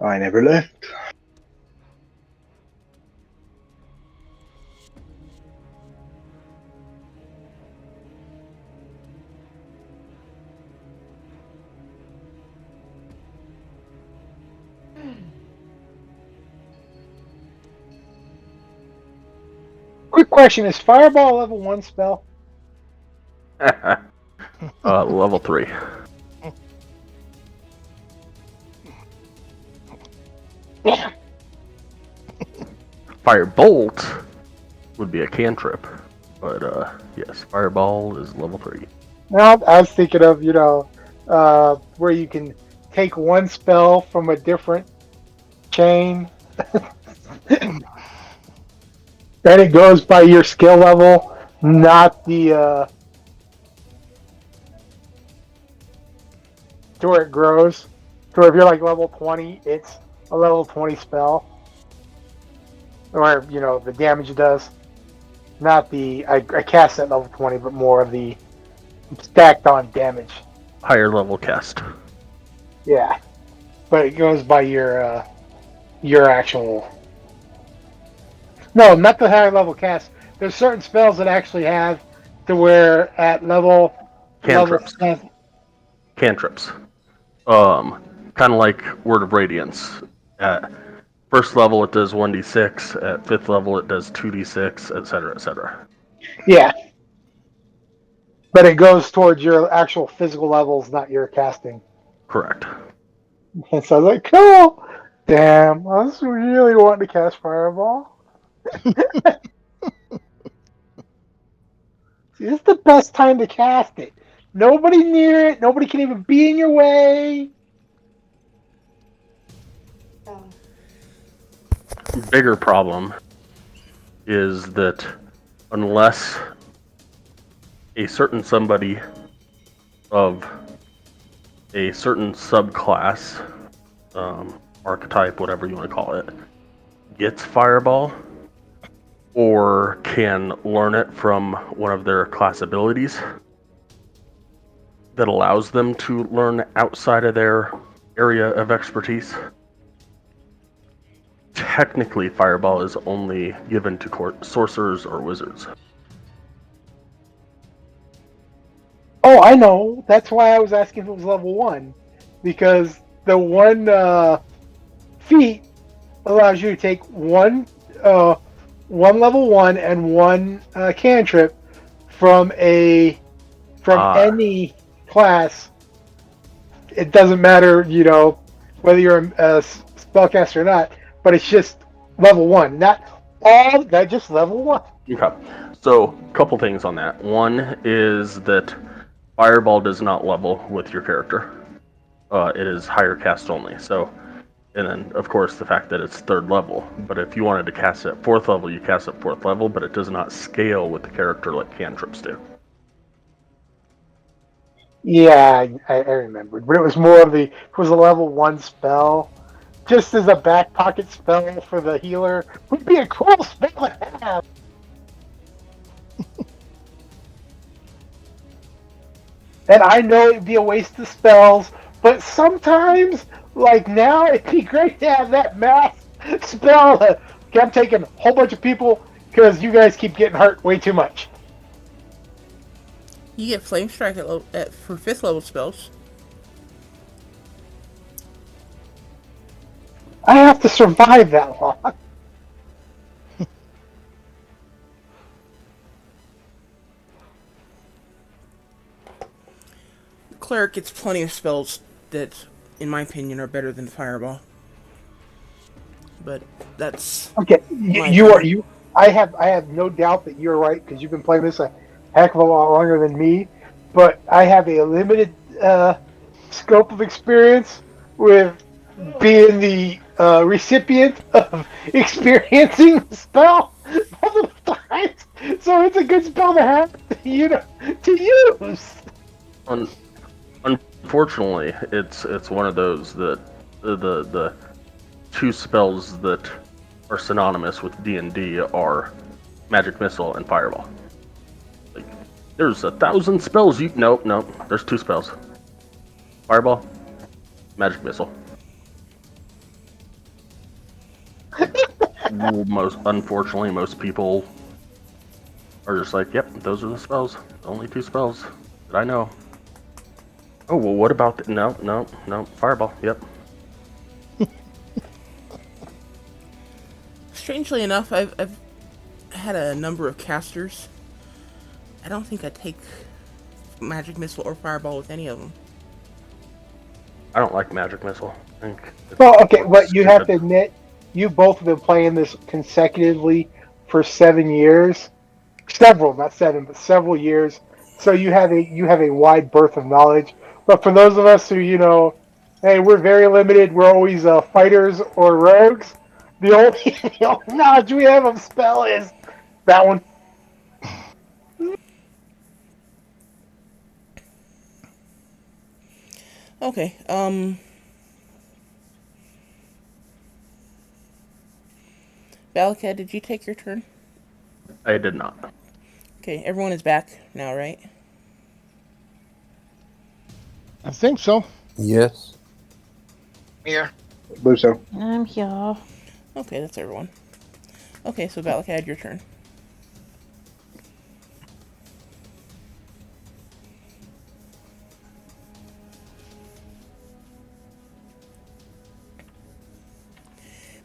I never left. Quick question: is Fireball level 1 spell? Level 3. Yeah. Firebolt would be a cantrip. But yes, Fireball is level 3. No, I was thinking of where you can take one spell from a different chain, and it goes by your skill level, not the to where it grows. So if you're like level 20, it's a level 20 spell, or the damage it does. Not the I cast at level 20, but more of the stacked on damage. Higher level cast. Yeah, but it goes by your actual. No, not the higher level cast. There's certain spells that actually have to where at level Cantrips. 7. Cantrips. Kind of like Word of Radiance. At first level, it does 1d6. At 5th level, it does 2d6, etc., etc. Yeah, but it goes towards your actual physical levels, not your casting. Correct. And so I was like, cool. Damn, I was really wanting to cast Fireball. See, this is the best time to cast it. Nobody near it. Nobody can even be in your way. Bigger problem is that unless a certain somebody of a certain subclass, archetype, whatever you want to call it, gets Fireball or can learn it from one of their class abilities that allows them to learn outside of their area of expertise. Technically, Fireball is only given to sorcerers or wizards. Oh, I know. That's why I was asking if it was level 1. Because the one feat allows you to take one level 1 and one cantrip from any class. It doesn't matter, whether you're a spellcaster or not, but it's just level 1. Not all that, just level 1. Okay, so a couple things on that. One is that Fireball does not level with your character. It is higher cast only. So And then, of course, the fact that it's third level. But if you wanted to cast it at fourth level, you cast it at fourth level, but it does not scale with the character like cantrips do. Yeah, I remembered, but it was more of the it was a level 1 spell, just as a back pocket spell for the healer would be a cool spell to have. And I know it'd be a waste of spells, but sometimes, like now, it'd be great to have that mass spell. Okay, I'm taking a whole bunch of people because you guys keep getting hurt way too much. You get Flame Strike for 5th level spells. I have to survive that long. Cleric gets plenty of spells that, in my opinion, are better than Fireball. But that's Okay, my you are opinion. you. I have no doubt that you're right because you've been playing this a heck of a lot longer than me. But I have a limited scope of experience with being the recipient of experiencing the spell multiple times. So it's a good spell to have, to use. Un- Unfortunately, it's one of those that the two spells that are synonymous with D&D are Magic Missile and Fireball. Like, there's 1,000 spells you... Nope. There's two spells. Fireball, Magic Missile. Unfortunately, most people are just like, yep, those are the spells. Only two spells that I know. Oh, well, what about the... No. Fireball, yep. Strangely enough, I've had a number of casters. I don't think I take Magic Missile or Fireball with any of them. I don't like Magic Missile. I think Well, it okay, looks but you have stupid. to admit, you both have been playing this consecutively for 7 years. Several, not seven, but several years. So you have a wide berth of knowledge. But for those of us who, hey, we're very limited. We're always fighters or rogues. The only, the only knowledge we have of spell is that one. Okay, Valakad, did you take your turn? I did not. Okay, everyone is back now, right? I think so. Yes. Here. I believe so. I'm here. Okay, that's everyone. Okay, so Valakad, your turn.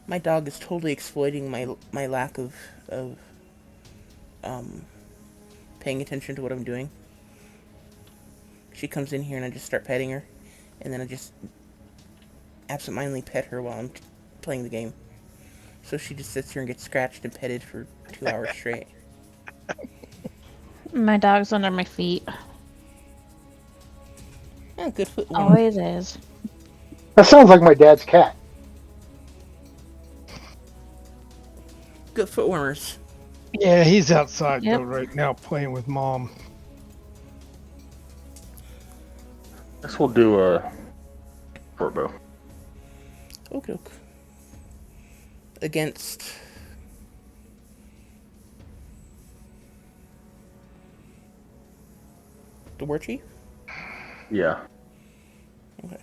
My dog is totally exploiting my lack of um paying attention to what I'm doing. She comes in here and I just start petting her, and then I just absentmindedly pet her while I'm playing the game. So she just sits here and gets scratched and petted for 2 hours straight. My dog's under my feet. Yeah, good foot warmer. Always is. That sounds like my dad's cat. Good foot warmers. Yeah, he's outside though Yep. right now playing with mom. Guess we'll do a short bow. Okay. Against the war chief? Yeah. Okay.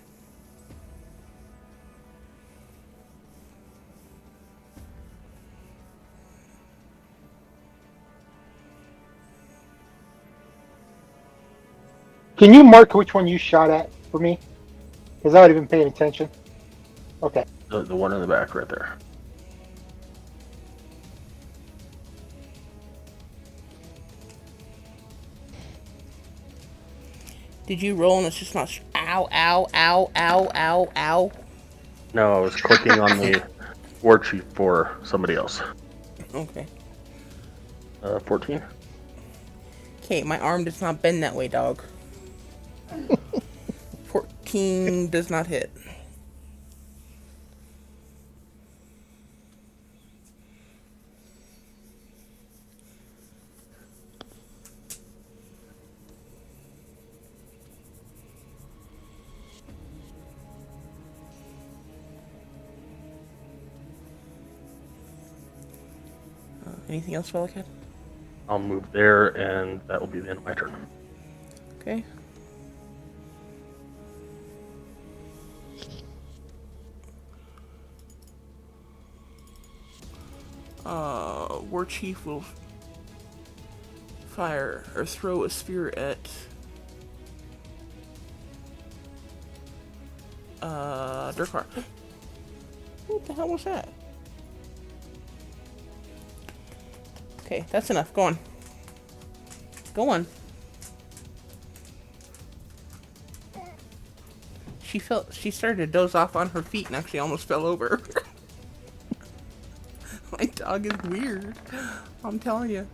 Can you mark which one you shot at for me? Because I would have been paying attention. Okay. The one in the back right there. Did you roll and it's just not... Ow, ow, ow, ow, ow, ow. No, I was clicking on the war chief for somebody else. Okay. 14? Okay, my arm does not bend that way, dog. 14 does not hit. Anything else, Velicat? I'll move there, and that will be the end of my turn. Okay. War Chief will fire or throw a spear at Durkar. What the hell was that? Okay, that's enough. Go on. Go on. She started to doze off on her feet and actually almost fell over. My dog is weird. I'm telling you.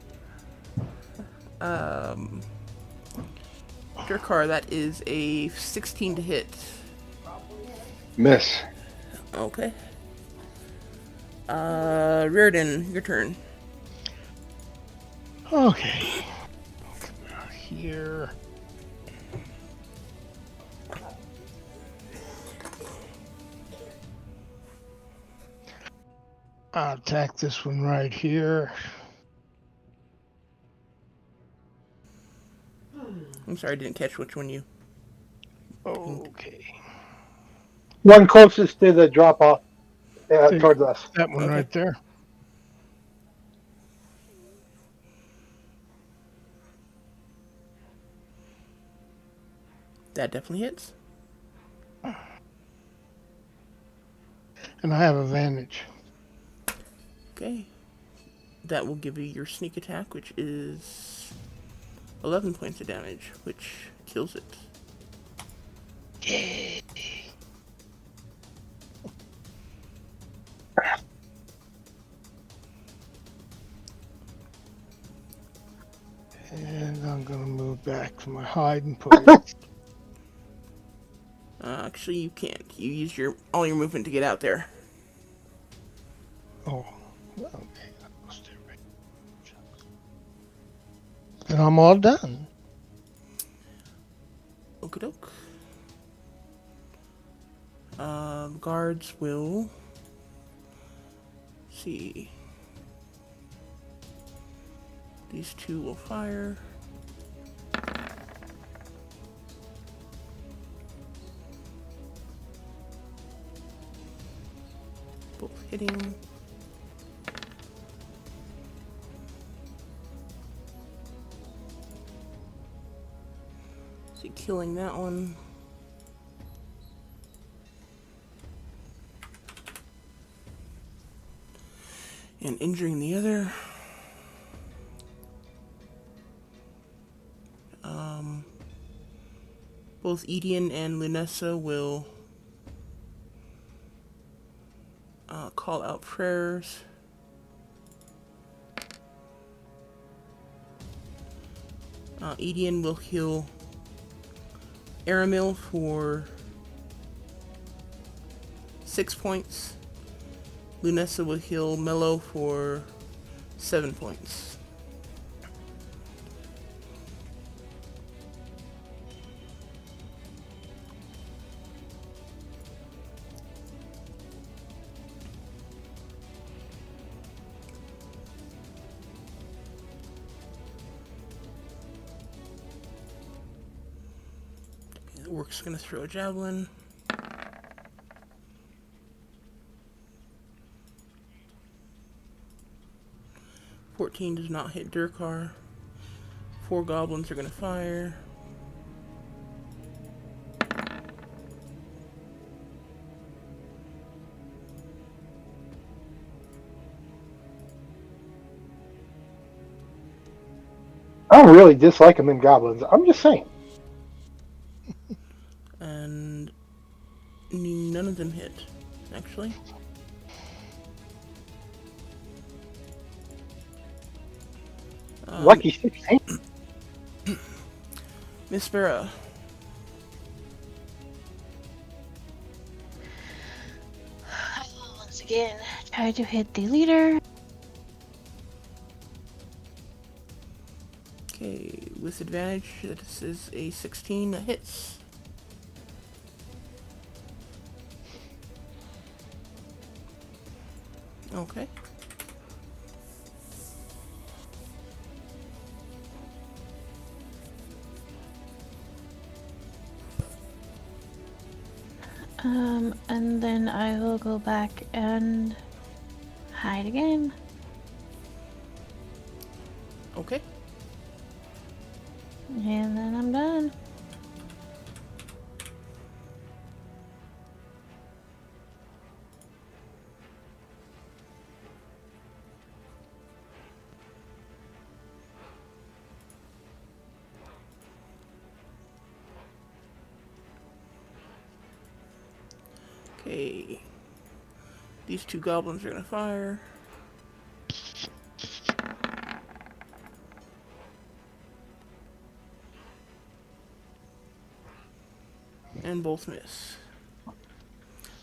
Durkar, that is a 16 to hit. Miss. Okay. Reardon, your turn. Okay. Come out here. I'll attack this one right here. I'm sorry, I didn't catch which one you. Okay. One closest to the drop off Take towards us. that one Okay. right there. That definitely hits. And I have advantage. Okay. That will give you your sneak attack, which is 11 points of damage, which kills it. Yay. And I'm gonna move back to my hiding place. Actually, you can't. You use all your movement to get out there. Oh, okay. And I'm all done. Okie doke. Guards will see. These two will fire. Both hitting. See, killing that one. And injuring the other. Both Edian and Lunessa will call out prayers. Edian will heal Aramil for 6 points. Lunessa will heal Mello for 7 points. The Orc's gonna throw a javelin. $14 does not hit Durkar. 4 goblins are gonna fire. I'm really disliking them goblins. I'm just saying. And none of them hit, actually. Lucky 16. Miss Vera. I will once again try to hit the leader. Okay, with advantage, this is a 16 that hits. Okay. And then I will go back and hide again. Okay. And then I'm done. Okay. These two goblins are gonna fire. And both miss.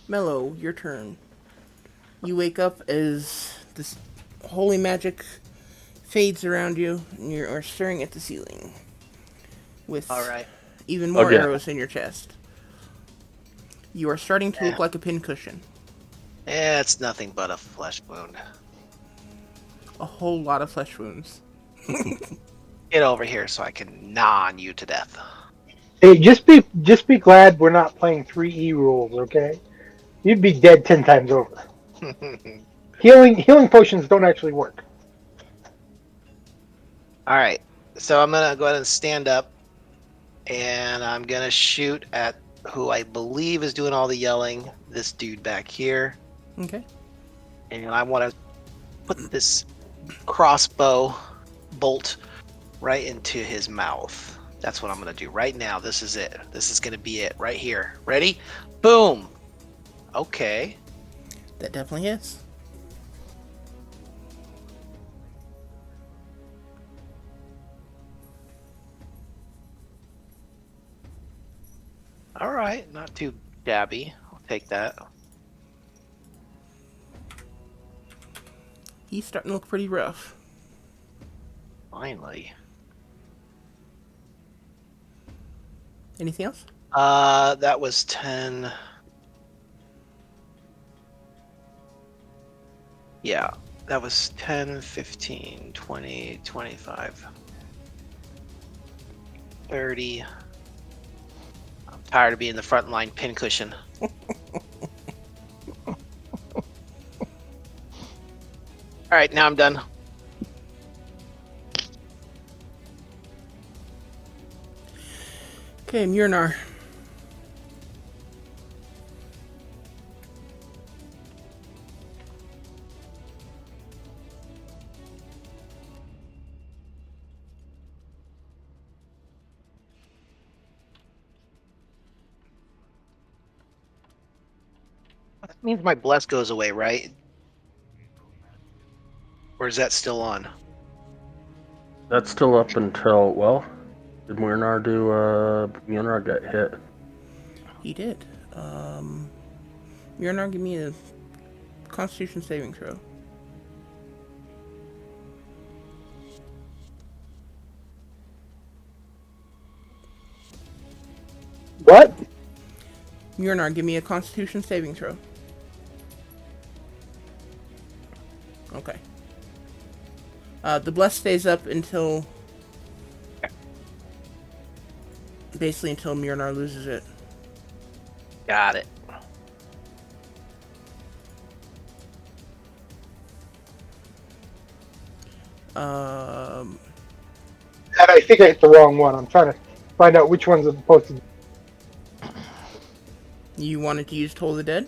Mellow, your turn. You wake up as this holy magic fades around you, and you are staring at the ceiling All with right. even more Again. arrows in your chest. You are starting to look like a pincushion. It's nothing but a flesh wound. A whole lot of flesh wounds. Get over here so I can gnaw on you to death. Hey, just be glad we're not playing 3E rules, okay? You'd be dead 10 times over. Healing potions don't actually work. All right. So I'm gonna go ahead and stand up, and I'm gonna shoot at who I believe is doing all the yelling. This dude back here, Okay. and I want to put this crossbow bolt right into his mouth. That's what I'm gonna do right now. This is it. This is gonna be it right here. Ready? Boom. Okay. That definitely is. All right. Not too shabby. I'll take that. He's starting to look pretty rough. Finally. Anything else? That was 10. Yeah, that was 10, 15, 20, 25, 30. I'm tired of being the frontline pincushion. All right, now I'm done. Okay, Murnar. That means my bless goes away, right? Or is that still on? That's still up until, well, did Myrnar do, Myrnar got hit. He did. Murnar, give me a Constitution saving throw. What? Murnar, give me a Constitution saving throw. Okay. The bless stays up until basically until Murnar loses it. Got it. Um, And I think I hit the wrong one. I'm trying to find out which ones I'm supposed to. you wanted to use Toll the Dead?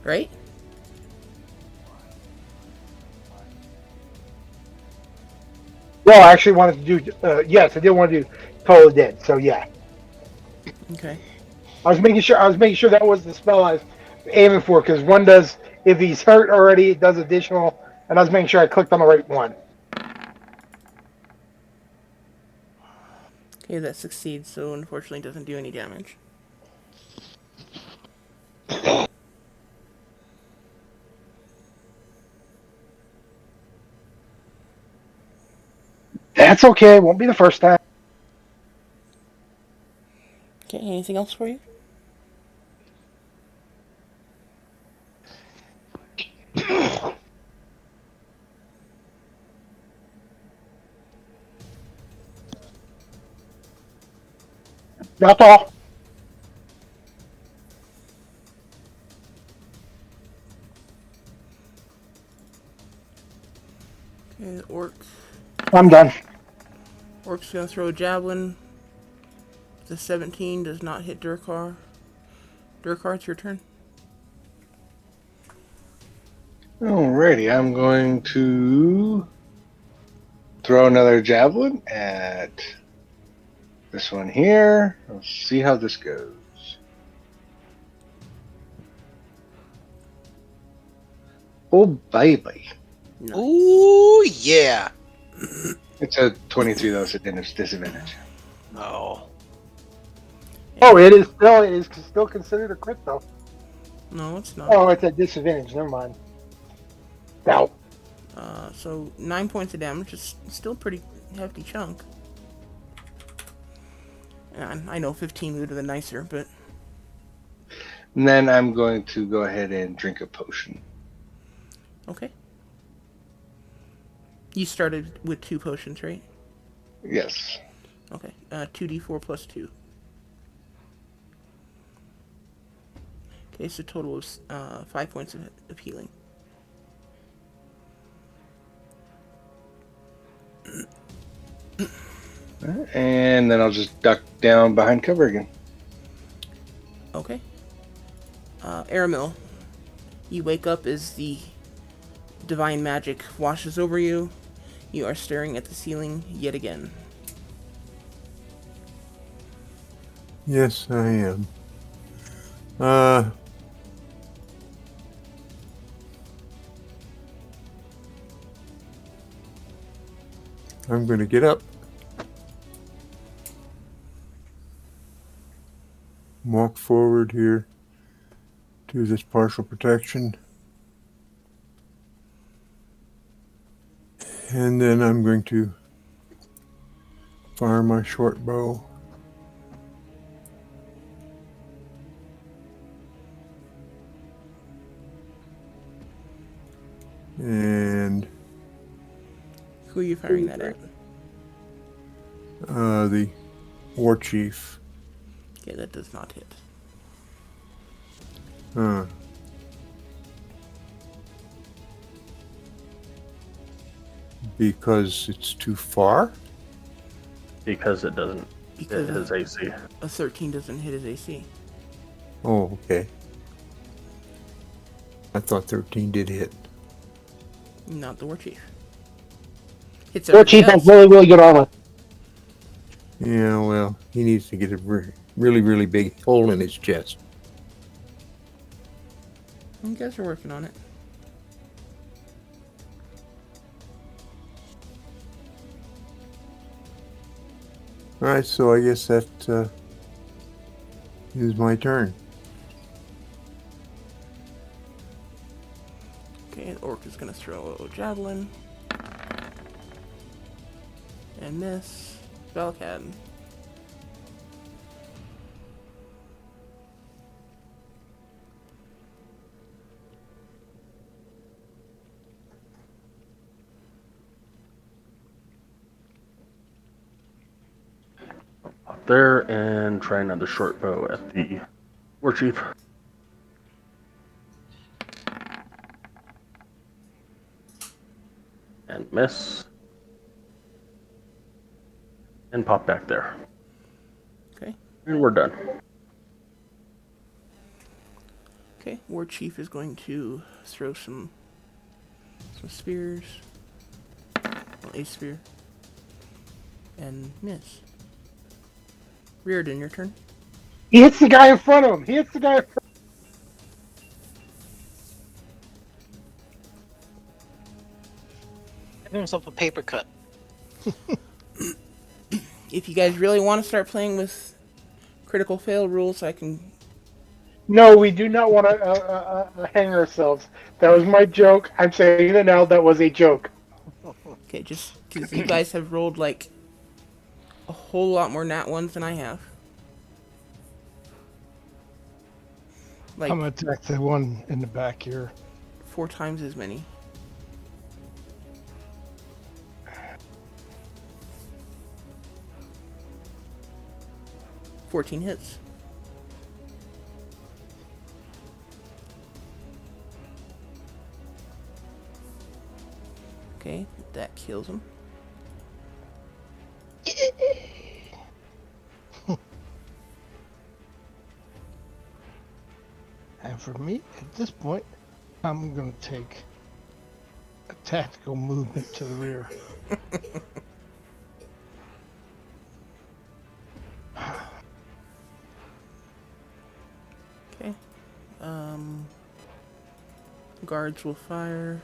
Right? No, I actually wanted to do. Yes, I did want to do Total Dead. So yeah, Okay. I was making sure. I was making sure that was the spell I was aiming for because one does if he's hurt already, it does additional, and I was making sure I clicked on the right one. Okay, that succeeds, so unfortunately doesn't do any damage. That's okay. Won't be the first time. Okay, anything else for you? Not all. Okay, the orc. I'm done. Orc's gonna throw a javelin. The 17 does not hit Durkar. Durkar, it's your turn. Alrighty, I'm going to throw another javelin at this one here. Let's see how this goes. Oh, baby. Nice. Ooh, yeah. It's a 23, though, so it's disadvantage. Oh. Oh, it is still considered a crit though. No, it's not. Oh, it's a disadvantage. Never mind. Doubt. So 9 points of damage is still a pretty hefty chunk. And I know 15 would have been nicer, but And then I'm going to go ahead and drink a potion. okay. You started with 2 potions, right? Yes. Okay. 2d4 plus 2. Okay, so total is 5 points of healing. And then I'll just duck down behind cover again. Okay. Aramil, you wake up as the divine magic washes over you. You are staring at the ceiling yet again. Yes, I am. I'm going to get up. Walk forward here to this partial protection. And then I'm going to fire my short bow. And Who are you firing that at? the war chief. Okay, that does not hit. Because it's too far? Because it doesn't Because hit his AC. a 13 doesn't hit his AC. Oh, okay. I thought 13 did hit. Not the war chief. Hits Your everybody chief has else. really, really good armor. Yeah, well, he needs to get a really, really big hole in his chest. You guys are working on it. Alright, so I guess that is my turn. Okay, the orc is gonna throw a javelin. And miss. Valcad. Up there and try another short bow at the war chief. And miss. And pop back there. Okay. And we're done. Okay, war chief is going to throw some spears. Well, a spear. And miss. Reardon, your turn. He hits the guy in front of him. He hits the guy in front. Give himself a paper cut. If you guys really want to start playing with critical fail rules, I can... No, we do not want to hang ourselves. That was my joke. I'm saying it now. That was a joke. Okay, just because you guys have rolled, like, a whole lot more nat ones than I have. Like, I'm gonna attack the one in the back here. 4 times as many. 14 hits. Okay, that kills him. And for me, at this point, I'm going to take a tactical movement to the rear. Okay. Guards will fire.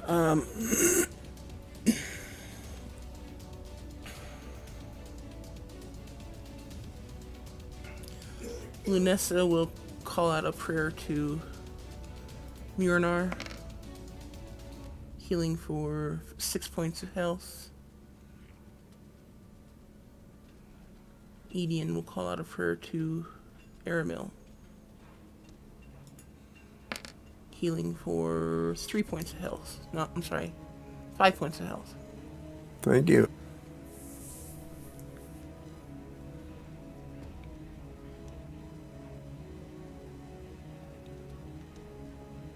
Um, Lunessa will call out a prayer to Murinar, healing for 6 points of health. Edian will call out a prayer to Aramil, healing for 3 points of health. No, I'm sorry, 5 points of health. Thank you.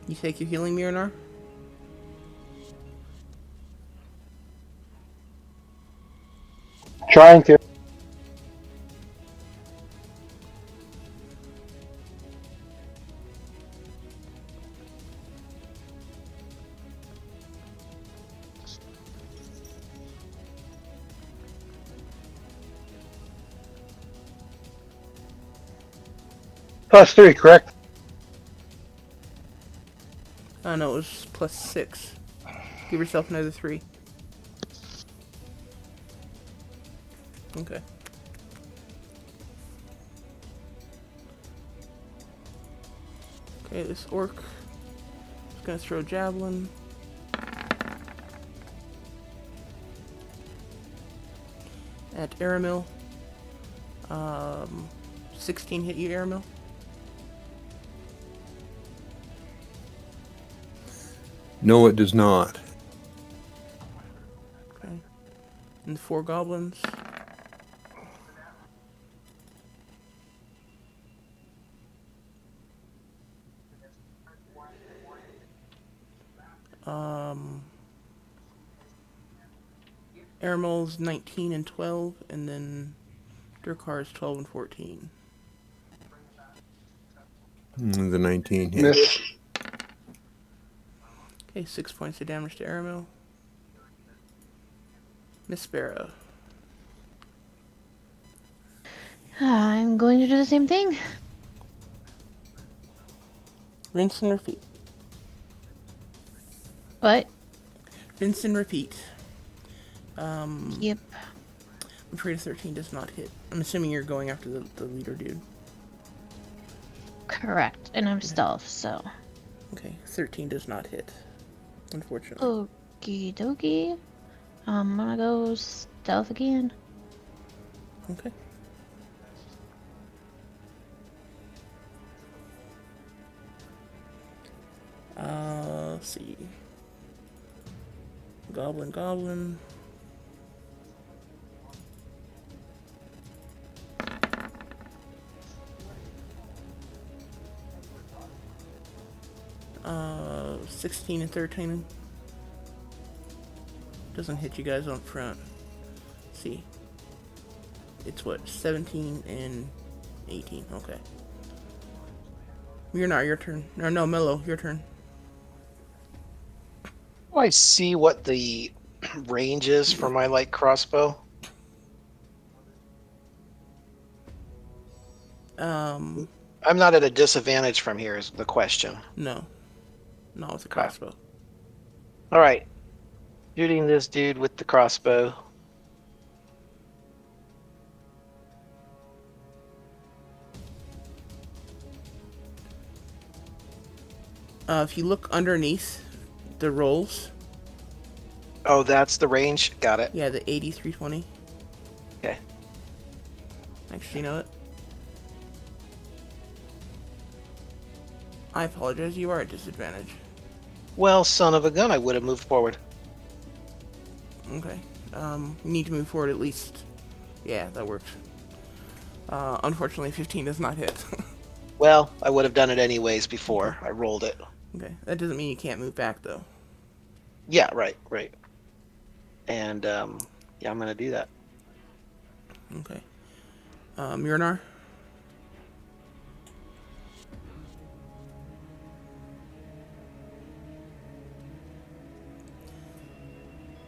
You take your healing, Murinar? Trying to. +3, correct? No, it was +6. Give yourself another 3. Okay. Okay, this orc is gonna throw javelin. At Aramil. 16 hit you, Aramil? No, it does not. Okay. And the 4 goblins. Aramil's 19 and 12, and then Durkar's 12 and 14. The 19 hit. Miss. Okay, 6 points of damage to Aramil. Miss Sparrow. I'm going to do the same thing. Rinse and repeat. But, Rinse and repeat. yep. I'm afraid a 13 does not hit. I'm assuming you're going after the leader dude. Correct. And I'm stealth, so. Okay, 13 does not hit. Unfortunately. Okie dokie. I'm gonna go stealth again. Okay. Let's see. Goblin. 16 and 13. Doesn't hit you guys on front. Let's see. It's what? 17 and 18. Okay. You're not, your turn. No, Mello, your turn. Do I see what the range is for my light crossbow? Um, I'm not at a disadvantage from here is the question. no. Not with a crossbow. All right. Shooting this dude with the crossbow. If you look underneath the rolls, Oh, that's the range. Got it. yeah, the 80, 320. Okay. Actually, you know what? I apologize. You are at disadvantage. Well, son of a gun, I would have moved forward. Okay. You need to move forward at least. Yeah, that works. Unfortunately, 15 does not hit. Well, I would have done it anyways before I rolled it. Okay. That doesn't mean you can't move back, though. Yeah, right. And, yeah, I'm going to do that. Okay. Murinar?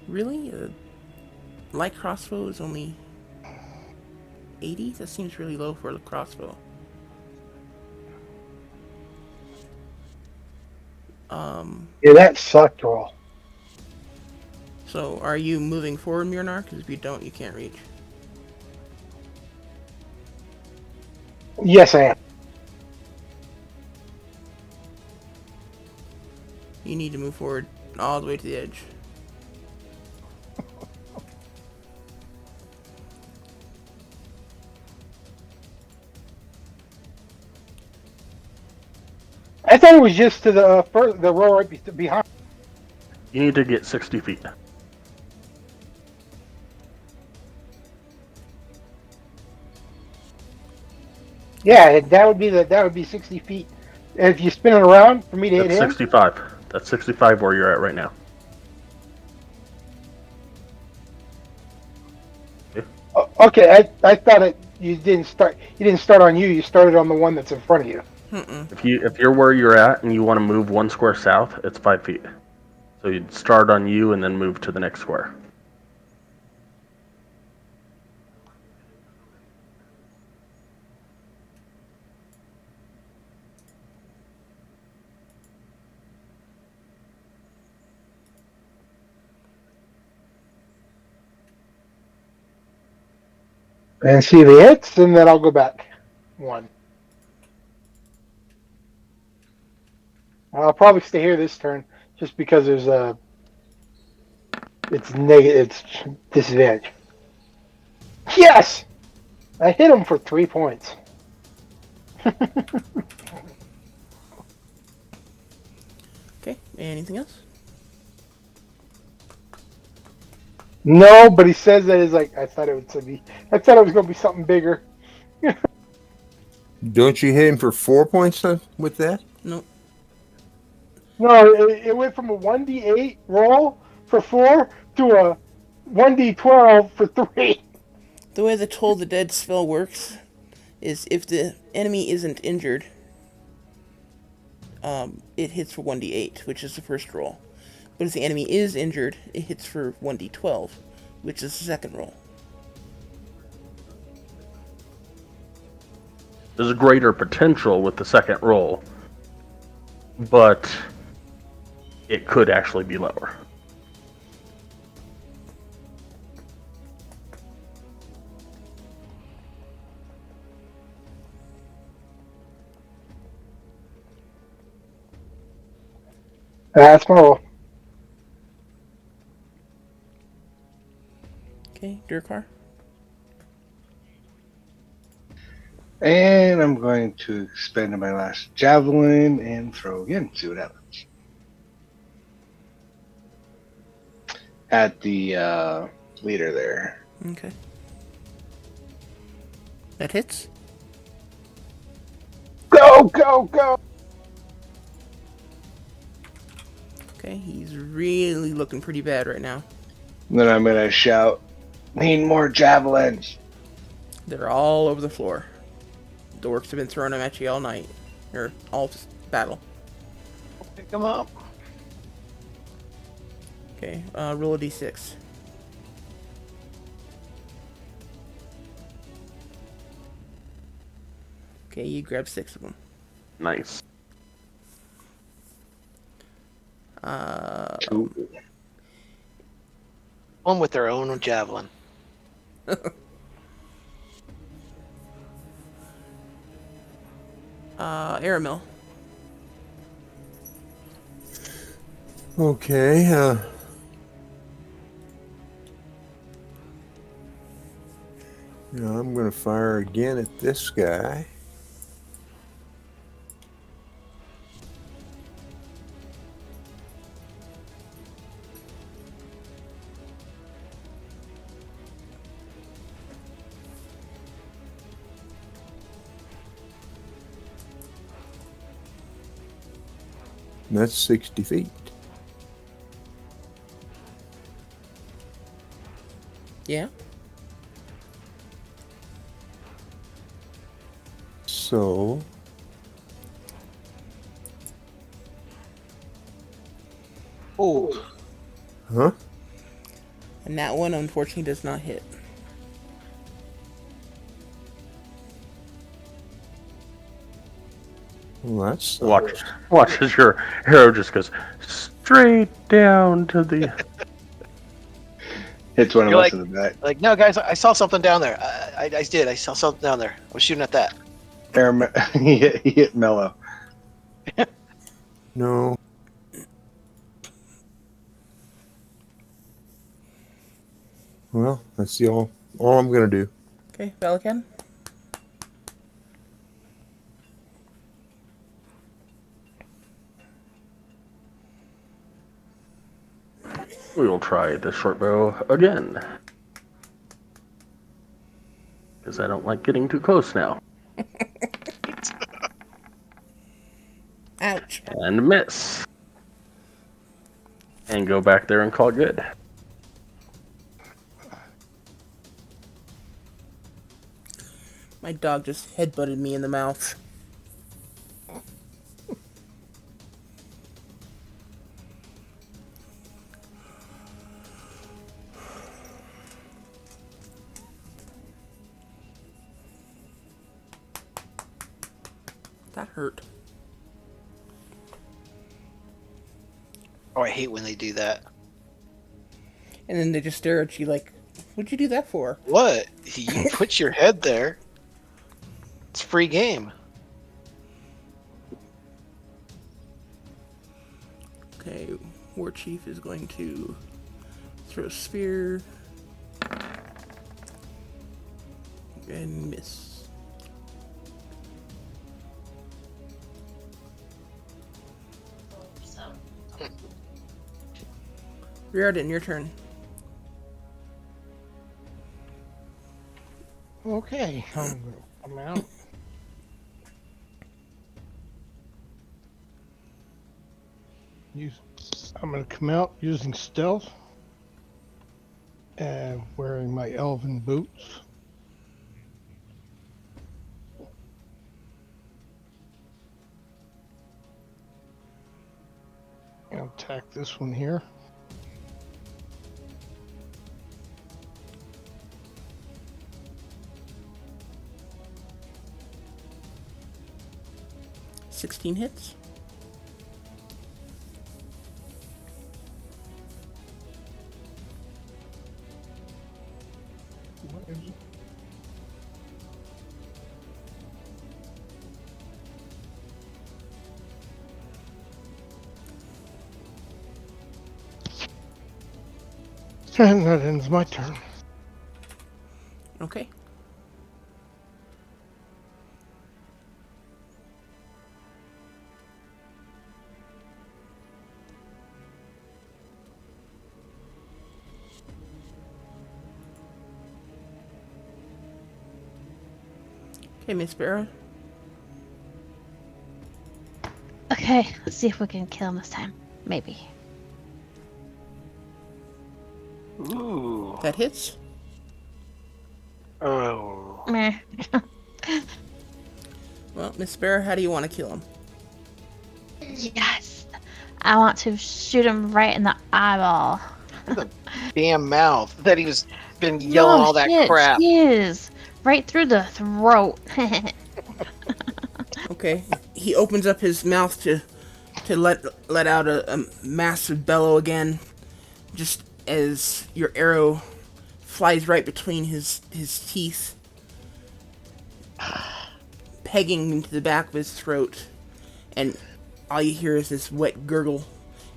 Really? Light crossbow is only 80? That seems really low for a crossbow. Yeah, that sucked roll. So, are you moving forward, Murinar? Because if you don't, you can't reach. Yes, I am. You need to move forward all the way to the edge. I thought it was just to the the row right behind. You need to get 60 feet. Yeah, that would be 60 feet. If you spin it around for me to hit That's him. 65. That's 65 where you're at right now. Okay, I thought you didn't start on you. You started on the one that's in front of you. If you're where you're at and you want to move 1 square south, it's 5 feet. So you'd start on you and then move to the next square. And see the hits, and then I'll go back one. I'll probably stay here this turn, just because it's negative, it's disadvantage. Yes, I hit him for 3 points. Okay, anything else? No, but he says that is like I thought it was going to be something bigger. Don't you hit him for 4 points with that? Nope. No, it went from a 1d8 roll for 4 to a 1d12 for 3. The way the Toll the Dead spell works is if the enemy isn't injured, it hits for 1d8, which is the first roll. But if the enemy is injured, it hits for 1d12, which is the second roll. There's a greater potential with the second roll, but it could actually be lower. That's my roll. Okay, Durkar? And I'm going to expend my last javelin and throw again. See what happens. At the leader there. Okay. That hits? Go, go, go! Okay, he's really looking pretty bad right now. And then I'm going to shout, "Need more javelins!" They're all over the floor. The orcs have been throwing them at you all night. Or all battle. Pick them up. Okay, roll a d6. Okay, you grab 6 of them. Nice. One with their own javelin. Aramil. Now I'm going to fire again at this guy. And that's 60 feet. Yeah. So Oh, huh? And that one, unfortunately, does not hit. Well, that's Watch as your arrow just goes straight down to the. Hits one of You're us in the back. like, no, guys, I saw something down there. I did. I saw something down there. I was shooting at that. He hit Mellow. no. Well, that's all I'm going to do. Okay, Pelican. We will try the short bow again. Because I don't like getting too close now. Ouch. And miss. And go back there and call it good. My dog just headbutted me in the mouth. That hurt. Oh, I hate when they do that. And then they just stare at you like, what'd you do that for? What? You put your head there. It's free game. Okay, War Chief is going to throw a spear. And miss. Riordan, your turn. Okay, I'm gonna come out. I'm gonna come out using stealth and wearing my elven boots. I'll attack this one here. $16 hits. What is it? And that ends my turn. Okay. Okay, Miss Barrow. Okay, let's see if we can kill him this time. Maybe. Ooh. That hits. Oh. Meh. Well, Miss Sparrow, how do you want to kill him? Yes. I want to shoot him right in the eyeball. Damn mouth that he was been yelling all that shit, crap. Jeez. Right through the throat. Okay. He opens up his mouth to let out a massive bellow again, just as your arrow flies right between his teeth, pegging into the back of his throat, and all you hear is this wet gurgle.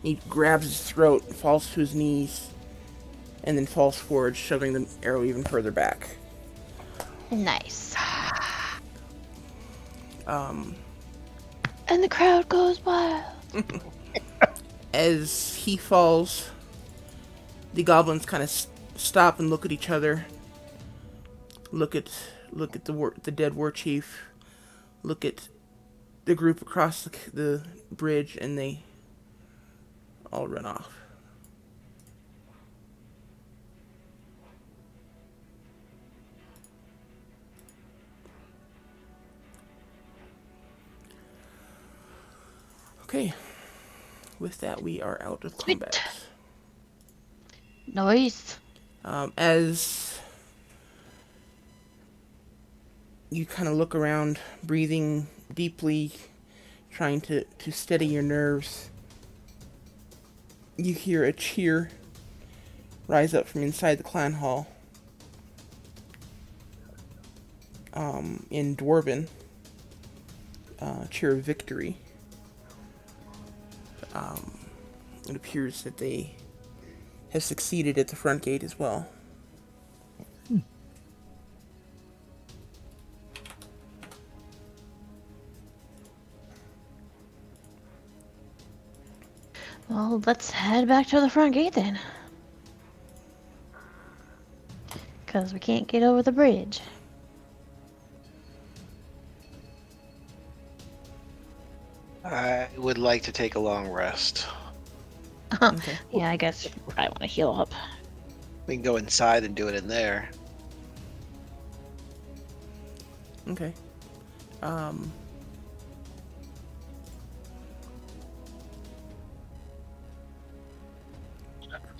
He grabs his throat, falls to his knees, and then falls forward, shoving the arrow even further back. Nice. Um, And the crowd goes wild. as he falls, the goblins kind of stop and look at each other. Look at the dead war chief. Look at the group across the bridge, and they all run off. Okay. With that, we are out of Sweet. combat. Nice. As you kind of look around, breathing deeply, trying to steady your nerves, you hear a cheer rise up from inside the clan hall. In Dwarven, cheer of victory. It appears that they have succeeded at the front gate as well. Well, let's head back to the front gate then. Because we can't get over the bridge. I would like to take a long rest. Okay. Yeah, I guess I want to heal up. We can go inside and do it in there. Okay. I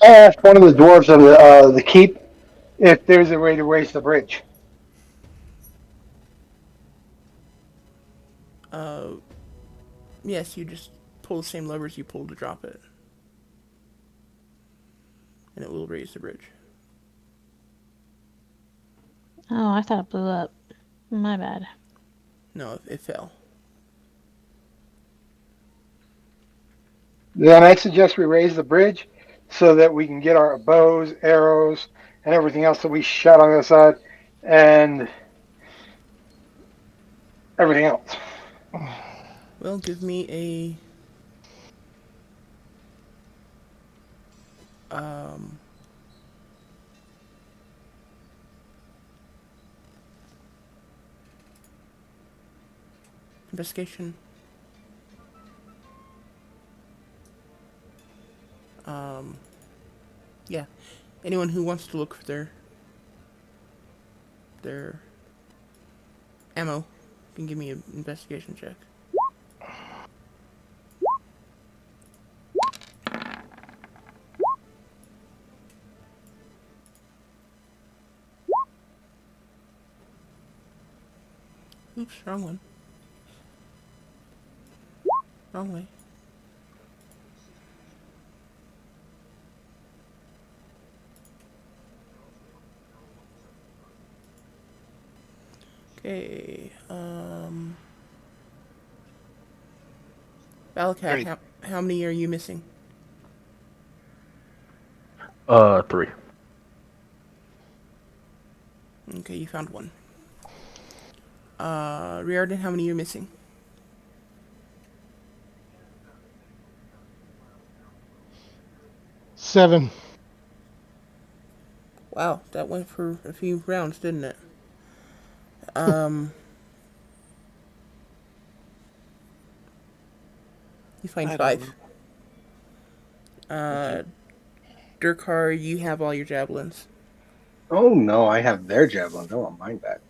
asked one of the dwarves of the keep if there's a way to raise the bridge. Yes, you just pull the same levers you pulled to drop it. And it will raise the bridge. Oh, I thought it blew up. My bad. No, it fell. Then I suggest we raise the bridge so that we can get our bows, arrows, and everything else that we shot on the other side, and everything else. Well, give me a investigation. Yeah. Anyone who wants to look for their ammo can give me an investigation check. Oops, wrong one. Wrong way. Okay, Valakat, Great. how many are you missing? 3. Okay, you found one. Riordan, how many are you missing? Seven. Wow, that went for a few rounds, didn't it? You find I don't 5. Durkar, you have all your javelins. Oh no, I have their javelins. I want mine back.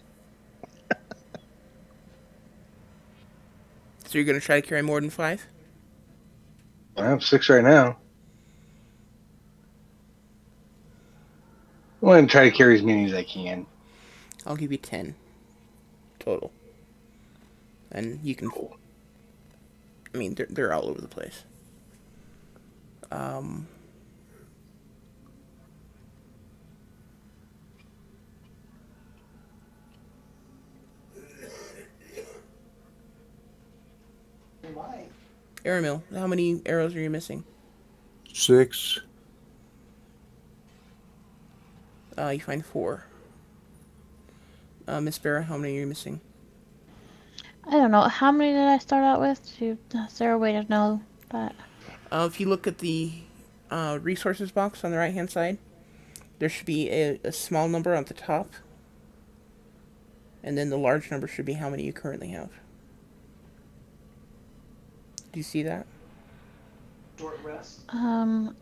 So you're gonna try to carry more than 5? I have 6 right now. I'm going to try to carry as many as I can. I'll give you 10 total. And you can, Cool. I mean, they're all over the place. Aramil, how many arrows are you missing? 6. You find 4. Miss Barra, how many are you missing? I don't know. How many did I start out with? Is there a way to know that? If you look at the resources box on the right hand side, there should be a small number on the top, and then the large number should be how many you currently have. Do you see that? Um,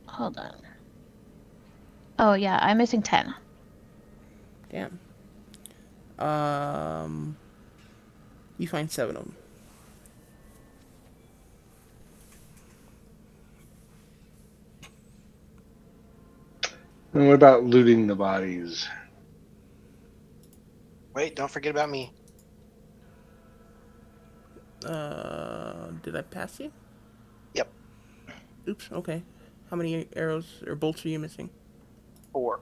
hold on. Oh yeah, I'm missing 10. Damn. You find 7 of them. And what about looting the bodies? Wait, don't forget about me. Did I pass you? Yep, Oops. Okay. How many arrows or bolts are you missing? 4.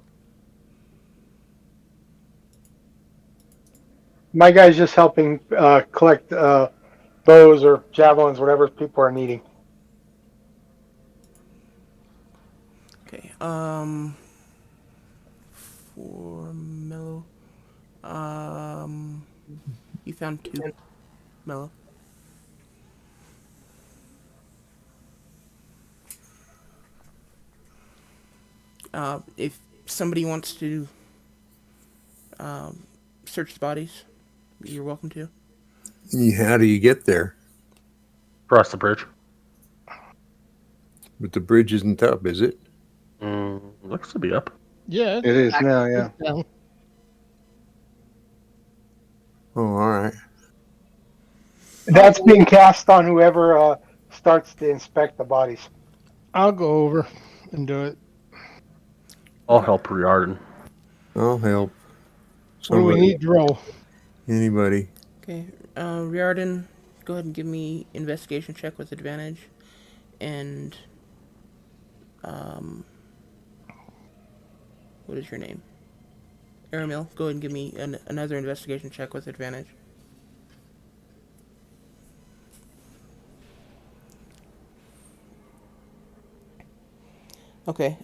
My guy's just helping collect bows or javelins, whatever people are needing. Okay. For Mellow. You found 2, Mellow. If somebody wants to search the bodies, you're welcome to. How do you get there? Across the bridge. But the bridge isn't up, is it? Looks to be up. Yeah, It is now, it's yeah. down. Oh, all right. That's being cast on whoever starts to inspect the bodies. I'll go over and do it. I'll help Riordan. I'll help. What do we Somebody, need to roll? anybody. Okay. Riordan, go ahead and give me investigation check with advantage, and what is your name? Aramil, go ahead and give me another investigation check with advantage. Okay.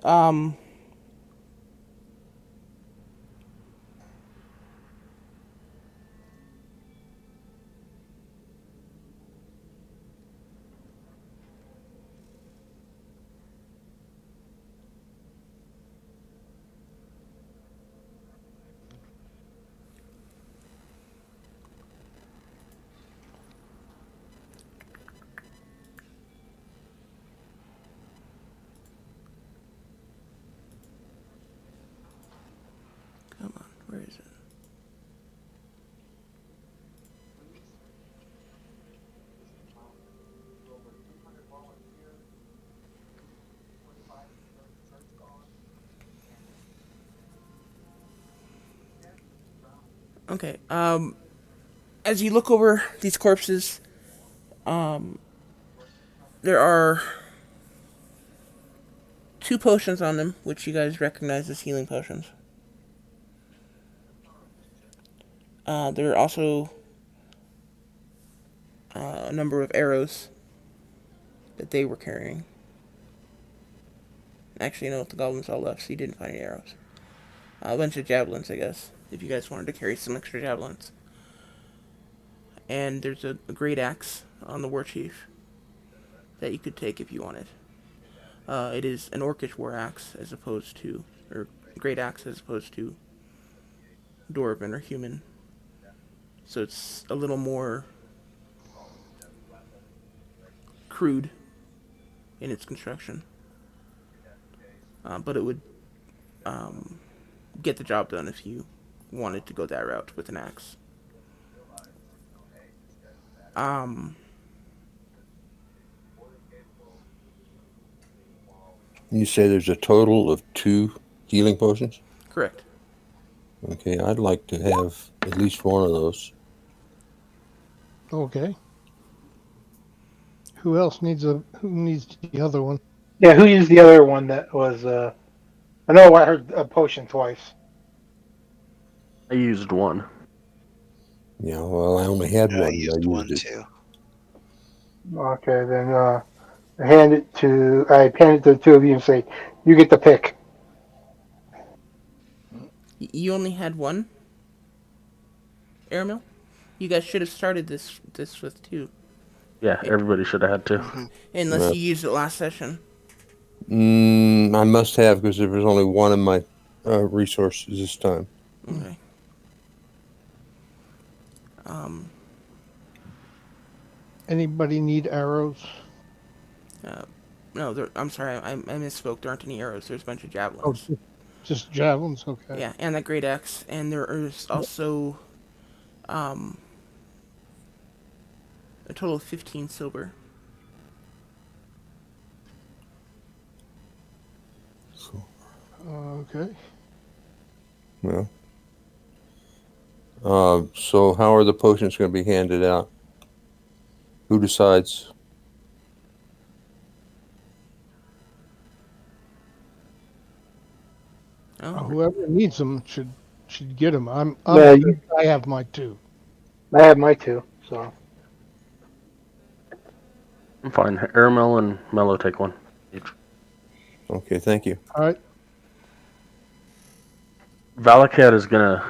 Come on. Where is it? Okay. As you look over these corpses, there are 2 potions on them, which you guys recognize as healing potions. There are also a number of arrows that they were carrying. Actually, no, the goblins all left, so you didn't find any arrows. A bunch of javelins, I guess, if you guys wanted to carry some extra javelins. And there's a great axe on the war chief that you could take if you wanted. It is an orcish war axe as opposed to, or great axe as opposed to dwarven or human. So it's a little more crude in its construction. But it would get the job done if you wanted to go that route with an axe. You say there's a total of 2 healing potions? Correct. Okay, I'd like to have at least one of those. Okay. Who else needs Who needs the other one? Yeah, who used the other one that was? I know I heard a potion twice. I used one. Yeah, well, I only had I one. used I one used it. too. Okay, then I hand it to the 2 of you and say, "You get to pick." You only had one? Airmill, you guys should have started this with two, Yeah, everybody should have had to. Hmm. unless Yeah. you used it last session. I must have because there was only one of my resources this time. Okay. Um. Anybody need arrows? Uh, no, I'm sorry, I misspoke. There aren't any arrows. There's a bunch of Oh, javelins. just javelins. Okay. Yeah, and that great axe, and there is also um a total of 15 silver. So, Okay. well, so how are the potions going to be handed out? Who decides? Oh, Whoever needs them should get them. I'm Yeah, good. I have my two. I have my two, so. I'm fine. Airmel and Mello take one each. Okay, thank you. All right. Valakat is gonna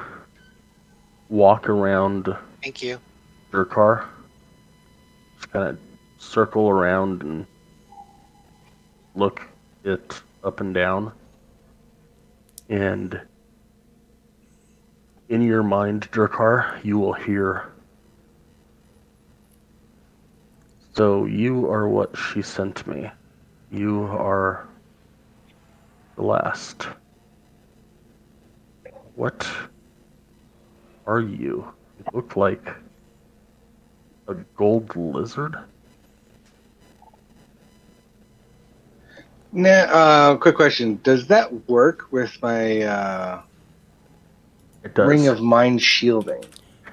walk around Thank you. your car, just kind of circle around and look it up and down, and in your mind, Durkar, you will hear. So you are what she sent me. You are the last. What are you? You look like a gold lizard. Now, quick question: does that work with my It ring does. of mind shielding?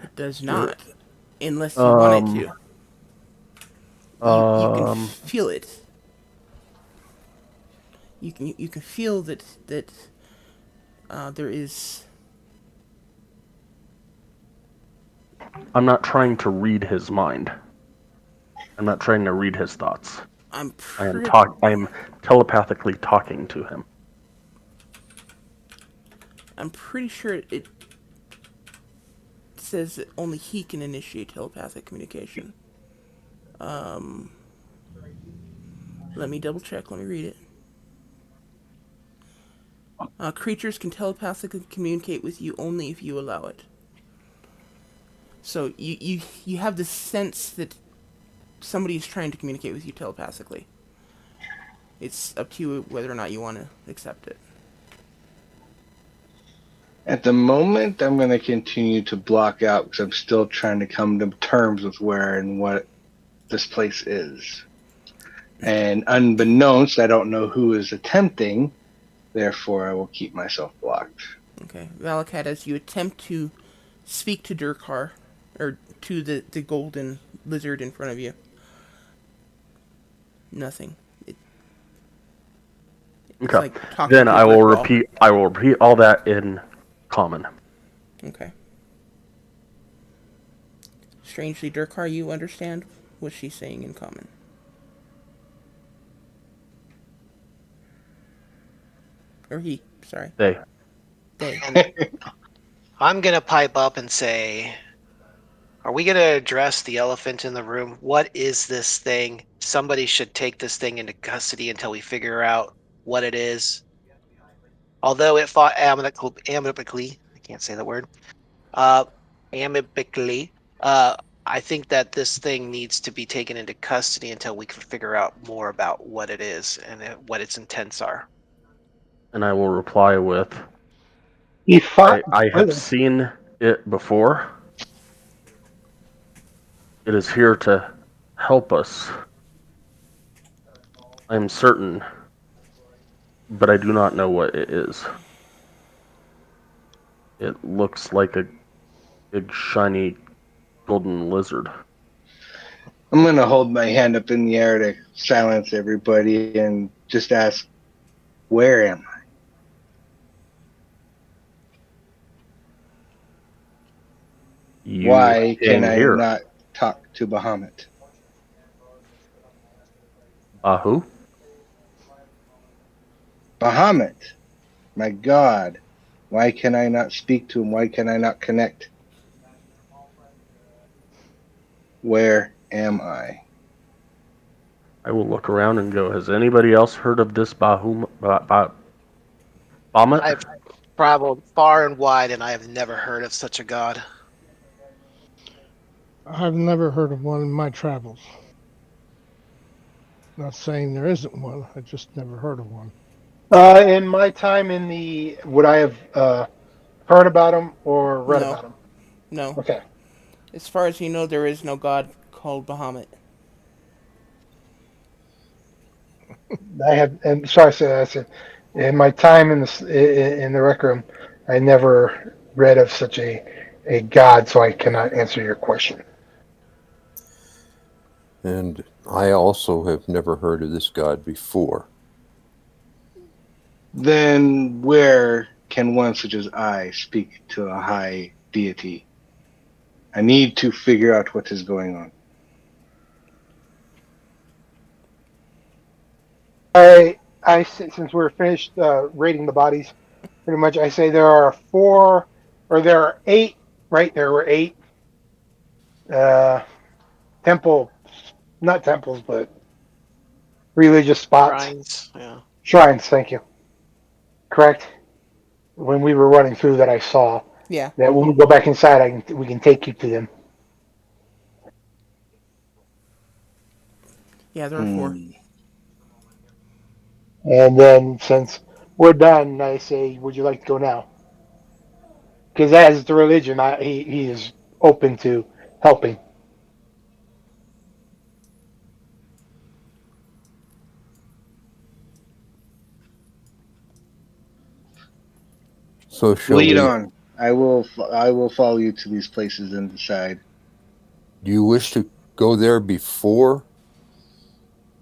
it does not, unless you want it Um. to. You can Um. feel it. You can feel that there is. I'm not trying to read his mind. I'm not trying to read his thoughts. I'm I am telepathically talking to him. I'm pretty sure it says that only he can initiate telepathic communication. Um, let me double check. Let me read it. Creatures can telepathically communicate with you only if you allow it. So you have the sense that somebody is trying to communicate with you telepathically. It's up to you whether or not you want to accept it. At the moment, I'm going to continue to block out because I'm still trying to come to terms with where and what this place is. And unbeknownst, I don't know who is attempting, therefore, I will keep myself blocked. Okay, Valakat, as you attempt to speak to Durkar, or to the golden lizard in front of you, nothing. It's Okay. like talking Then to a I will brick wall. repeat. I will repeat all that in common. Okay. Strangely, Durkar, you understand what she's saying in common. Or he, sorry. They. They. And I'm going to pipe up and say, are we going to address the elephant in the room? What is this thing? Somebody should take this thing into custody until we figure out what it is. Although it fought amicably, I can't say the word, uh, amicably, uh, I think that this thing needs to be taken into custody until we can figure out more about what it is and what its intents are. And I will reply with, He fought I with have us. seen it before. It is here to help us. I am certain, but I do not know what it is. It looks like a big shiny golden lizard. I'm going to hold my hand up in the air to silence everybody and just ask, where am I? You Why can came I here. not talk to Bahamut? Who? Bahamut, my God, why can I not speak to him? Why can I not connect? Where am I? I will look around and go, has anybody else heard of this Bahamut? I've traveled far and wide, and I have never heard of such a god. I've never heard of one in my travels. Not saying there isn't one, I just never heard of one. In my time in the, would I have heard about him or read No, about him? no. Okay. As far as you know, there is no god called Bahamut. I have, and sorry, I said, in my time in the rec room, I never read of such a god, so I cannot answer your question. And I also have never heard of this god before. Then where can one such as I speak to a high deity? I need to figure out what is going on. Since we're finished rating the bodies, pretty much, I say there are four, or there are eight. Right, there were eight uh, temple, not temples, but religious spots, Shrines, yeah. shrines. Thank you. Correct. When we were running through that, I saw Yeah. that when we go back inside, we can take you to them. Yeah, there are four. Hmm. And then since we're done, I say, would you like to go now? Because as the religion, he is open to helping. So shall Lead we? on. I will follow you to these places and decide. Do you wish to go there before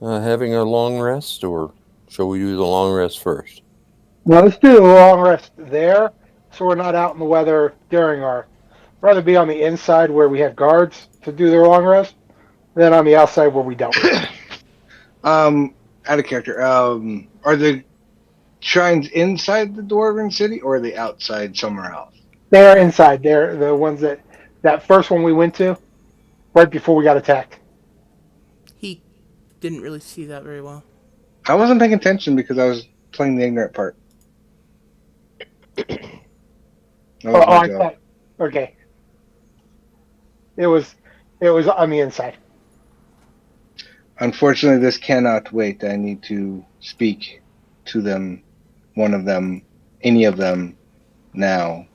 having a long rest, or shall we do the long rest first? Now let's do a long rest there, so we're not out in the weather during our. Rather be on the inside where we have guards to do their long rest, than on the outside where we don't. Out of character. Are the shrines inside the Dwarven city, or are they outside somewhere else? They're Um, inside. They're the ones that first one we went to right before we got attacked. he didn't really see that very well. I wasn't paying attention because I was playing the ignorant part. That was my I job. thought. Okay, it was on the inside. Unfortunately, this cannot wait. I need to speak to them, one of them, any of them, now.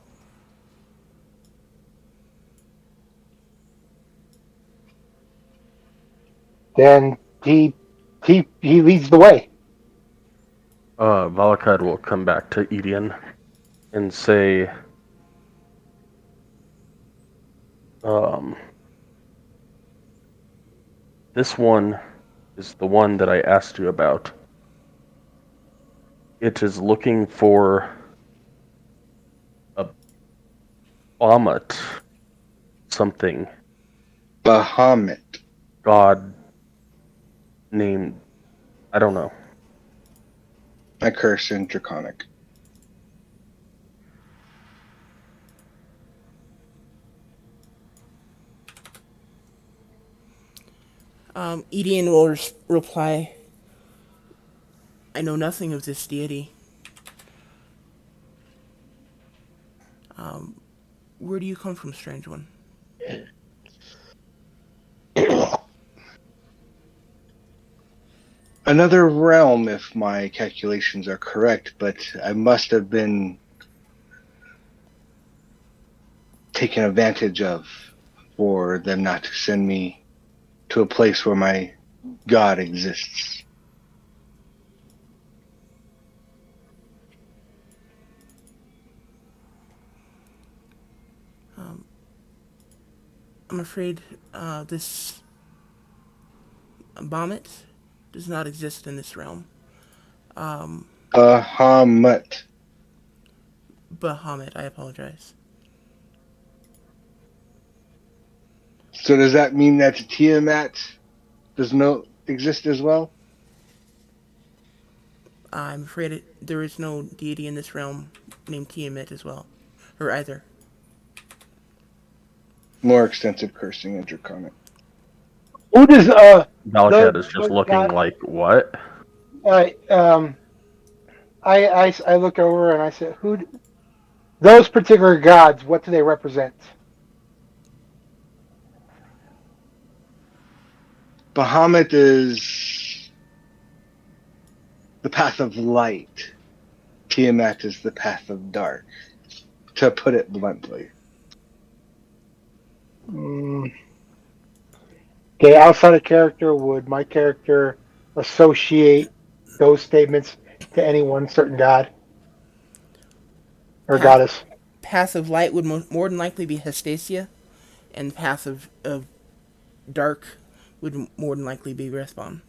Then he leads the way. Valakad will come back to Edian and say, um, this one is the one that I asked you about. It is looking for a Bahamut, something, Bahamut. god named, I don't know. I curse in Draconic. Edian will reply, I know nothing of this deity. Where do you come from, strange one? Another realm, if my calculations are correct, but I must have been taken advantage of for them not to send me to a place where my god exists. I'm afraid this Bahamut does not exist in this realm. Bahamut. Bahamut, I apologize. So does that mean that Tiamat does not exist as well? I'm afraid there is no deity in this realm named Tiamat as well. Or either. More extensive cursing in Draconic. Who does Valakad is just those looking God? like what? I I look over and I say, those particular gods? What do they represent? Bahamut is the path of light. Tiamat is the path of dark, to put it bluntly. Mm, okay, outside of character, would my character associate those statements to any one certain god or Path goddess? Path of light would more than likely be Hestasia, and path of dark would more than likely be Respawn.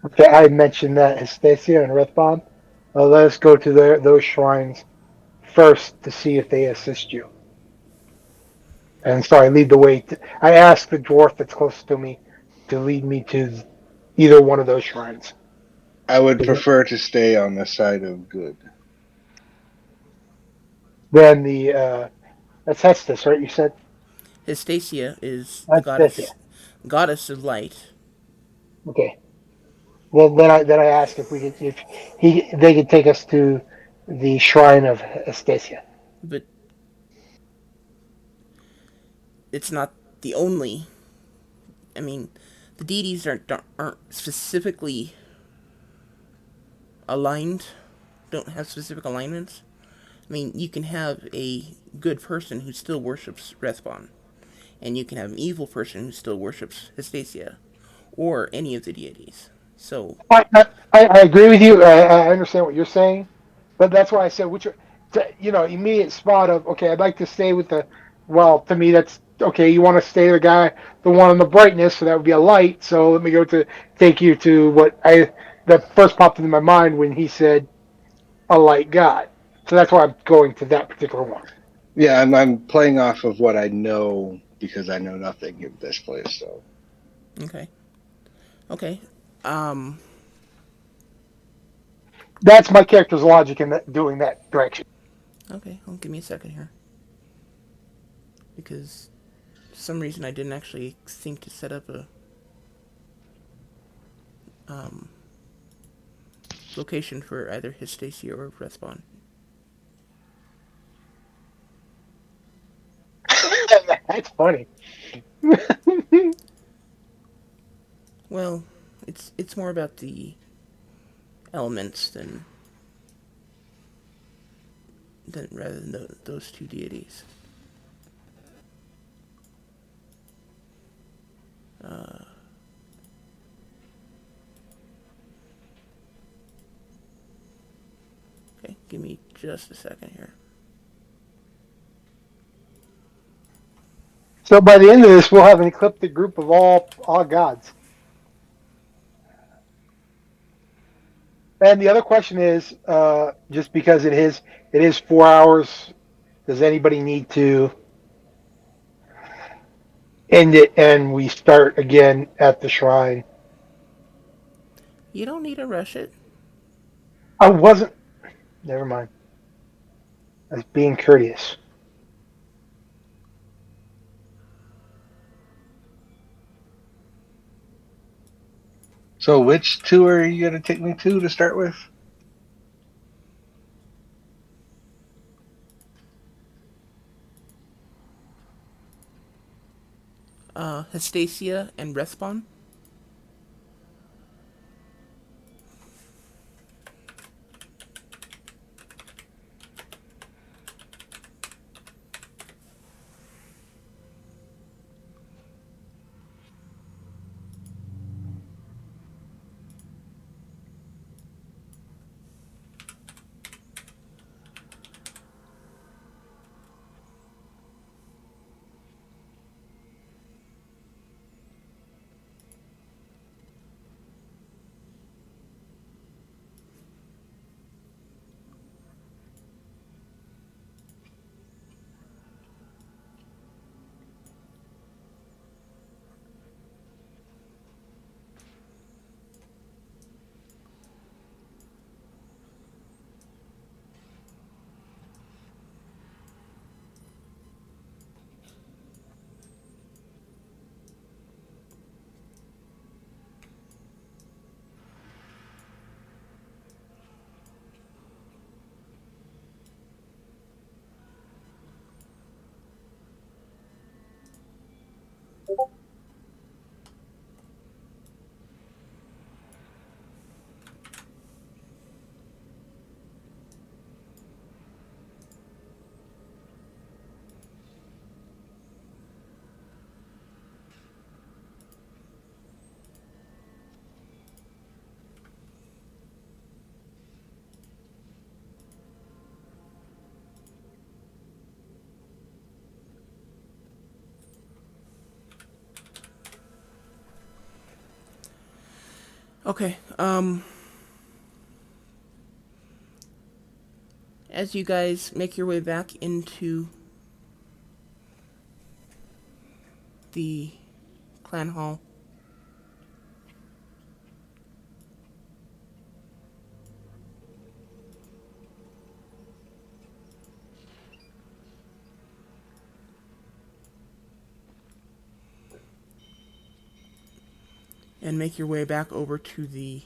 Okay, I mentioned that Hestasia and Rethbon. Let us go to those shrines first to see if they assist you. And so I lead the way. I ask the dwarf that's closest to me to lead me to either one of those shrines. I would prefer to stay on the side of good. Then that's Hestus, right? You said Hestasia is the Hestus. goddess of light, Okay. Then I ask if we could if they could take us to the shrine of Hestasia. but it's not the only. I mean, the deities aren't specifically aligned, don't have specific alignments. I mean, you can have a good person who still worships Respawn, and you can have an evil person who still worships Hestasia, or any of the deities. So, I agree with you. I understand what you're saying, but that's why I said which immediate spot of okay. I'd like to stay with the well. To me, that's okay. You want to stay the guy, the one on the brightness, so that would be a light. So let me go to take you to what I that first popped into my mind when he said a light god. So that's why I'm going to that particular one. Yeah, I'm playing off of what I know because I know nothing of this place. So okay, okay, um, That's my character's logic in doing that direction. okay. Well, give me a second here, because for some reason I didn't actually think to set up a um, location for either Hestasia or Respawn. That's funny. Well, it's more about the elements than rather than those two deities. Okay, give me just a second here. So by the end of this, we'll have an ecliptic group of all gods. And the other question is, just because it is 4 hours, does anybody need to end it and we start again at the shrine? You don't need to rush it. I wasn't. Never mind. I was being courteous. so which two are you going to take me to start with? Hestasia and Respawn. Okay. As you guys make your way back into the clan hall, and make your way back over to the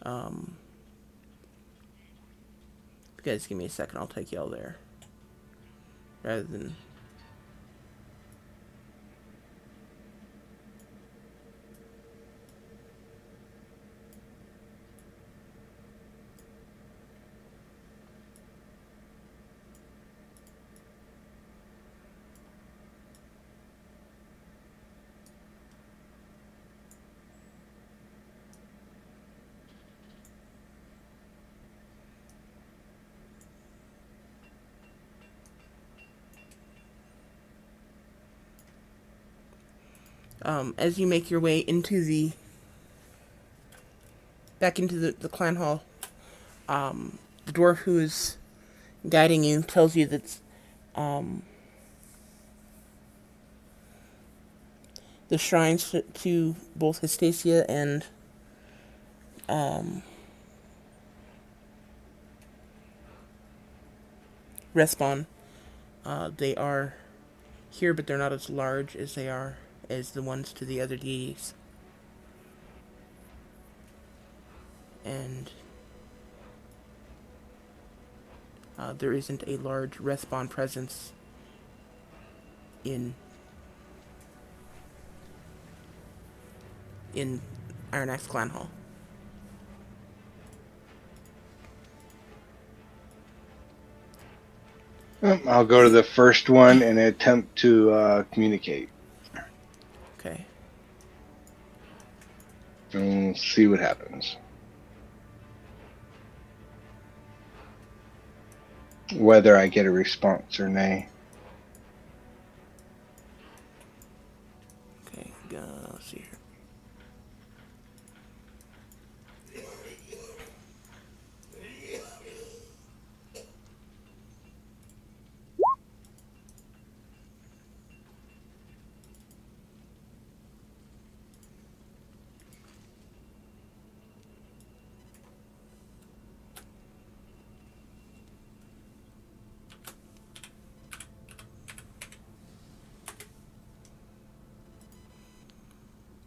um you guys give me a second, I'll take y'all there. Rather than as you make your way into the back into the clan hall, the dwarf who is guiding you tells you that the shrines to both Hestasia and Respawn, they are here, but they're not as large as they are as the ones to the other deities. And there isn't a large Respawn presence in Iron Axe Clan Hall. I'll go to the first one and attempt to communicate Okay. and see what happens. Whether I get a response or nay. Okay. Let's see here.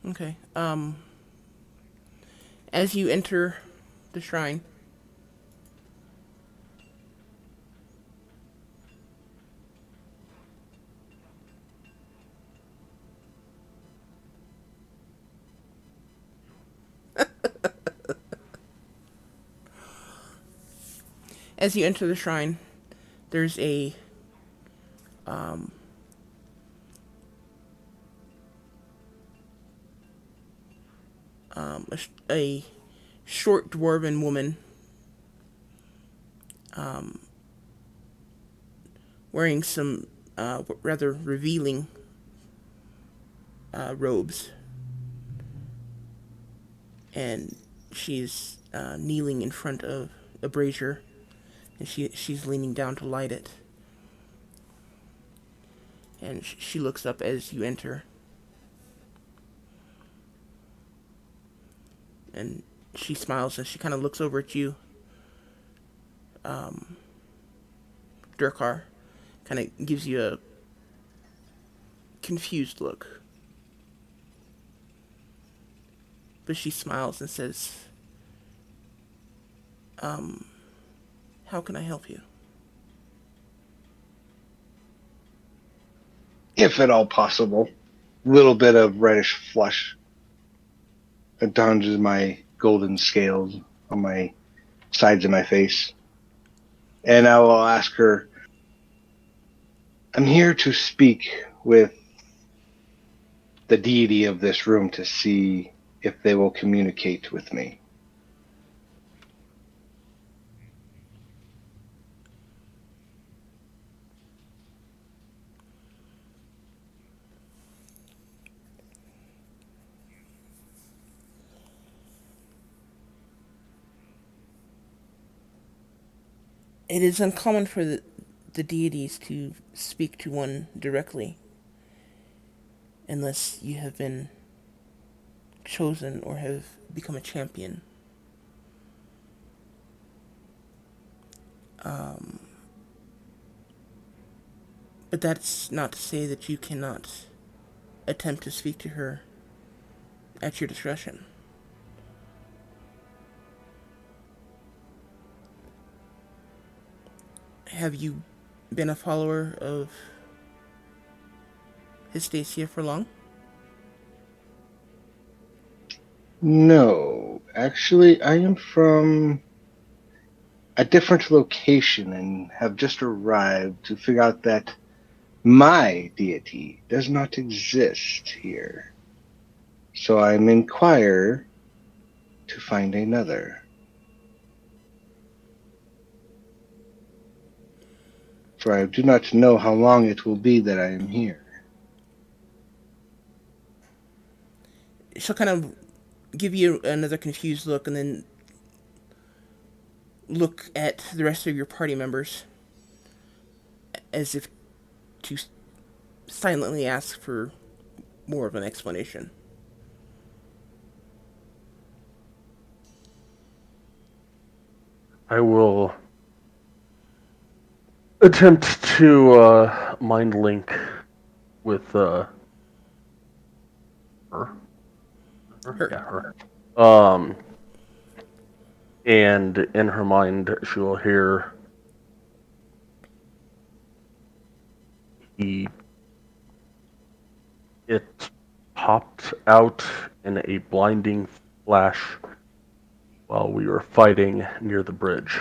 Okay. As you enter the shrine, there's a short dwarven woman wearing some rather revealing robes, and she's kneeling in front of a brazier, and she's leaning down to light it. And she looks up as you enter, and she smiles and she kind of looks over at you, Durkar, kind of gives you a confused look. But she smiles and says, how can I help you? If at all possible. Little bit of reddish flush adorns my golden scales on my sides of my face. And I will ask her, I'm here to speak with the deity of this room to see if they will communicate with me. It is uncommon for the deities to speak to one directly unless you have been chosen or have become a champion. Um, but that's not to say that you cannot attempt to speak to her at your discretion. Have you been a follower of Histacia for long? No, actually, I am from a different location and have just arrived to figure out that my deity does not exist here. So I'm inquire to find another. For I do not know how long it will be that I am here. She'll kind of give you another confused look and then look at the rest of your party members as if to silently ask for more of an explanation. I will attempt to mind link with her. Her. Yeah, her. Um, and in her mind, she will hear he. It popped out in a blinding flash while we were fighting near the bridge.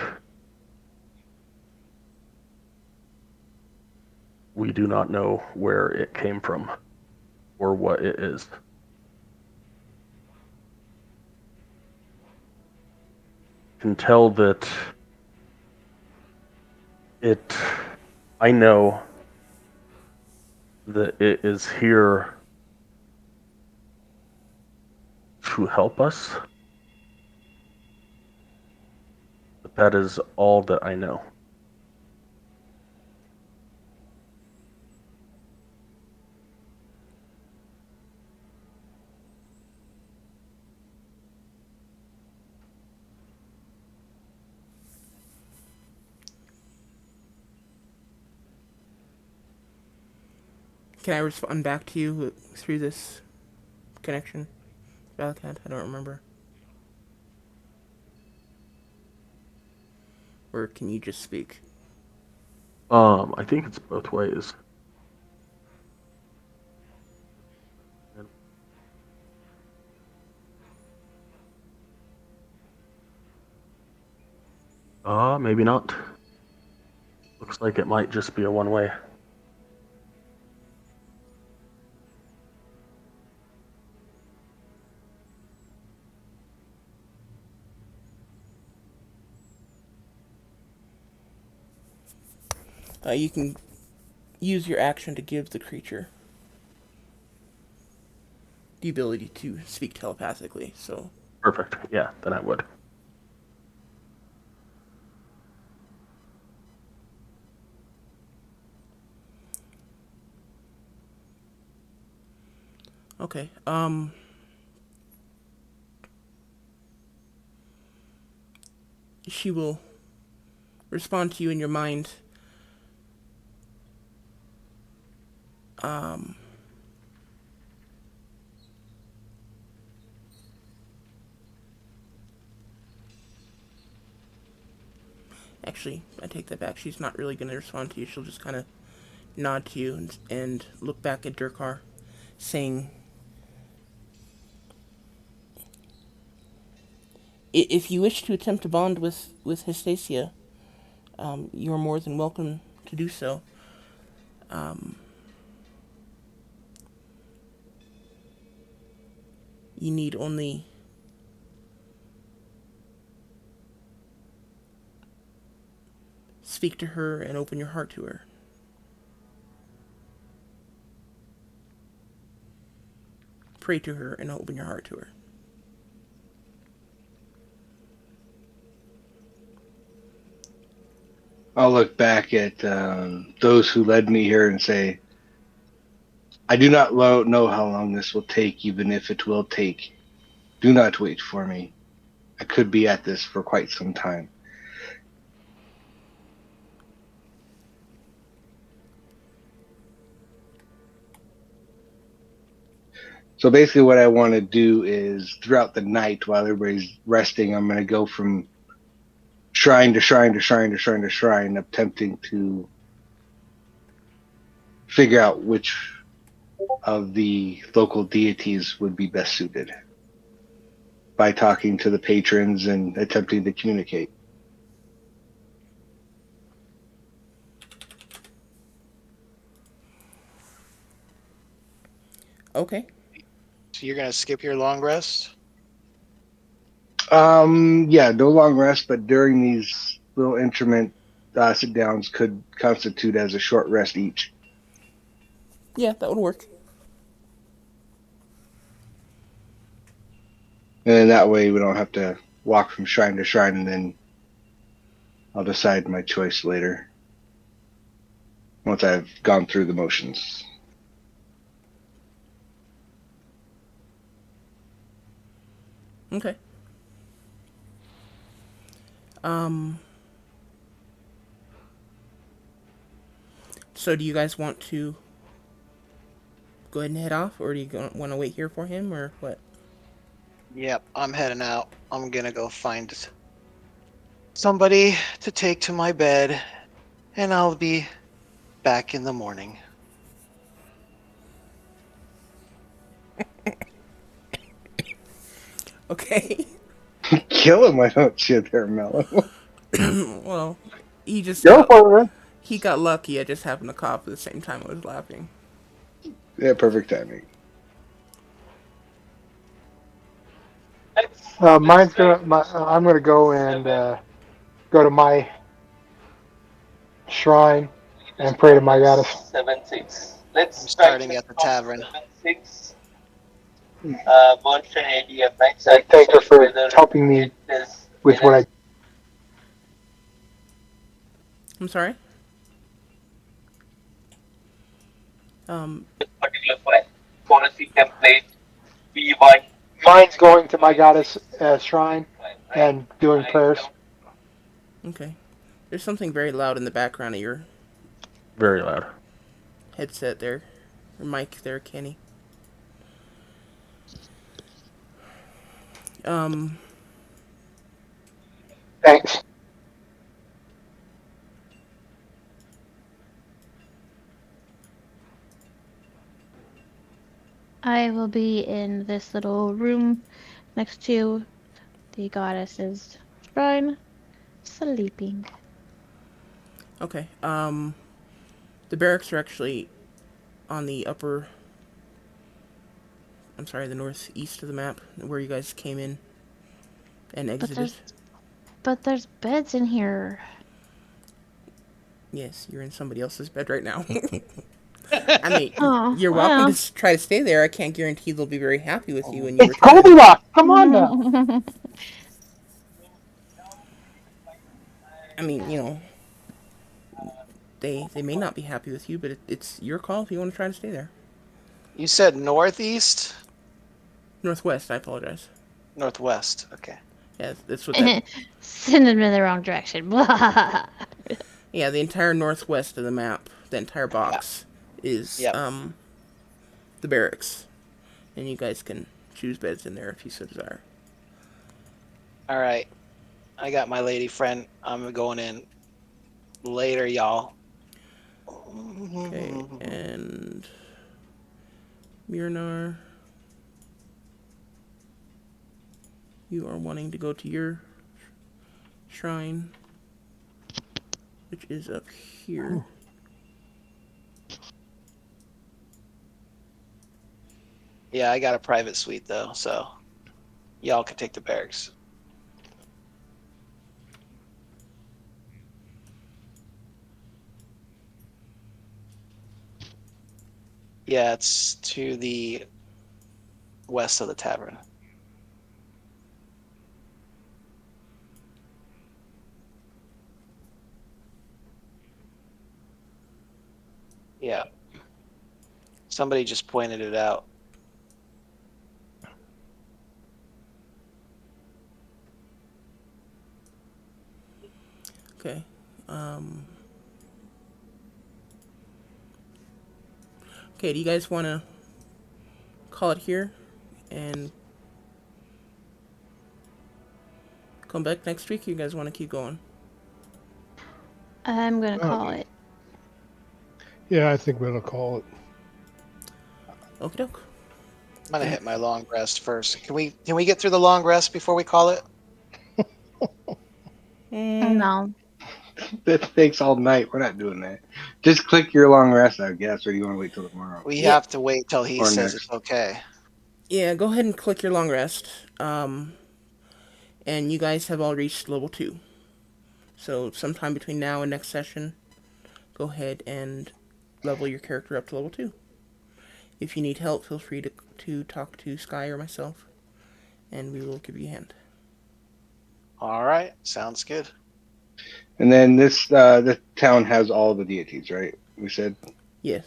We do not know where it came from or what it is. Can tell that it. I know that it is here to help us, but that is all that I know. Can I respond back to you through this connection, Valcat? I don't remember. Or can you just speak? I think it's both ways. Maybe not. Looks like it might just be a one way. You can use your action to give the creature the ability to speak telepathically. So, Perfect. Yeah, then I would. okay. She will respond to you in your mind. Um, Actually, I take that back. She's not really going to respond to you. She'll just kind of nod to you and look back at Durkar, saying, "If you wish to attempt to bond with Histacia, you are more than welcome to do so. Um, You need only speak to her and open your heart to her. Pray to her and open your heart to her. I'll look back at those who led me here and say, I do not know how long this will take, even if it will take. Do not wait for me. I could be at this for quite some time. So basically, what I want to do is throughout the night while everybody's resting, I'm going to go from shrine to shrine to shrine to shrine to shrine, attempting to figure out which of the local deities would be best suited by talking to the patrons and attempting to communicate. Okay. So you're gonna skip your long rest? Yeah, no long rest, but during these little intermittent sit downs could constitute as a short rest each. Yeah, that would work. And that way we don't have to walk from shrine to shrine, and then I'll decide my choice later once I've gone through the motions. Okay. Um. So do you guys want to go ahead and head off, or do you want to wait here for him, or what? Yep, I'm heading out. I'm gonna go find somebody to take to my bed, and I'll be back in the morning. Okay. Kill him, why don't you there, Melon? Well, he just Go got for it, man. he got lucky. I just happened to cough at the same time I was laughing. Yeah, perfect timing. I'm gonna go and go to my shrine and pray to my goddess. I'm starting at the tavern. I thank her for helping me with what I. I'm sorry. Um. Mine's going to my goddess shrine and doing prayers. Okay. There's something very loud in the background of your Very loud. headset there, or mic there, Kenny. Um. Thanks. I will be in this little room next to the goddess's shrine, sleeping. Okay. The barracks are actually on the upper. I'm sorry, the northeast of the map, where you guys came in and But exited. there's beds in here. Yes, you're in somebody else's bed right now. I mean, Oh, you're welcome well. to try to stay there. I can't guarantee they'll be very happy with you when you It's return. Goldilocks. Come on now. I mean, they may not be happy with you, but it's your call if you want to try to stay there. You said northeast? Northwest, I apologize. Northwest. Okay. Yeah, that's what that. Send them in the wrong direction. Yeah, the entire northwest of the map, the entire Yeah. box, is Yep. the barracks, and you guys can choose beds in there if you so desire. All right. I got my lady friend. I'm going in later, y'all. Okay, and Myrnar, you are wanting to go to your shrine, which is up here. Yeah, I got a private suite though, so y'all can take the barracks. Yeah, it's to the west of the tavern. Yeah. Somebody just pointed it out. Okay. Um, okay, do you guys want to call it here and come back next week? Or you guys want to keep going? I'm gonna Uh, call it. yeah, I think we'll call it. Okie doke. I'm gonna Then, hit my long rest first. Can we get through the long rest before we call it? mm, No. That takes all night. We're not doing that. Just click your long rest, I guess, or do you want to wait till tomorrow We yeah, have to wait till he or says it's next? okay. yeah. Go ahead and click your long rest. And you guys have all reached level 2. So sometime between now and next session, go ahead and level your character up to level 2. If you need help, feel free to talk to Sky or myself, and we will give you a hand. All right, sounds good. And then this town has all the deities, right? We said Yes.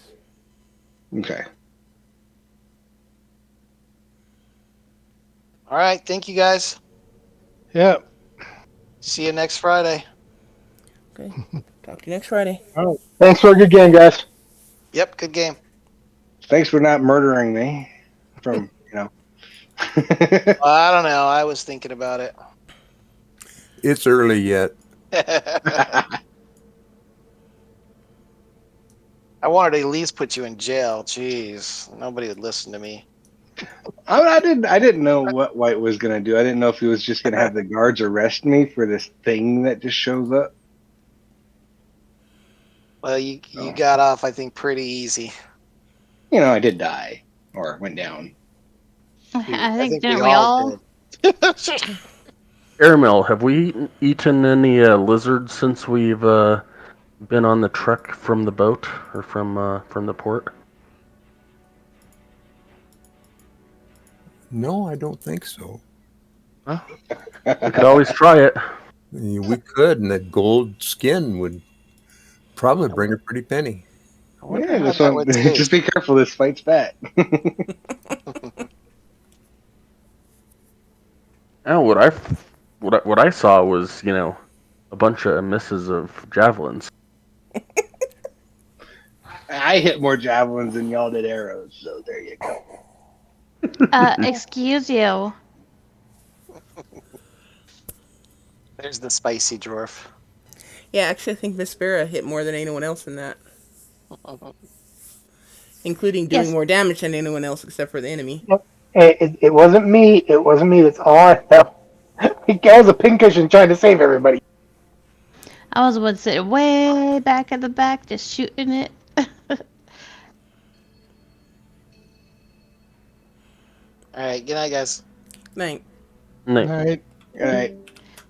okay. All right, thank you guys. Yeah. See you next Friday. Okay. Talk to you next Friday. All right. Thanks for a good game, guys. Yep, good game. Thanks for not murdering me from Well, I don't know. I was thinking about it. It's early yet. I wanted to at least put you in jail. Jeez, nobody would listen to me. I didn't know what White was gonna do. I didn't know if he was just gonna have the guards arrest me for this thing that just shows up. Well, you So, got off, I think, pretty easy. I did die or went down. I I think think we didn't we all all? did. Airmail, have we eaten any lizards since we've been on the trek from the boat or from the port? No, I don't think so. Huh? We could always try it. We could, and that gold skin would probably I bring a pretty penny. wonder Yeah, how this that one. would taste. Just be careful. This fight's fat. Oh, what I saw was a bunch of misses of javelins. I hit more javelins than y'all did arrows, so there you go. Excuse you. There's the spicy dwarf. Yeah, actually, I think Miss Vera hit more than anyone else in that, including doing Yes, more damage than anyone else except for the enemy. Yep. Hey, it wasn't me. It wasn't me. That's all I know. I was a pincushion trying to save everybody. I was the one sitting way back at the back, just shooting it. All right, good night, guys. Night. Night. All right. All right.